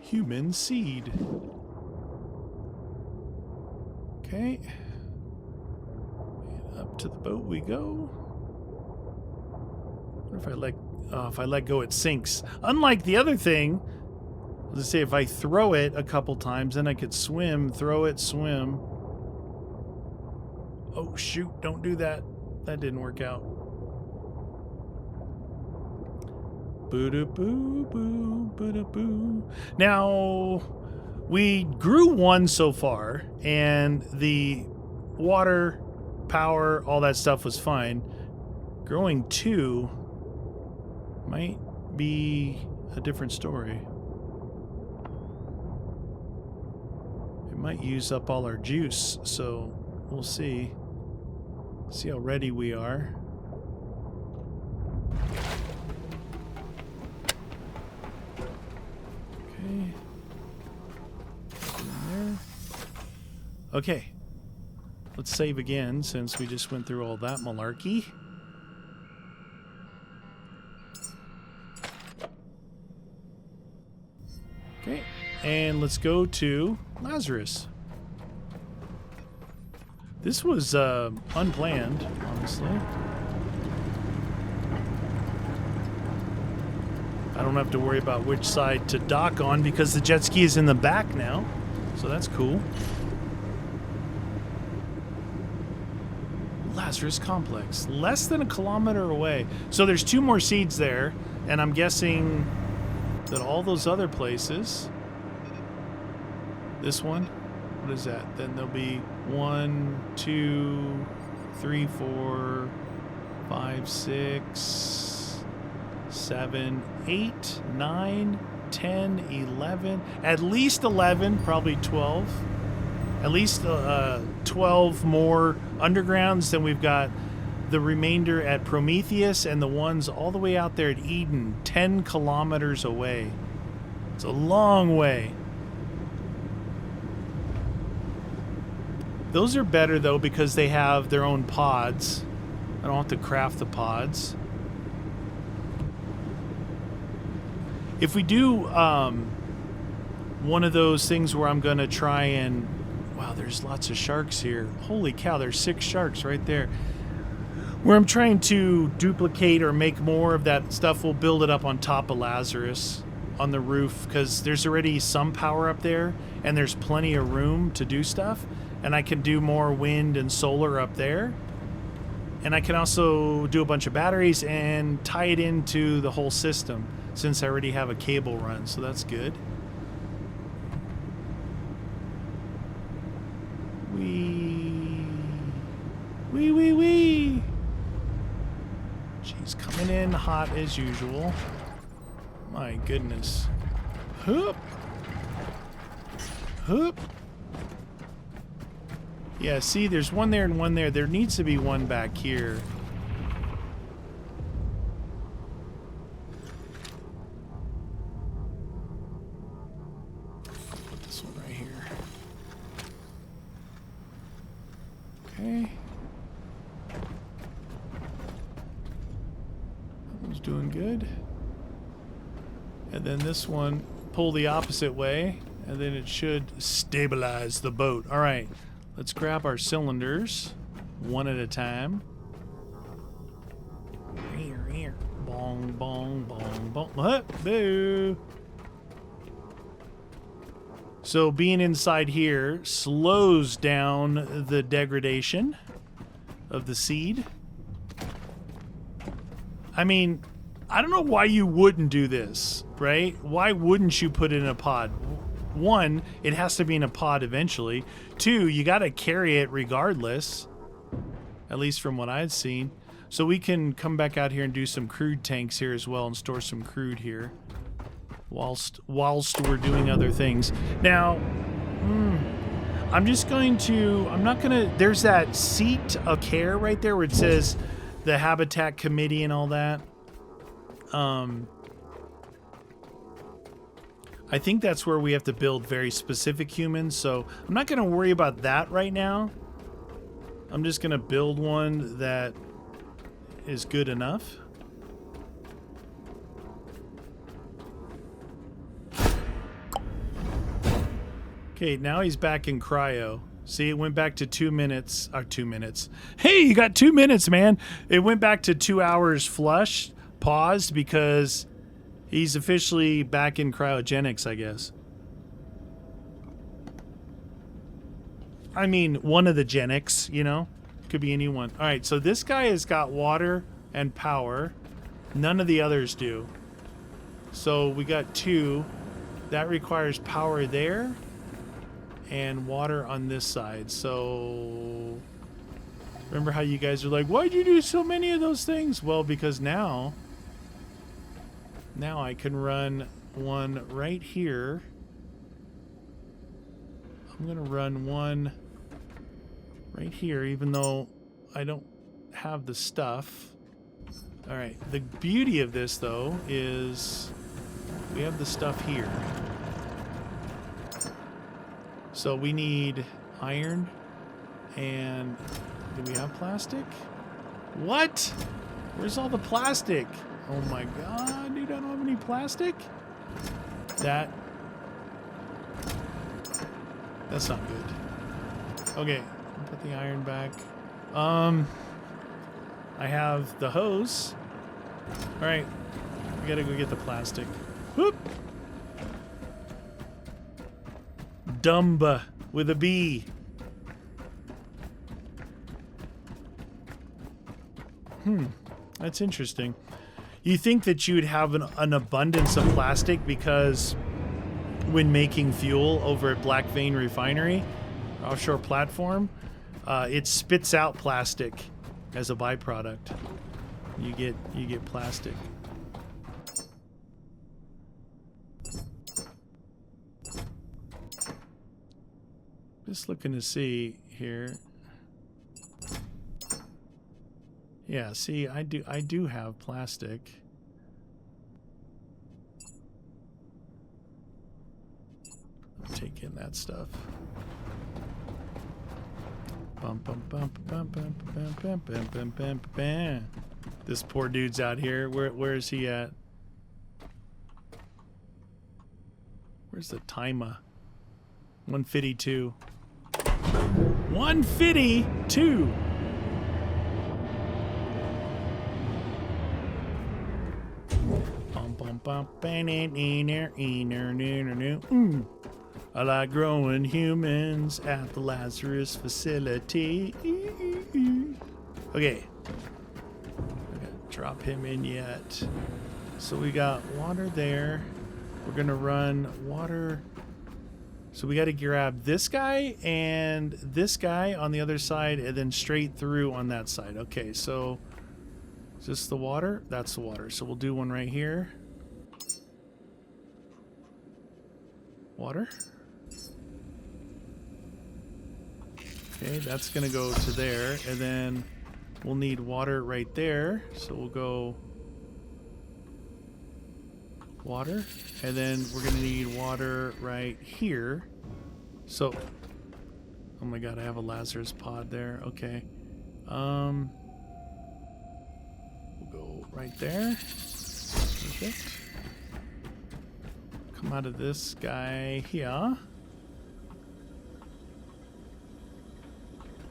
Human seed. Okay. And up to the boat we go. What if I let go, it sinks. Unlike the other thing, let's say if I throw it a couple times, then I could swim, throw it, swim. Oh shoot, don't do that. That didn't work out. Boo-da-boo, boo, boo-da-boo. Now, we grew 1 so far, and the water, power, all that stuff was fine. Growing 2 might be a different story. It might use up all our juice, so we'll see. See how ready we are. Okay. In there. Okay. Let's save again since we just went through all that malarkey. Okay. And let's go to Lazarus. This was unplanned, honestly. I don't have to worry about which side to dock on because the jet ski is in the back now. So that's cool. Lazarus Complex. Less than a kilometer away. So there's 2 more seeds there. And I'm guessing that all those other places... This one? What is that? Then there'll be 1, 2, 3, 4, 5, 6, 7, 8, 9, 10, 11. At least 11, probably 12. At least 12 more undergrounds. Then we've got the remainder at Prometheus and the ones all the way out there at Eden, 10 kilometers away. It's a long way. Those are better, though, because they have their own pods. I don't have to craft the pods. If we do one of those things where I'm going to try and... Wow, there's lots of sharks here. Holy cow, there's 6 sharks right there. Where I'm trying to duplicate or make more of that stuff, we'll build it up on top of Lazarus on the roof, because there's already some power up there, and there's plenty of room to do stuff. And I can do more wind and solar up there. And I can also do a bunch of batteries and tie it into the whole system since I already have a cable run. So that's good. Wee, wee, wee. She's coming in hot as usual. My goodness. Hoop. Hoop. Yeah, see, there's one there and one there. There needs to be one back here. Put this one right here. Okay. That one's doing good. And then this one, pull the opposite way, and then it should stabilize the boat. All right, let's grab our cylinders one at a time. Bong, bong, bong, bong. What? Boo. So being inside here slows down the degradation of the seed. I mean, I don't know why you wouldn't do this, right? Why wouldn't you put it in a pod? One, it has to be in a pod eventually. Two, you got to carry it regardless, at least from what I've seen. So we can come back out here and do some crude tanks here as well and store some crude here whilst we're doing other things. Now, I'm not going to, there's that seat of care right there where it says the Habitat Committee and all that. I think that's where we have to build very specific humans, so I'm not going to worry about that right now. I'm just going to build one that is good enough. Okay, now he's back in cryo. See, it went back to 2 minutes. 2 minutes. Hey, you got 2 minutes, man. It went back to 2 hours flush, paused, because he's officially back in cryogenics, I guess. I mean, one of the genics, you know? Could be anyone. All right, so this guy has got water and power. None of the others do. So we got 2. That requires power there and water on this side. So remember how you guys are like, why'd you do so many of those things? Well, because now I can run one right here. I'm gonna run one right here, even though I don't have the stuff. All right, the beauty of this though is we have the stuff here. So we need iron, and do we have plastic? What? Where's all the plastic? Oh my god, dude, I don't have any plastic? That's not good. Okay, put the iron back. I have the hose. All right, we gotta go get the plastic. Whoop! Dumba with a B. That's interesting. You think that you'd have an abundance of plastic because when making fuel over at Black Vein Refinery, offshore platform, it spits out plastic as a byproduct. You get plastic. Just looking to see here. Yeah, see, I do have plastic. I'm taking that stuff. Bum, bum, bum, bum, bum, bum, bum, bum, bum, bum, bum. This poor dude's out here. Where is he at? Where's the timer? 152. 152. I like growing humans at the Lazarus facility. Okay. I gotta drop him in yet. So we got water there. We're gonna run water So we got to grab this guy and this guy on the other side and then straight through on that side. Okay, so is this the water? That's the water. So we'll do one right here. Water. Okay, that's going to go to there. And then we'll need water right there. So we'll go water. And then we're going to need water right here. So, oh my god, I have a Lazarus pod there. Okay. We'll go right there. Perfect. Come out of this guy here. I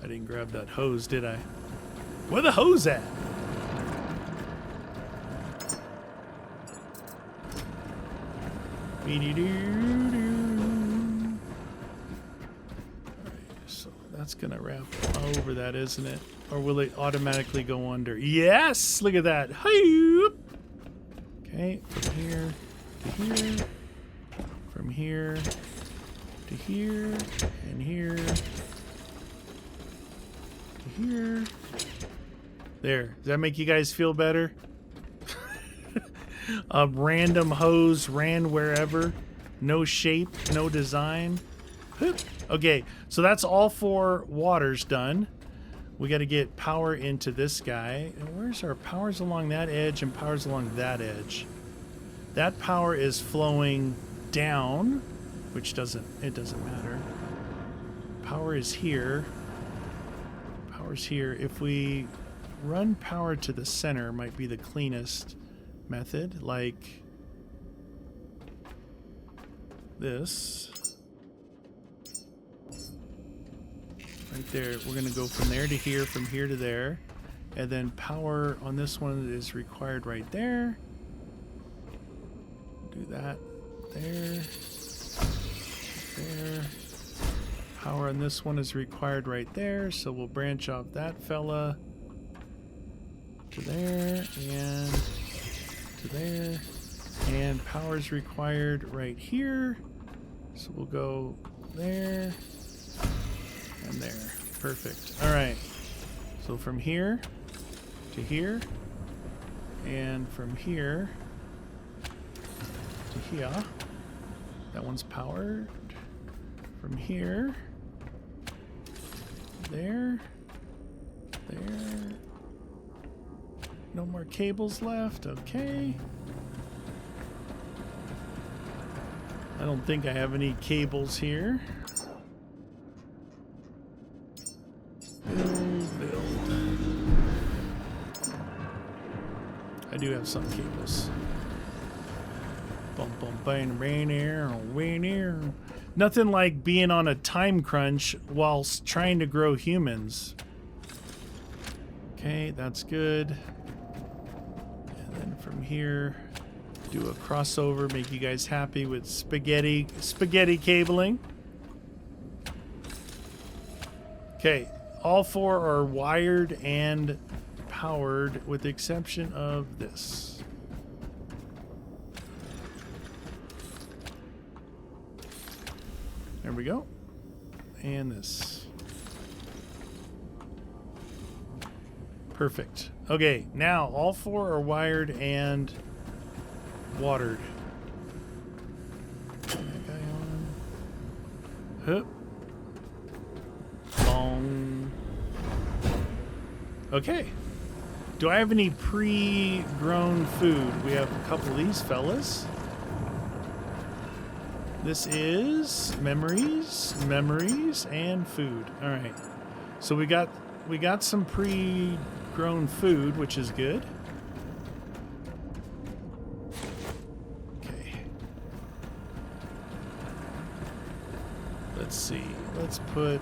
didn't grab that hose, did I? Where the hose at? So that's gonna wrap over that, isn't it? Or will it automatically go under? Yes! Look at that. Okay, from here to here. From here to here. And here to here. There. Does that make you guys feel better? A random hose ran wherever. No shape, no design. Okay, so that's all 4 waters done. We got to get power into this guy. And where's our powers along that edge and powers along that edge? That power is flowing down, which doesn't matter. Power is here. Power's here. If we run power to the center, might be the cleanest method, like this. Right there. We're going to go from there to here, from here to there. And then power on this one is required right there. Do that. There. There. Power on this one is required right there. So we'll branch off that fella to there and to there. And power is required right here. So we'll go there. And there. Perfect. All right. So from here to here, and from here to here. That one's powered. From here, there, there. No more cables left. Okay. I don't think I have any cables here. Build. I do have some cables. Bum bum bang rain air, rain air. Nothing like being on a time crunch whilst trying to grow humans. Okay, that's good. And then from here, do a crossover, make you guys happy with spaghetti cabling. Okay. All 4 are wired and powered with the exception of this. There we go. And this. Perfect. Okay, now all 4 are wired and watered. Turn that guy on. Hup. Bong. Okay. Do I have any pre-grown food? We have a couple of these fellas. This is memories, and food. All right. So we got some pre-grown food, which is good. Okay. Let's see. Let's put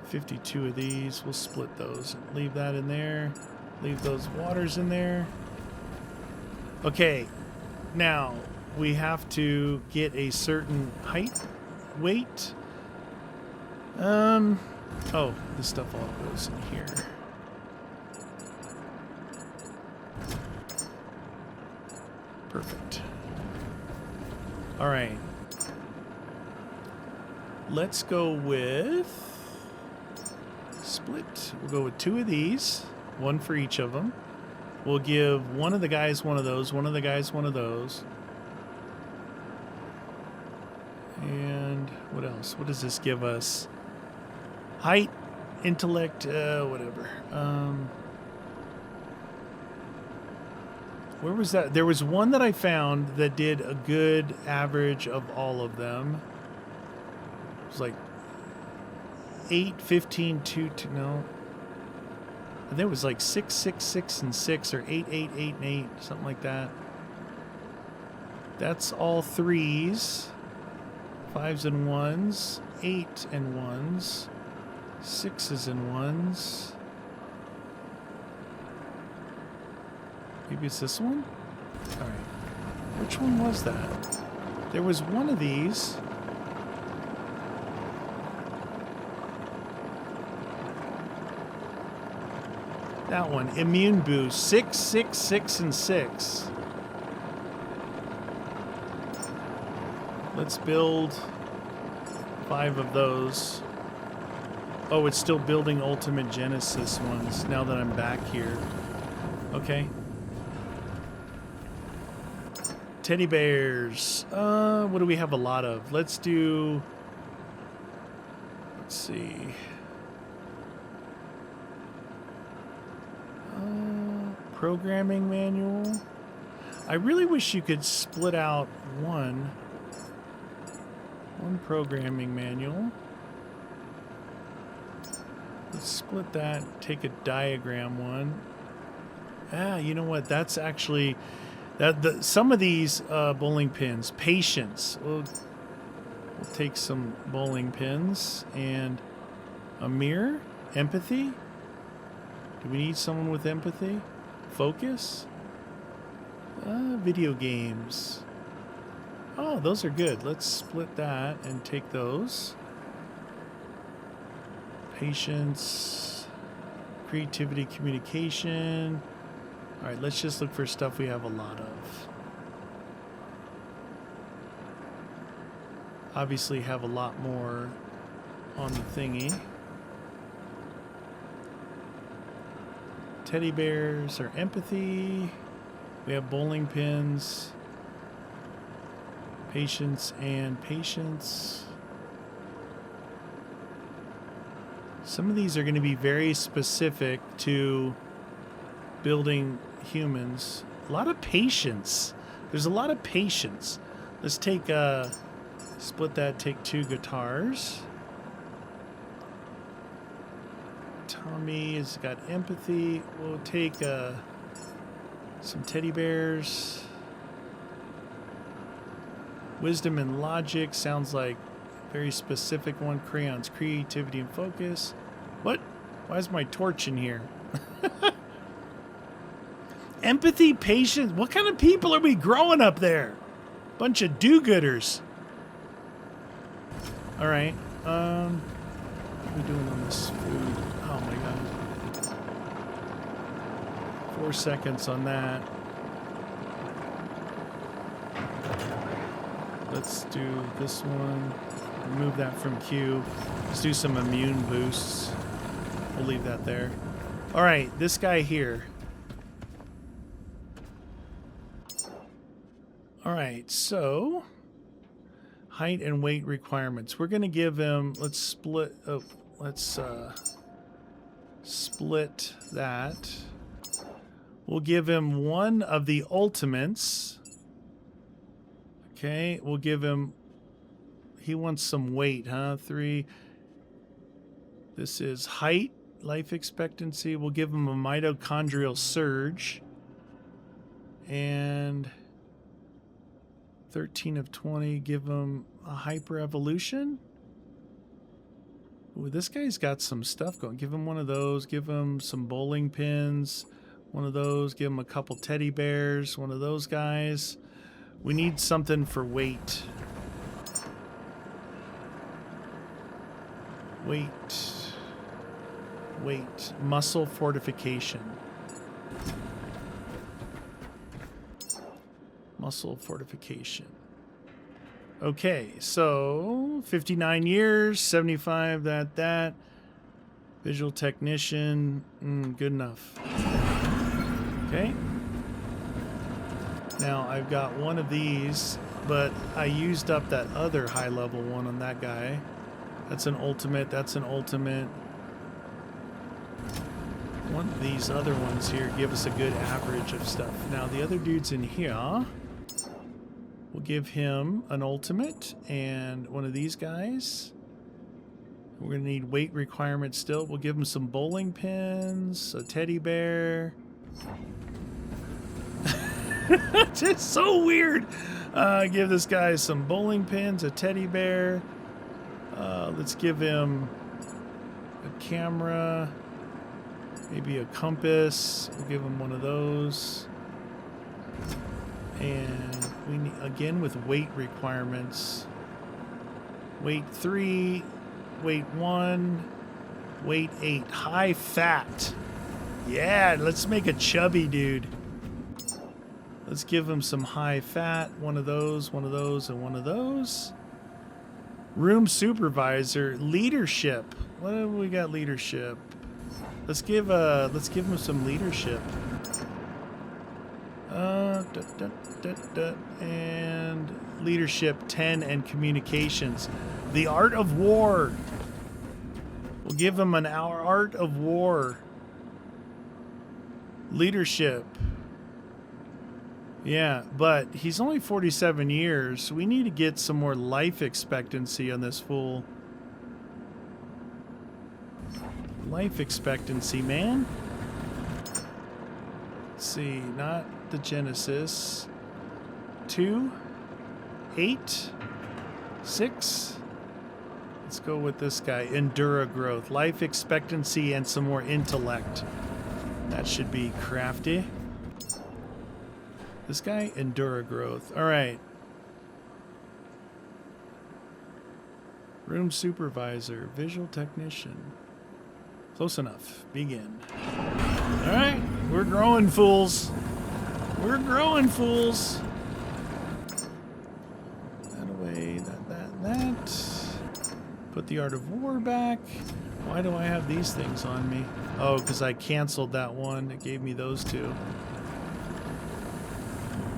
52 of these. We'll split those and leave that in there. Leave those waters in there. Okay, now we have to get a certain height, weight. Oh, this stuff all goes in here. Perfect. All right. Let's go with split. We'll go with 2 of these, 1 for each of them. We'll give one of the guys one of those, one of the guys one of those. And what else? What does this give us? Height, intellect, whatever. Where was that? There was one that I found that did a good average of all of them. It was like 8, 15, 2, 2, no. I think it was like 6, 6, 6, and 6, or 8, 8, 8, and 8, something like that. That's all 3s. 5s and 1s. 8 and 1s. 6s and 1s. Maybe it's this one? Alright. Which one was that? There was one of these. That one. Immune boost. 6, 6, 6, and 6. Let's build 5 of those. Oh, it's still building Ultimate Genesis ones now that I'm back here. Okay. Teddy bears. What do we have a lot of? Let's do... Let's see. Programming manual. I really wish you could split out one programming manual. Let's split that. Take a diagram one. You know what? That's actually... some of these bowling pins, patience. We'll take some bowling pins and a mirror, empathy. Do we need someone with empathy? Focus. Video games. Oh, those are good. Let's split that and take those. Patience, creativity, communication. All right, let's just look for stuff we have a lot of. Obviously have a lot more on the thingy. Teddy bears or empathy. We have bowling pins. Patience and patience. Some of these are going to be very specific to building humans. A lot of patience. There's a lot of patience. Let's take split that, take 2 guitars. Tommy has got empathy. We'll take some teddy bears. Wisdom and logic sounds like a very specific one. Crayons, creativity and focus. What? Why is my torch in here? Empathy, patience. What kind of people are we growing up there? Bunch of do-gooders. All right. What are we doing on this food? Oh my god. 4 seconds on that. Let's do this one. Remove that from queue. Let's do some immune boosts. We'll leave that there. All right, this guy here. All right, so height and weight requirements. We're going to give him, let's split that. We'll give him one of the ultimates. Okay, we'll give him, he wants some weight, huh? 3. This is height, life expectancy. We'll give him a mitochondrial surge. And 13 of 20, give him a hyper evolution. Ooh, this guy's got some stuff going. Give him one of those. Give him some bowling pins. One of those. Give him a couple teddy bears. One of those guys. We need something for weight. Weight. Muscle fortification. Muscle fortification. Okay, so 59 years, 75, that. Visual technician, good enough. Okay. Now I've got one of these, but I used up that other high level one on that guy. That's an ultimate, that's an ultimate. One of these other ones here give us a good average of stuff. Now the other dude's in here. We'll give him an ultimate and one of these guys. We're going to need weight requirements still. We'll give him some bowling pins, a teddy bear. It's just so weird. Give this guy some bowling pins, a teddy bear. Let's give him a camera, maybe a compass. We'll give him one of those. And we need, again, with weight requirements. Weight 3. Weight 1, weight 8, high fat. Yeah, let's make a chubby dude. Let's give him some high fat. One of those, and one of those. Room supervisor, leadership. What have we got? Leadership. Let's give him some leadership. And leadership 10 and communications. The art of war. We'll give him an art of war. Leadership. Yeah, but he's only 47 years. So we need to get some more life expectancy on this fool. Life expectancy, man. Let's see, not the Genesis. 2, 8, 6. Let's go with this guy. Endura growth, life expectancy, and some more intellect. That should be crafty. This guy, Endura growth. All right. Room supervisor, visual technician. Close enough. Begin. All right. We're growing, fools. We're growing, fools. That away. That. Put the art of war back. Why do I have these things on me? Oh, because I canceled that one. It gave me those two.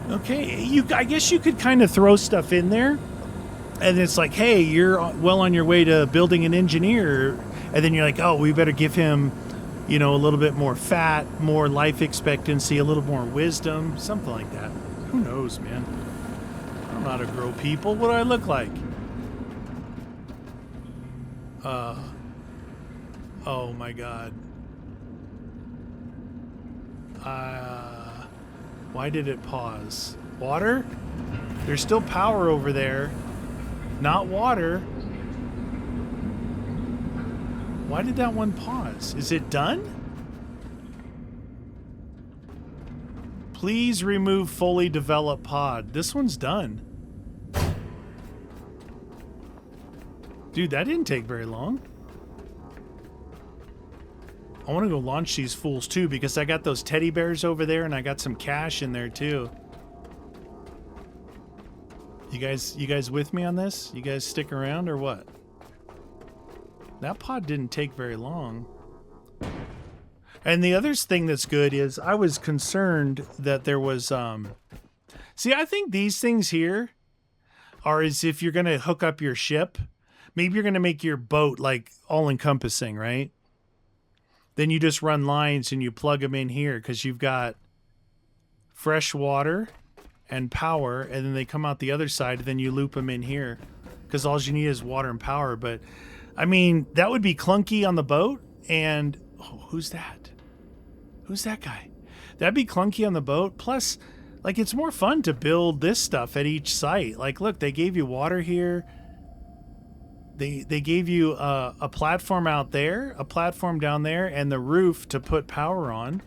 Okay, I guess you could kind of throw stuff in there. And it's like, hey, you're well on your way to building an engineer. And then you're like, oh, we better give him, a little bit more fat, more life expectancy, a little more wisdom, something like that. Who knows, man? I don't know how to grow people. What do I look like? Oh my God. Why did it pause? Water? There's still power over there. Not water. Why did that one pause? Is it done? Please remove fully developed pod. This one's done. Dude, that didn't take very long. I want to go launch these fools too because I got those teddy bears over there and I got some cash in there too. You guys with me on this? You guys stick around or what? That pod didn't take very long. And the other thing that's good is I was concerned that there was see, I think these things here are as if you're going to hook up your ship. Maybe you're going to make your boat like all encompassing, right? Then you just run lines and you plug them in here because you've got fresh water and power, and then they come out the other side, and then you loop them in here because all you need is water and power. But I mean, that would be clunky on the boat. And oh, who's that? Who's that guy? That'd be clunky on the boat. Plus, like, it's more fun to build this stuff at each site. Like, look, they gave you water here. They gave you a platform out there, a platform down there, and the roof to put power on.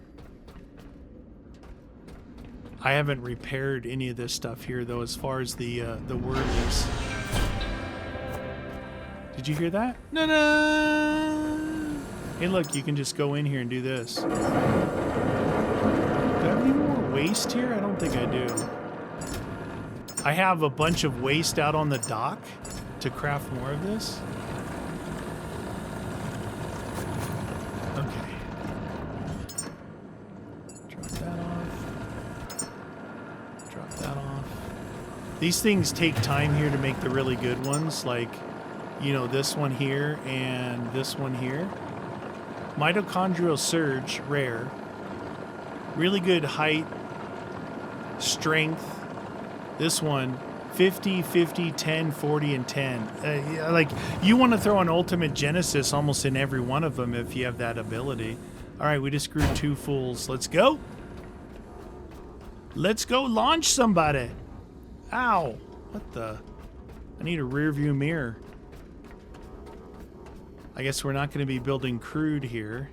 I haven't repaired any of this stuff here, though, as far as the word is. Did you hear that? No. Hey, look, you can just go in here and do this. Do I have any more waste here? I don't think I do. I have a bunch of waste out on the dock to craft more of this. Okay. Drop that off. Drop that off. These things take time here to make the really good ones, like, you know, this one here and this one here. Mitochondrial surge, rare. Really good height, strength. This one, 50, 50, 10, 40, and 10. Like, you want to throw an ultimate Genesis almost in every one of them if you have that ability. All right, we just grew 2 fools. Let's go. Let's go launch somebody. Ow. What the? I need a rear view mirror. I guess we're not going to be building crude here.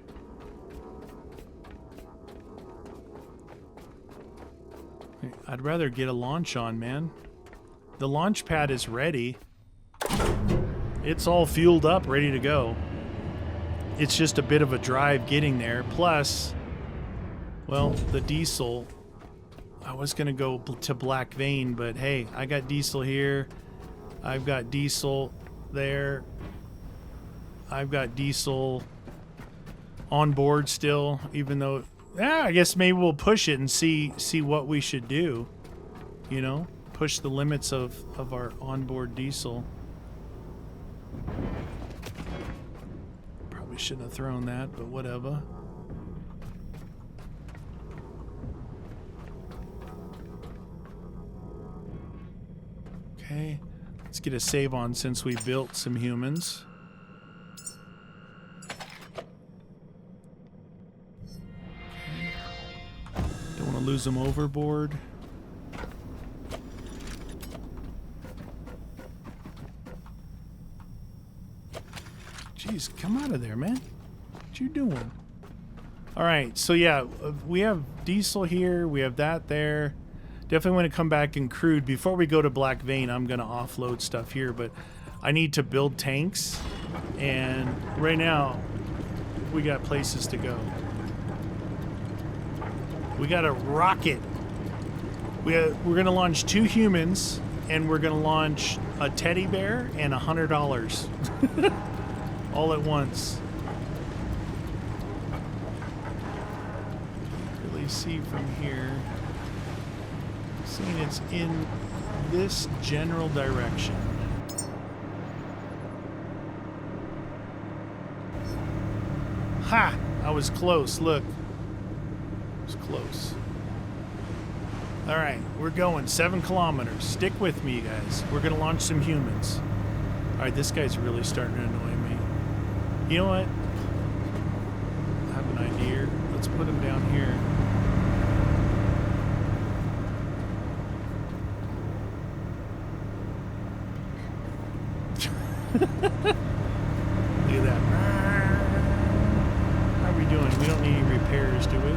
I'd rather get a launch on, man. The launch pad is ready. It's all fueled up, ready to go. It's just a bit of a drive getting there. Plus, well, the diesel. I was going to go to Black Vein, but hey, I got diesel here. I've got diesel there. I've got diesel on board still, even though... Yeah, I guess maybe we'll push it and see what we should do. You know, push the limits of our onboard diesel. Probably shouldn't have thrown that, but whatever. Okay, let's get a save on since we built some humans. Lose them overboard. Jeez, come out of there, man. What you doing? All right, so yeah, we have diesel here. We have that there. Definitely want to come back in crude. Before we go to Black Vein, I'm going to offload stuff here, but I need to build tanks. And right now, we got places to go. We got a rocket. We're going to launch 2 humans, and we're going to launch a teddy bear and $100 all at once. Really see from here. Seeing it's in this general direction. Ha! I was close. Look. Close. All right, we're going 7 kilometers. Stick with me, you guys. We're gonna launch some humans. All right, this guy's really starting to annoy me. You know what? I have an idea. Let's put him down here. Look at that. How are we doing? We don't need any repairs, do we?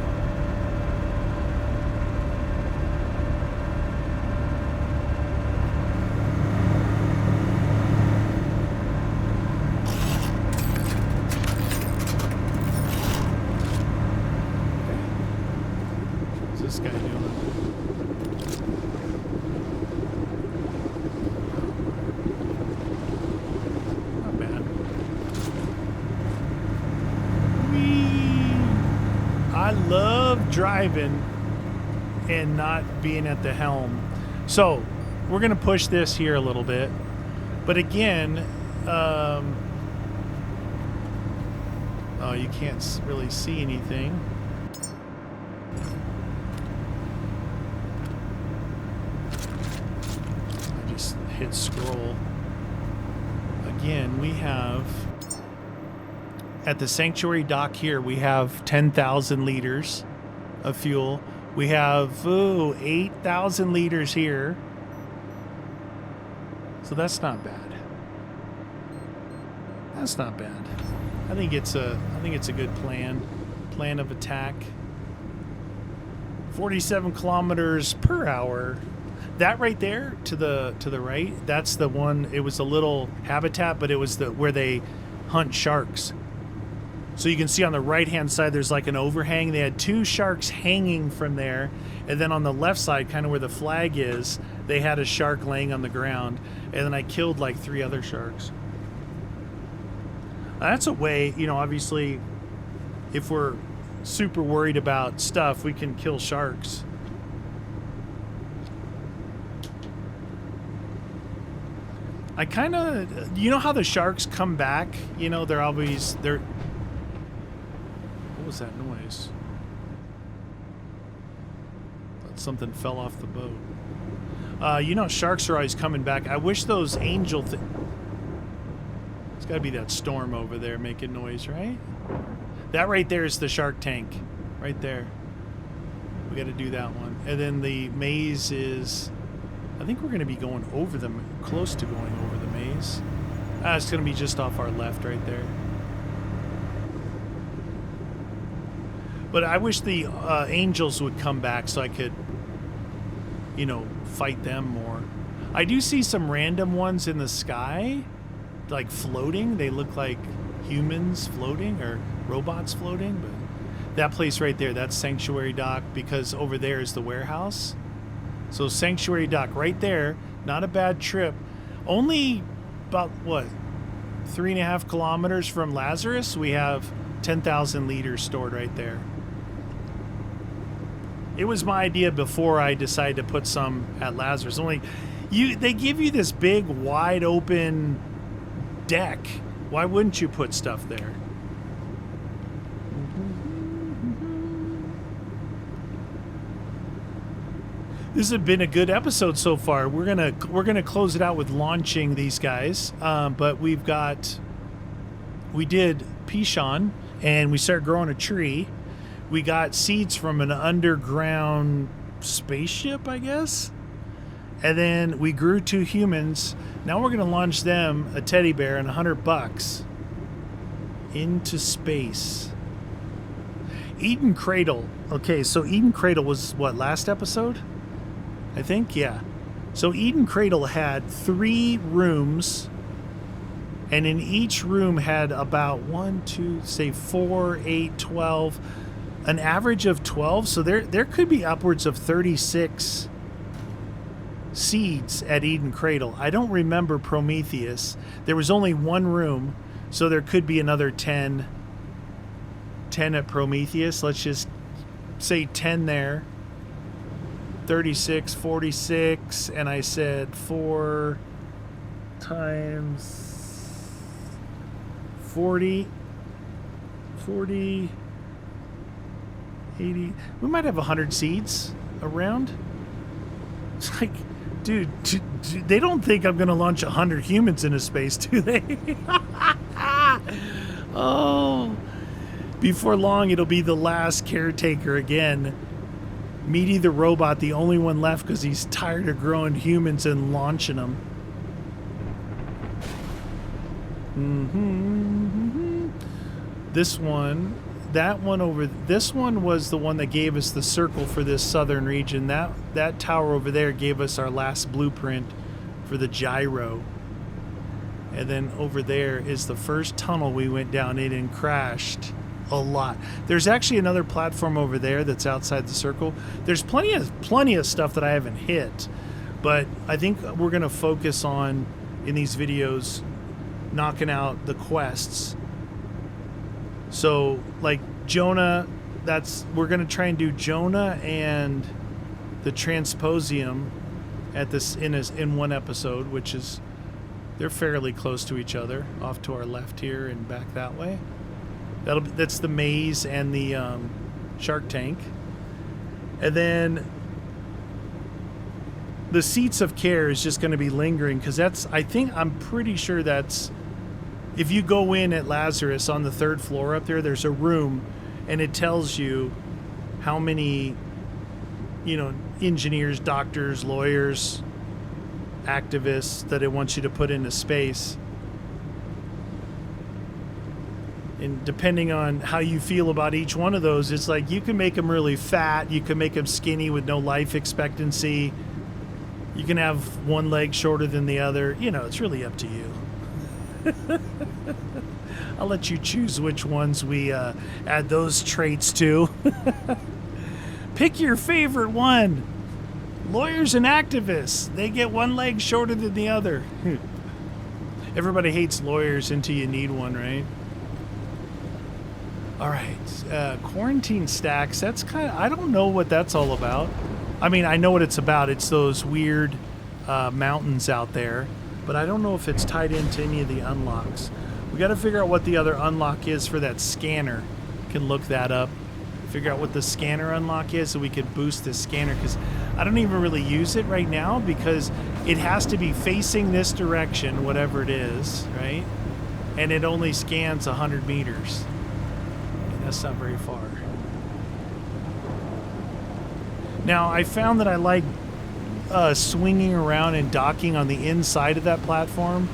What's this guy doing? Not bad. Whee! I love driving and not being at the helm. So we're gonna push this here a little bit, but again, oh, you can't really see anything. I just hit scroll. Again, we have at the sanctuary dock here, we have 10,000 liters of fuel. We have 8,000 liters here. So that's not bad. That's not bad. I think it's a good plan of attack. 47 kilometers per hour. That right there to the right, that's the one. It was a little habitat, but it was where they hunt sharks. So you can see on the right-hand side, there's like an overhang. They had 2 sharks hanging from there. And then on the left side, kind of where the flag is, they had a shark laying on the ground, and then I killed like 3 other sharks. That's a way, you know, obviously, if we're super worried about stuff, we can kill sharks. I kind of, you know how the sharks come back? You know, they're... What was that noise? Thought something fell off the boat. You know, sharks are always coming back. I wish those angel... It's got to be that storm over there making noise, right? That right there is the shark tank. Right there. We got to do that one. And then the maze is... I think we're going to be going over them, close to going over the maze. It's going to be just off our left right there. But I wish the angels would come back so I could, you know, fight them more. I do see some random ones in the sky, like floating. They look like humans floating or robots floating. But that place right there, that's Sanctuary Dock, because over there is the warehouse. So Sanctuary Dock right there, not a bad trip. Only about, what, 3.5 kilometers from Lazarus, we have 10,000 liters stored right there. It was my idea before I decided to put some at Lazarus. They give you this big, wide open deck. Why wouldn't you put stuff there? This has been a good episode so far. We're gonna close it out with launching these guys, but we did Pishon, and we started growing a tree. We got seeds from an underground spaceship, I guess, and then we grew 2 humans. Now we're gonna launch them a teddy bear and $100 into space. Eden Cradle. Okay, so Eden Cradle was what, last episode? I think, yeah. So Eden Cradle had 3 rooms, and in each room had about 4, 8, 12, an average of 12. So there could be upwards of 36 seeds at Eden Cradle. I don't remember Prometheus. There was only 1 room, so there could be another 10 at Prometheus. Let's just say 10 there. 36, 46, and I said 4 times 40, 80. We might have 100 seeds around. It's like, dude, they don't think I'm going to launch 100 humans into space, do they? Oh, before long, it'll be the last Caretaker again. Meaty the robot, the only one left because he's tired of growing humans and launching them. This one, that one over, this one was the one that gave us the circle for this southern region. That tower over there gave us our last blueprint for the gyro. And then over there is the first tunnel we went down in and crashed a lot. There's actually another platform over there that's outside the circle. There's plenty of stuff that I haven't hit, but I think we're going to focus on, in these videos, knocking out the quests. So like Jonah, we're going to try and do Jonah and the Transposium at this in one episode, which is, they're fairly close to each other, off to our left here and back that way. That's the maze and the shark tank. And then the Seats of Care is just going to be lingering, because I'm pretty sure that's, if you go in at Lazarus on the 3rd floor up there, there's a room, and it tells you how many, engineers, doctors, lawyers, activists that it wants you to put into space. And depending on how you feel about each one of those, it's like you can make them really fat, you can make them skinny with no life expectancy, you can have one leg shorter than the other. It's really up to you. I'll let you choose which ones we add those traits to. Pick your favorite one. Lawyers and activists, they get one leg shorter than the other. Everybody hates lawyers until you need one, right? All right, quarantine stacks. That's kind of, I don't know what that's all about. I mean, I know what it's about. It's those weird mountains out there, but I don't know if it's tied into any of the unlocks. We got to figure out what the other unlock is for that scanner. Can look that up. Figure out what the scanner unlock is so we can boost the scanner, because I don't even really use it right now because it has to be facing this direction, whatever it is, right? And it only scans 100 meters. That's not very far. Now, I found that I like swinging around and docking on the inside of that platform.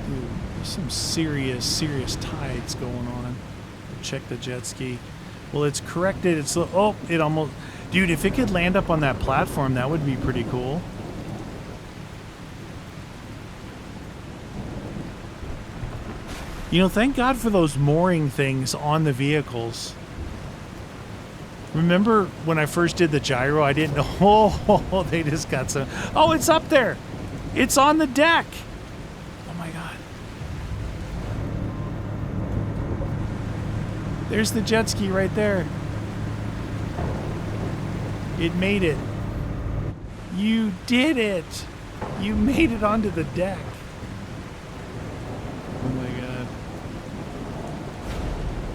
Dude, there's some serious tides going on. Check the jet ski. Well, it's corrected. It's, oh, it almost... Dude, if it could land up on that platform, that would be pretty cool. You know, thank God for those mooring things on the vehicles. Remember when I first did the gyro, I didn't know. Oh, they just got some. Oh, it's up there. It's on the deck. Oh my God. There's the jet ski right there. It made it. You did it. You made it onto the deck. Oh my God.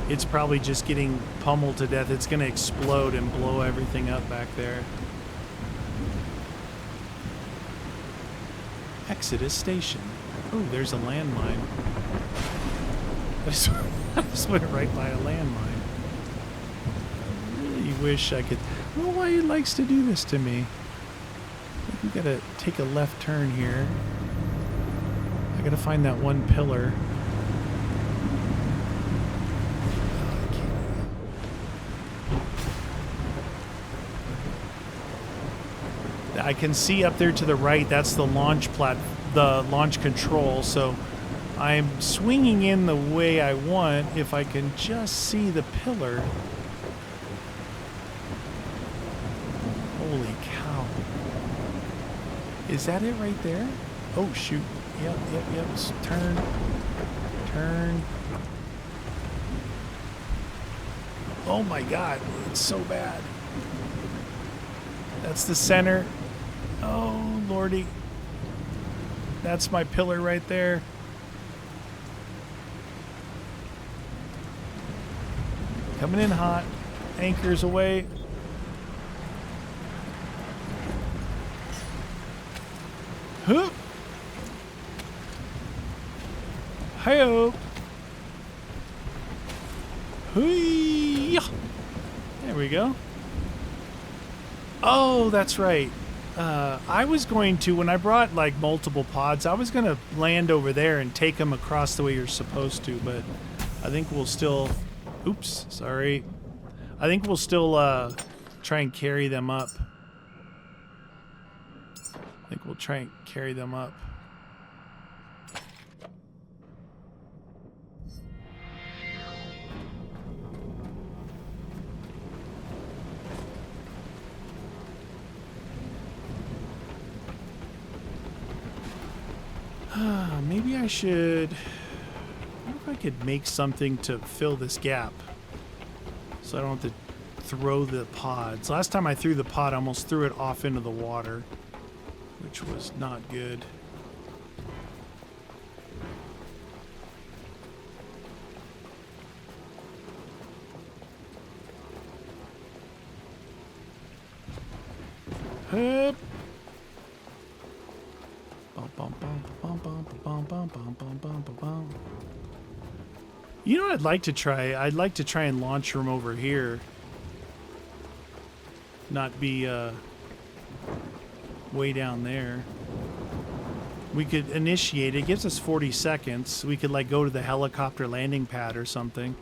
It's probably just getting pummeled to death. It's going to explode and blow everything up back there. Exodus Station. Oh, there's a landmine. I just went right by a landmine. I really wish I could... I don't know why he likes to do this to me. I think we gotta take a left turn here. I gotta find that one pillar. I can see up there to the right, that's the launch control, so I'm swinging in the way I want if I can just see the pillar. Holy cow. Is that it right there? Oh shoot. Yep. Turn. Oh my God, it's so bad. That's the center. Oh, Lordy. That's my pillar right there. Coming in hot. Anchors away. Huh. Hi-yo. Hoo-yah. There we go. Oh, that's right. I was going to, when I brought like multiple pods, I was going to land over there and take them across the way you're supposed to, but I think we'll still, oops, sorry. I think we'll still try and carry them up. I think we'll try and carry them up. Maybe I should... I wonder if I could make something to fill this gap. So I don't have to throw the pods. Last time I threw the pod, I almost threw it off into the water, which was not good. Hup. You know what I'd like to try? I'd like to try and launch from over here. Not be way down there. We could initiate it. It gives us 40 seconds. We could like go to the helicopter landing pad or something.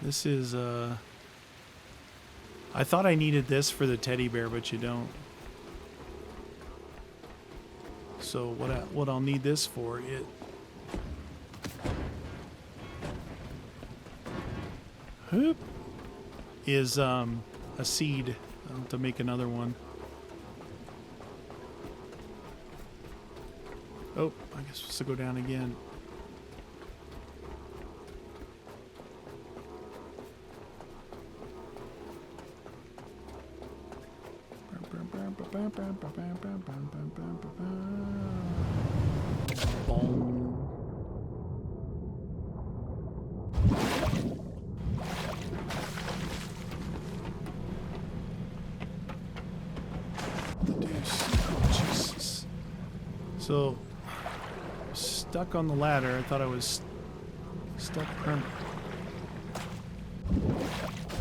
This is I thought I needed this for the teddy bear, but you don't. So what I'll need this for it. Hoop. Is a seed. I'll have to make another one. Oh, I guess we're supposed to go down again. Boom. The deuce. Oh, Jesus. So, stuck on the ladder. I thought I was stuck permanently.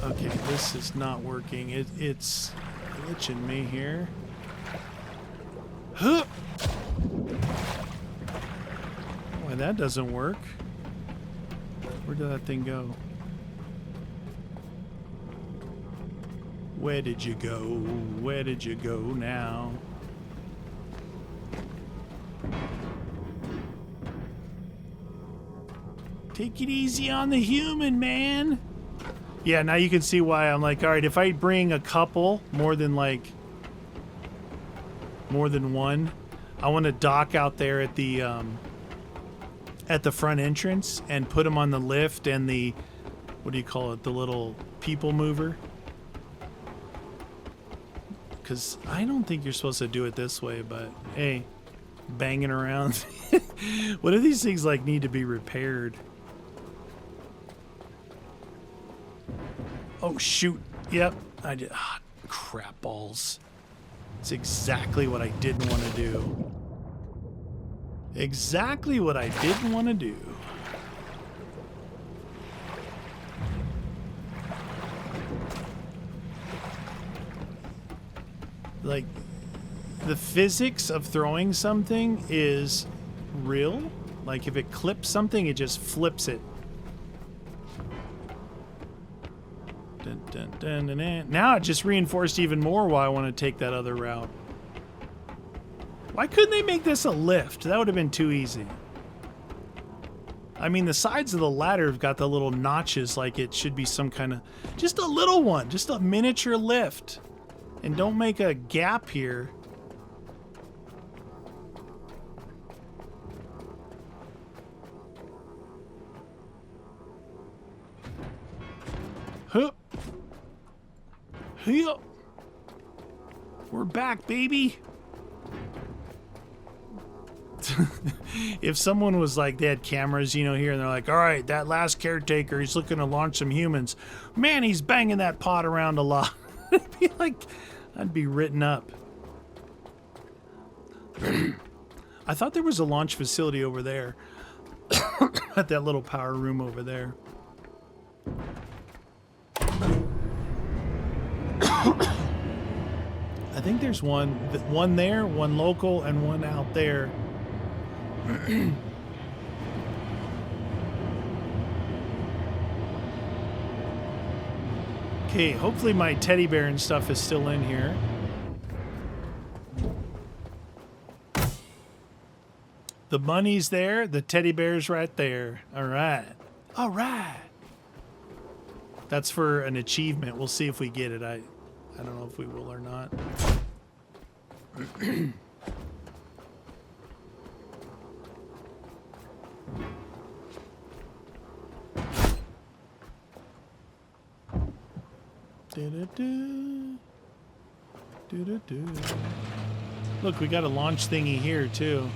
Okay, this is not working. It's glitching me here. Huh! Why that doesn't work? Where did that thing go? Where did you go? Where did you go now? Take it easy on the human, man. Yeah, now you can see why I'm like, all right, if I bring a couple, more than one, I want to dock out there at the front entrance and put them on the lift and the, what do you call it, the little people mover. Because I don't think you're supposed to do it this way, but hey, banging around. What if these things like need to be repaired? Oh, shoot. Yep. I did. Ah, crap balls. It's exactly what I didn't want to do. Exactly what I didn't want to do. Like, the physics of throwing something is real. Like, if it clips something, it just flips it. Dun, dun, dun, dun, dun. Now it just reinforced even more why I want to take that other route. Why couldn't they make this a lift? That would have been too easy. I mean, the sides of the ladder have got the little notches like it should be some kind of... Just a little one. Just a miniature lift. And don't make a gap here. Huh. Huh. We're back, baby. If someone was like, they had cameras, you know, here, and they're like, all right, that last caretaker, he's looking to launch some humans. Man, he's banging that pot around a lot. I'd be like, I'd be written up. I thought there was a launch facility over there. At that little power room over there. I think there's one there, one local, and one out there. Okay, hopefully my teddy bear and stuff is still in here. The money's there, the teddy bear's right there. All right. All right. That's for an achievement. We'll see if we get it. I don't know if we will or not. Look, we got a launch thingy here too.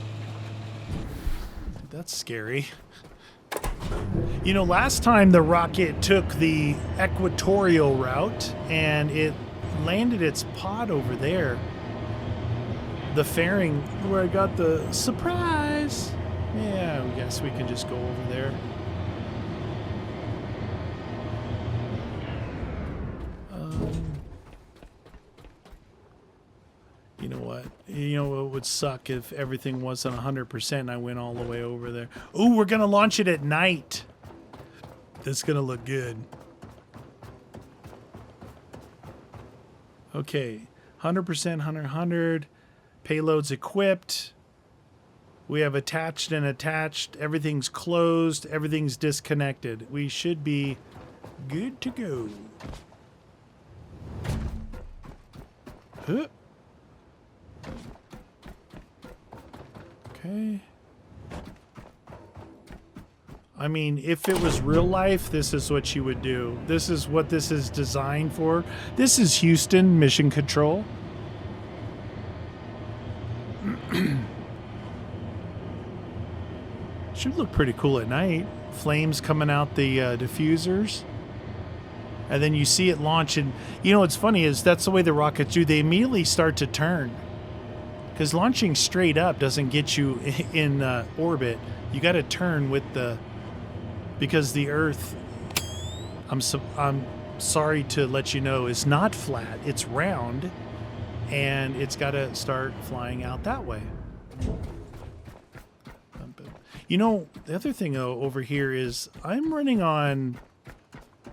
That's scary. You know, last time the rocket took the equatorial route and it landed its pod over there. The fairing where I got the surprise. Yeah, I guess we can just go over there. You know what? You know, it would suck if everything wasn't 100% and I went all the way over there. Ooh, we're going to launch it at night. That's going to look good. Okay. 100%, 100. Payload's equipped. We have attached and attached. Everything's closed. Everything's disconnected. We should be Good to go. Huh. Okay. I mean, if it was real life, this is what you would do. This is what this is designed for. This is Houston Mission Control. Should look pretty cool at night. Flames coming out the diffusers. And then you see it launch. And you know what's funny is that's the way the rockets do. They immediately start to turn. Because launching straight up doesn't get you in orbit. You got to turn with the... Because the Earth, I'm sorry to let you know, is not flat. It's round. And it's got to start flying out that way. You know, the other thing over here is I'm running on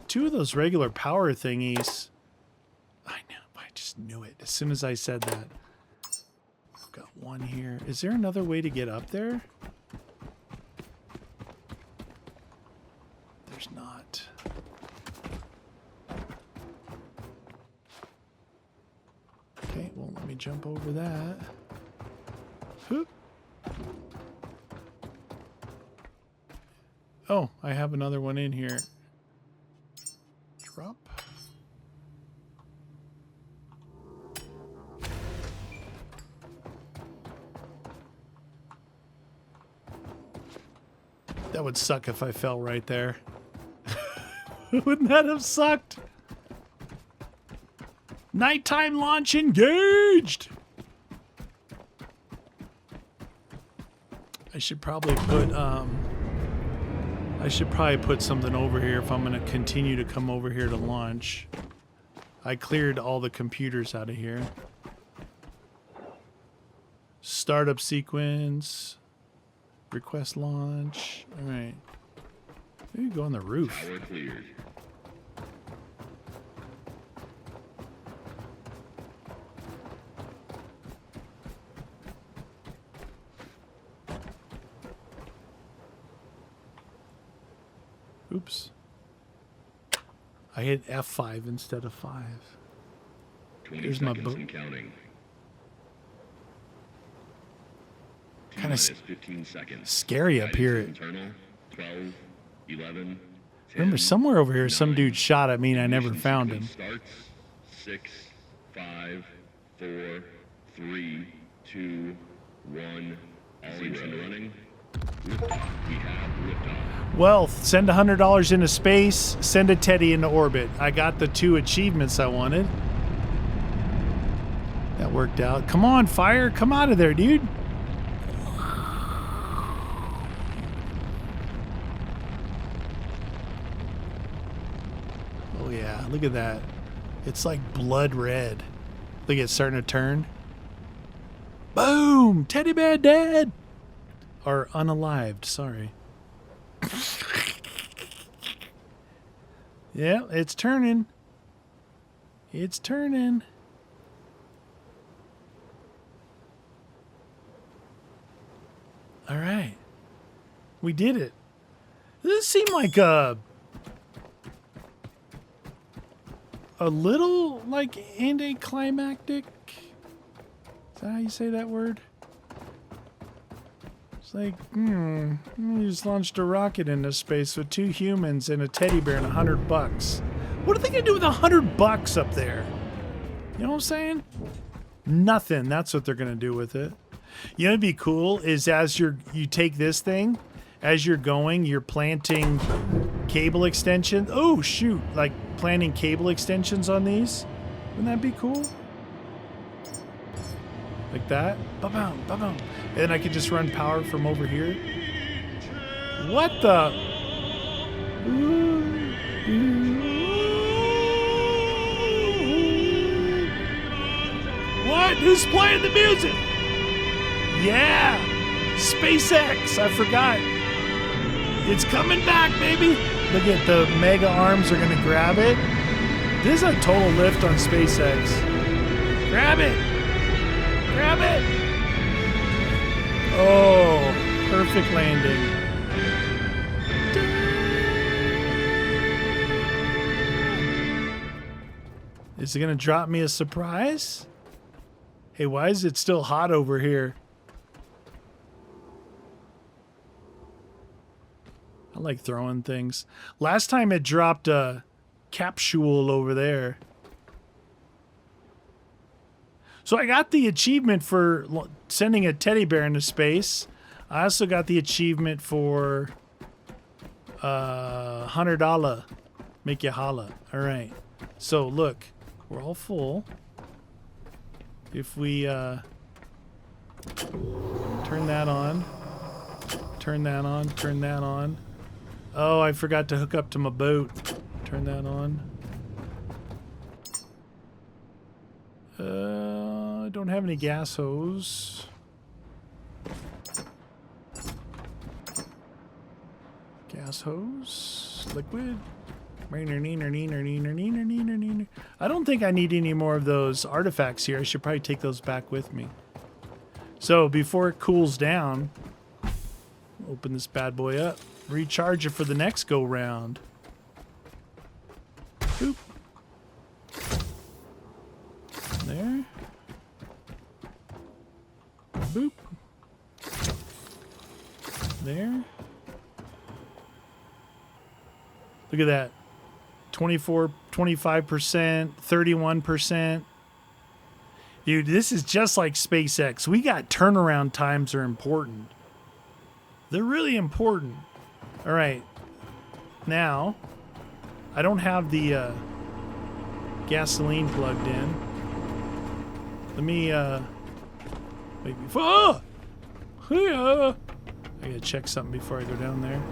2 of those regular power thingies. I just knew it as soon as I said that. I've got one here. Is there another way to get up there? There's not. Okay, well, let me jump over that. Whoop. Oh, I have another one in here. Drop. That would suck if I fell right there. Wouldn't that have sucked? Nighttime launch engaged! I should probably put something over here if I'm going to continue to come over here to launch. I cleared all the computers out of here. Startup sequence. Request launch. All right. Maybe go on the roof. Tower cleared. Oops. I hit F5 instead of 5. 20 Here's my seconds boat. and counting. Kind of 15 seconds. scary up here. Internal. 12, 11, 10, Remember, somewhere over here, some 9. dude shot at me and I never Ignition found him. sequence Starts. 6, 5, 4, 3, 2, 1. All engine running. Liftoff. We have liftoff. Well, send $100 into space, send a Teddy into orbit. I got the 2 achievements I wanted. That worked out. Come on, fire. Come out of there, dude. Oh, yeah. Look at that. It's like blood red. Look, it's starting to turn. Boom! Teddy bear dead! Or unalived, sorry. Yeah, it's turning. It's turning. All right. We did it. This seemed like a little like anticlimactic. Is that how you say that word? It's like, you just launched a rocket into space with 2 humans and a teddy bear and $100. What are they gonna do with $100 up there? You know what I'm saying? Nothing. That's what they're gonna do with it. You know what'd be cool is as you take this thing, as you're going, you're planting cable extensions. Oh shoot! Like planting cable extensions on these. Wouldn't that be cool? Like that. Ba-boom, ba-boom. And then I could just run power from over here. What the? What? Who's playing the music? Yeah! SpaceX! I forgot. It's coming back, baby! Look at the mega arms are gonna grab it. This is a total lift on SpaceX. Grab it! Grab it! Oh, perfect landing. Is it going to drop me a surprise? Hey, why is it still hot over here? I like throwing things. Last time it dropped a capsule over there. So I got the achievement for sending a teddy bear into space. I also got the achievement for $100. Make you holla. All right. So look, we're all full. If we turn that on, turn that on, turn that on. Oh, I forgot to hook up to my boat. Turn that on. I don't have any gas hose. Gas hose, liquid. I don't think I need any more of those artifacts here. I should probably take those back with me. So before it cools down, open this bad boy up, recharge it for the next go round. Boop. There. Boop. There. Look at that. 24, 25%, 31%. Dude, this is just like SpaceX. We got turnaround times are important. They're really important. All right. Now, I don't have the gasoline plugged in. Let me wait before. I gotta check something before I go down there.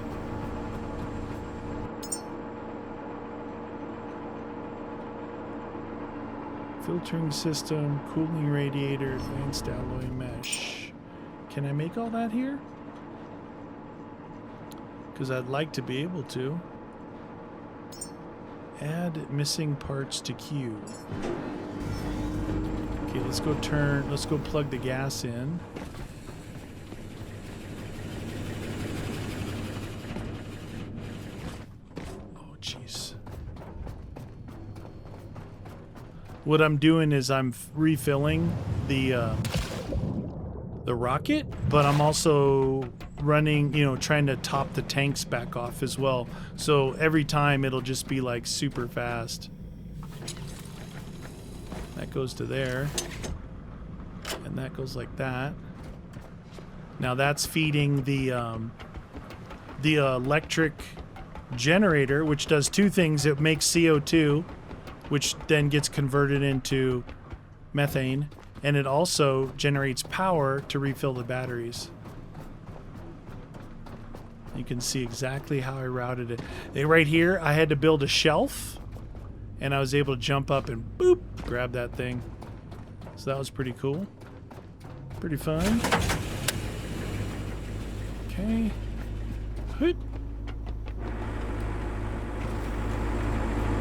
Filtering system, cooling radiator, advanced alloy mesh. Can I make all that here? Because I'd like to be able to. Add missing parts to queue. Okay, let's go plug the gas in. Oh, jeez. What I'm doing is I'm refilling the rocket, but I'm also running, trying to top the tanks back off as well. So every time it'll just be like super fast. That goes to there. And that goes like that. Now that's feeding the electric generator, which does two things. It makes CO2, which then gets converted into methane, and it also generates power to refill the batteries. You can see exactly how I routed it. Right here, I had to build a shelf, and I was able to jump up and boop, grab that thing. So that was pretty cool. Pretty fun. Okay. Hoot.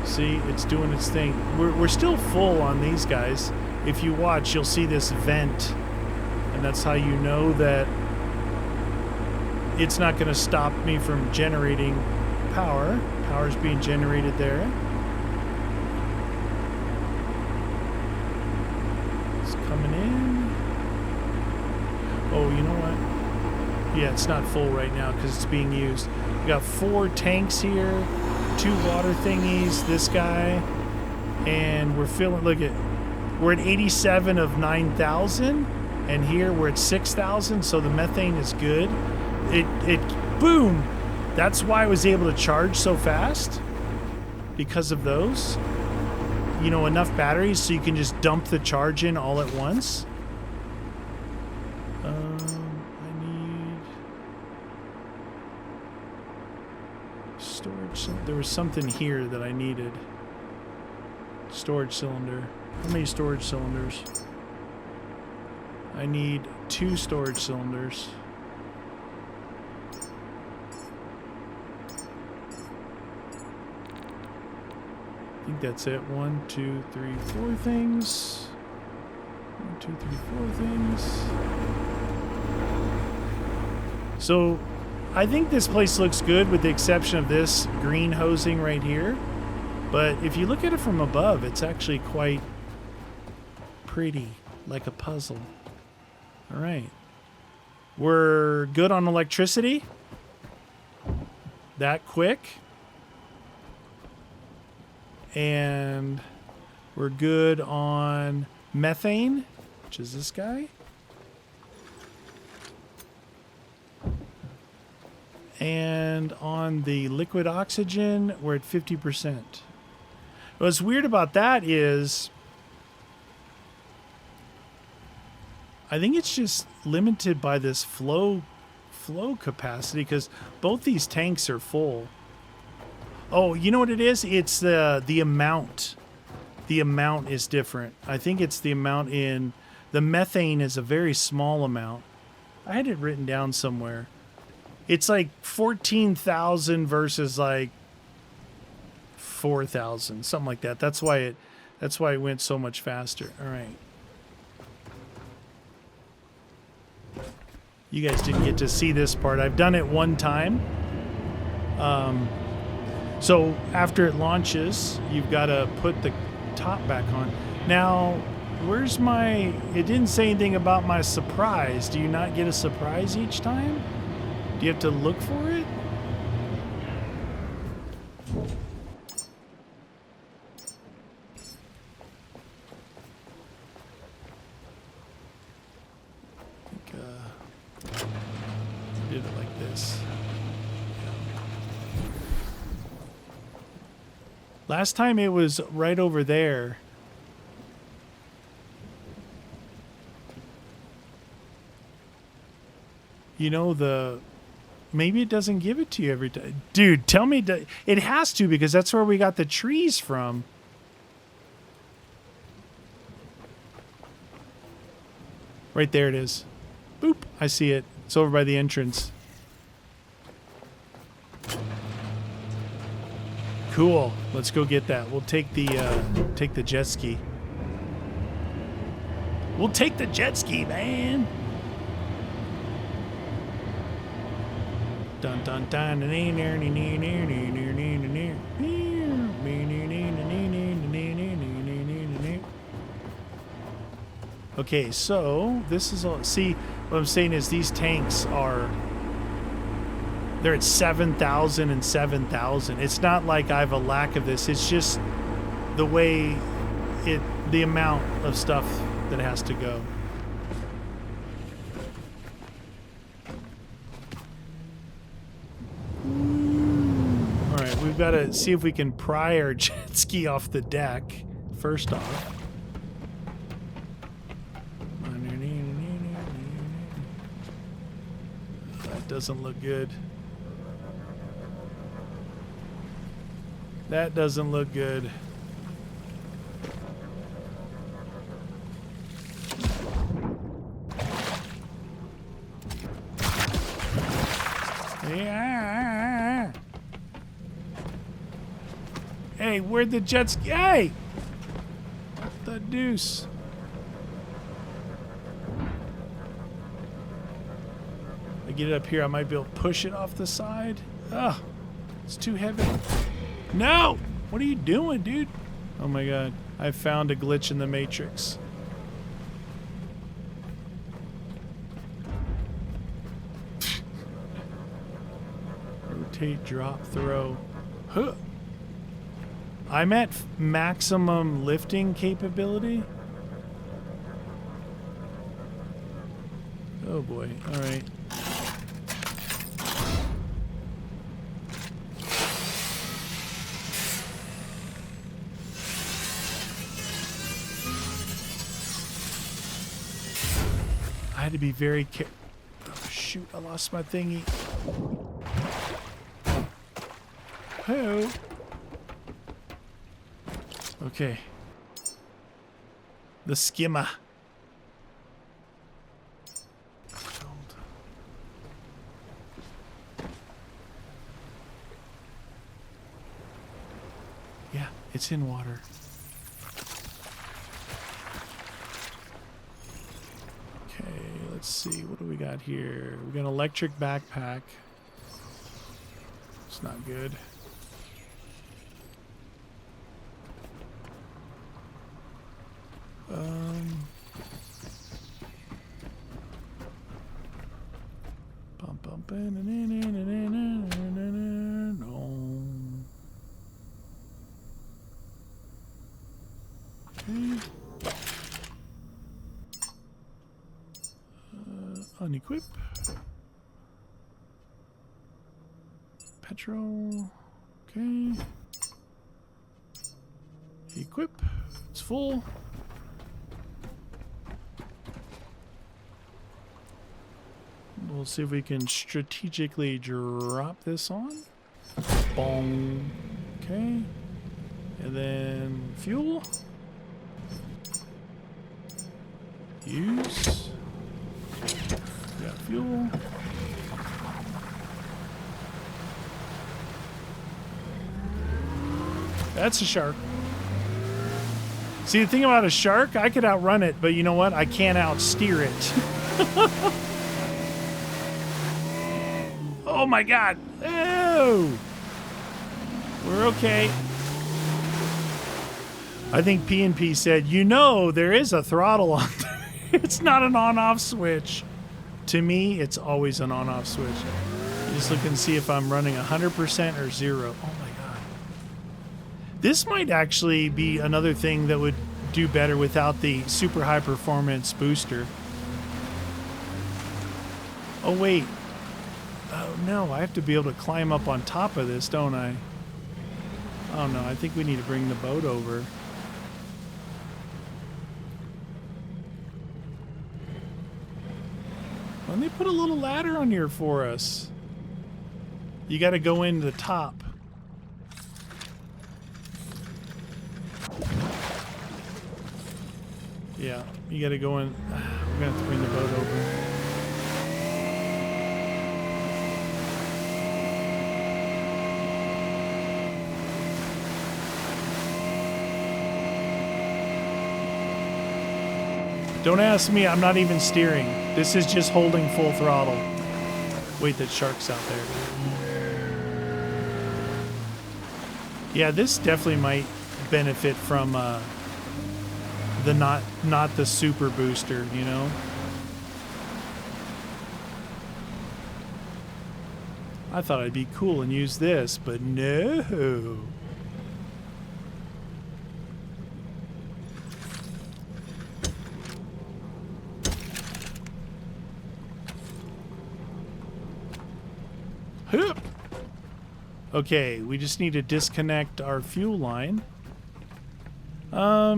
See, it's doing its thing. We're still full on these guys. If you watch, you'll see this vent, and that's how you know that it's not going to stop me from generating power. Power's being generated there. It's coming in. Oh, you know what? Yeah, it's not full right now because it's being used. We got 4 tanks here, 2 water thingies, this guy, and we're filling. Look at, we're at 87 of 9,000, and here we're at 6,000. So the methane is good. It boom. That's why I was able to charge so fast, because of those. Enough batteries so you can just dump the charge in all at once. I need storage. There was something here that I needed. Storage cylinder. How many storage cylinders? I need 2 storage cylinders. I think that's it. 1, 2, 3, 4 things. 1, 2, 3, 4 things. So I think this place looks good with the exception of this green hosing right here. But if you look at it from above, it's actually quite pretty, like a puzzle. All right. We're good on electricity. That quick. And we're good on methane, which is this guy. And on the liquid oxygen, we're at 50%. What's weird about that is I think it's just limited by this flow capacity because both these tanks are full. Oh, you know what it is? It's the amount. The amount is different. I think it's the amount in the methane is a very small amount. I had it written down somewhere. It's like 14,000 versus like 4,000, something like that. That's why it went so much faster. All right. You guys didn't get to see this part. I've done it one time. So after it launches, you've got to put the top back on. Now, where's my... It didn't say anything about my surprise. Do you not get a surprise each time? Do you have to look for it? I think, did it like this. Last time it was right over there. You know, maybe it doesn't give it to you every time. Dude, tell me, it has to because that's where we got the trees from. Right there it is. Boop, I see it. It's over by the entrance. Cool. Let's go get that. We'll take the jet ski. We'll take the jet ski, man. Dun dun dun. Okay, so this is all. See, what I'm saying is these tanks are. They're at 7,000 and 7,000. It's not like I have a lack of this. It's just the way the amount of stuff that has to go. All right, we've got to see if we can pry our jet ski off the deck first off. That doesn't look good. That doesn't look good. Yeah. Hey, where'd the jets go? Hey! What the deuce? I get it up here, I might be able to push it off the side. Ugh, it's too heavy. No! What are you doing, dude? Oh my god. I found a glitch in the Matrix. Rotate, drop, throw. Huh. I'm at maximum lifting capability. Oh boy. Alright. I had to be very careful. Oh, shoot, I lost my thingy. Oh. Okay. The skimmer. Yeah, it's in water. Let's see, what do we got here? We got an electric backpack. It's not good. Okay. Unequip. Petrol. Okay. Equip. It's full. We'll see if we can strategically drop this on. Boom. Okay. And then fuel. Use. Got fuel. That's a shark. See, the thing about a shark, I could outrun it, but you know what? I can't outsteer it. Oh my god. Oh! We're okay. I think P&P said, you know, there is a throttle on there. It's not an on-off switch. To me, it's always an on-off switch. You just look and see if I'm running 100% or 0. Oh my god. This might actually be another thing that would do better without the super high performance booster. Oh wait. Oh no, I have to be able to climb up on top of this, don't I? Oh no, I think we need to bring the boat over. Why don't they put a little ladder on here for us? You got to go into the top. Yeah, you got to go in. We're going to have to bring the boat over. Don't ask me, I'm not even steering. This is just holding full throttle. Wait, that shark's out there. Yeah, this definitely might benefit from the not the super booster, you know? I thought I'd be cool and use this, but no. Okay, we just need to disconnect our fuel line. I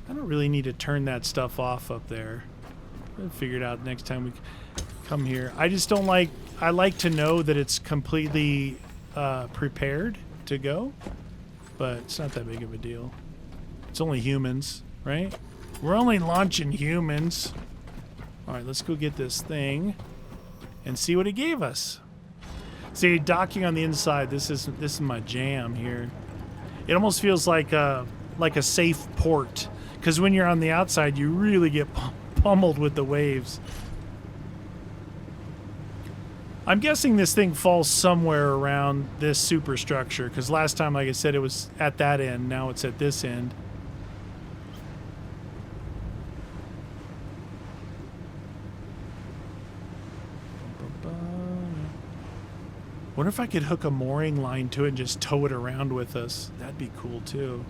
don't really need to turn that stuff off up there. I'll figure it out next time we come here. I just don't like... I like to know that it's completely prepared to go, but it's not that big of a deal. It's only humans, right? We're only launching humans. All right, let's go get this thing and see what it gave us. See, docking on the inside, this is my jam here. It almost feels like a safe port, because when you're on the outside, you really get pummeled with the waves. I'm guessing this thing falls somewhere around this superstructure, because last time, like I said, it was at that end. Now it's at this end. Wonder if I could hook a mooring line to it and just tow it around with us. That'd be cool too.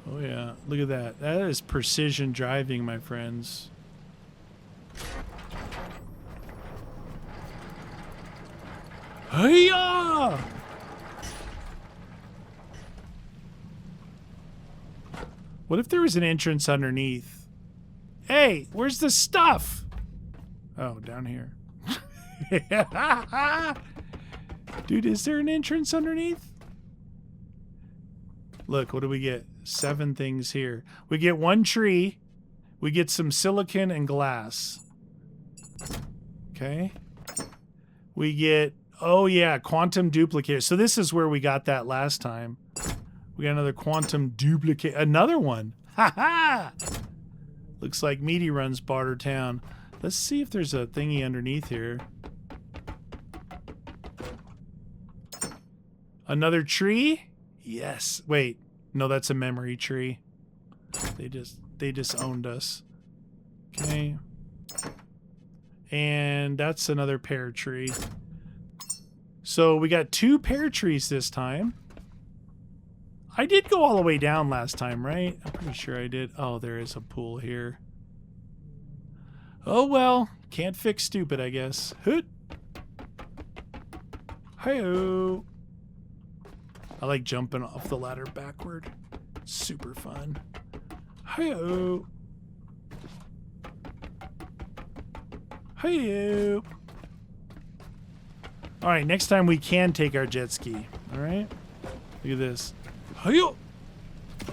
Oh yeah, look at that. That is precision driving, my friends. Hiya! What if there was an entrance underneath? Hey, where's the stuff? Oh, down here. Dude, is there an entrance underneath? Look, what do we get? 7 things here. We get 1 tree. We get some silicon and glass. Okay. We get, oh yeah, quantum duplicator. So this is where we got that last time. We got another quantum duplicate. Another one. Ha ha! Looks like Meaty runs Barter Town. Let's see if there's a thingy underneath here. Another tree? Yes. Wait. No, that's a memory tree. They just owned us. Okay. And that's another pear tree. So we got 2 pear trees this time. I did go all the way down last time, right? I'm pretty sure I did. Oh, there is a pool here. Oh, well. Can't fix stupid, I guess. Hoot. Hi-oh. I like jumping off the ladder backward. Super fun. Hi-oh. Hi-oh. All right, next time we can take our jet ski. All right? Look at this. Hi-yo.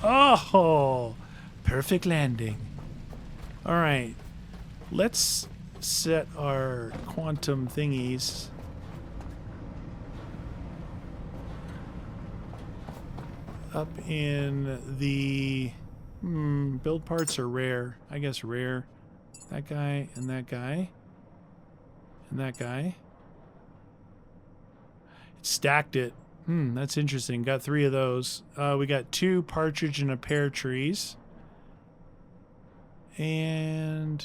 Oh, perfect landing. All right. Let's set our quantum thingies. Up in the build parts are rare. I guess rare. That guy and that guy. And that guy. It stacked it. That's interesting. Got 3 of those. We got 2 partridge and a pear trees. And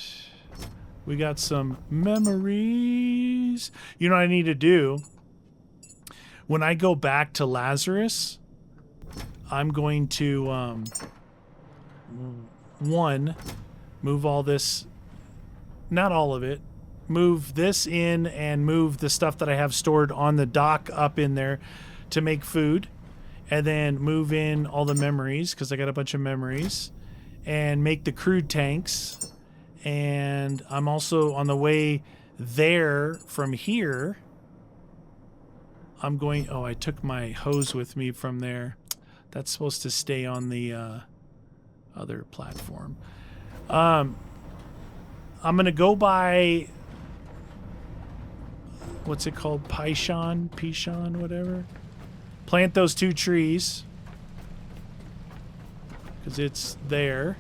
we got some memories. You know what I need to do? When I go back to Lazarus, I'm going to, one, move all this, not all of it, move this in and move the stuff that I have stored on the dock up in there to make food, and then move in all the memories, because I got a bunch of memories, and make the crude tanks. And I'm also on the way there from here. I'm going, oh, I took my hose with me from there. That's supposed to stay on the other platform. I'm going to go by, what's it called? Pishon, whatever. Plant those 2 trees, because it's there.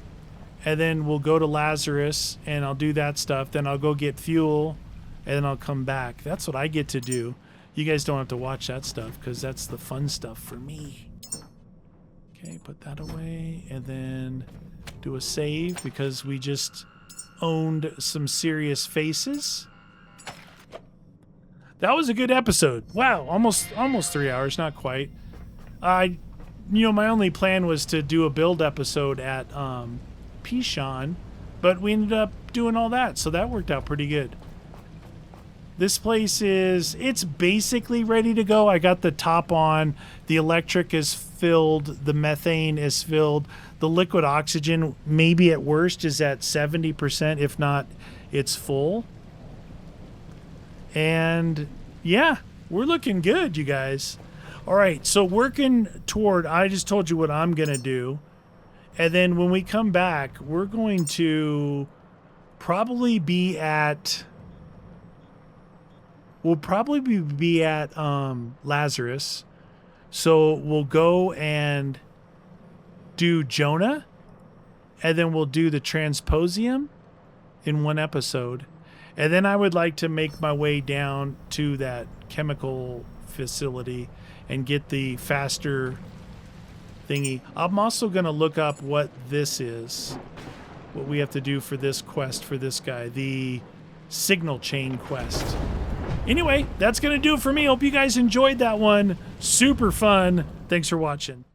And then we'll go to Lazarus, and I'll do that stuff. Then I'll go get fuel, and then I'll come back. That's what I get to do. You guys don't have to watch that stuff, because that's the fun stuff for me. Okay, put that away, and then do a save, because we just owned some serious faces. That was a good episode. Wow, almost 3 hours, not quite. My only plan was to do a build episode at Pishon, but we ended up doing all that, so that worked out pretty good. This place it's basically ready to go. I got the top on, the electric is filled, the methane is filled, the liquid oxygen maybe at worst is at 70%, if not it's full. And yeah, we're looking good, you guys. All right, so working toward, I just told you what I'm going to do. And then when we come back, we're going to probably be at, Lazarus. So we'll go and do Jonah, and then we'll do the Transposium in one episode. And then I would like to make my way down to that chemical facility and get the faster thingy. I'm also going to look up what this is, what we have to do for this quest for this guy, the signal chain quest. Anyway, that's going to do it for me. Hope you guys enjoyed that one. Super fun. Thanks for watching.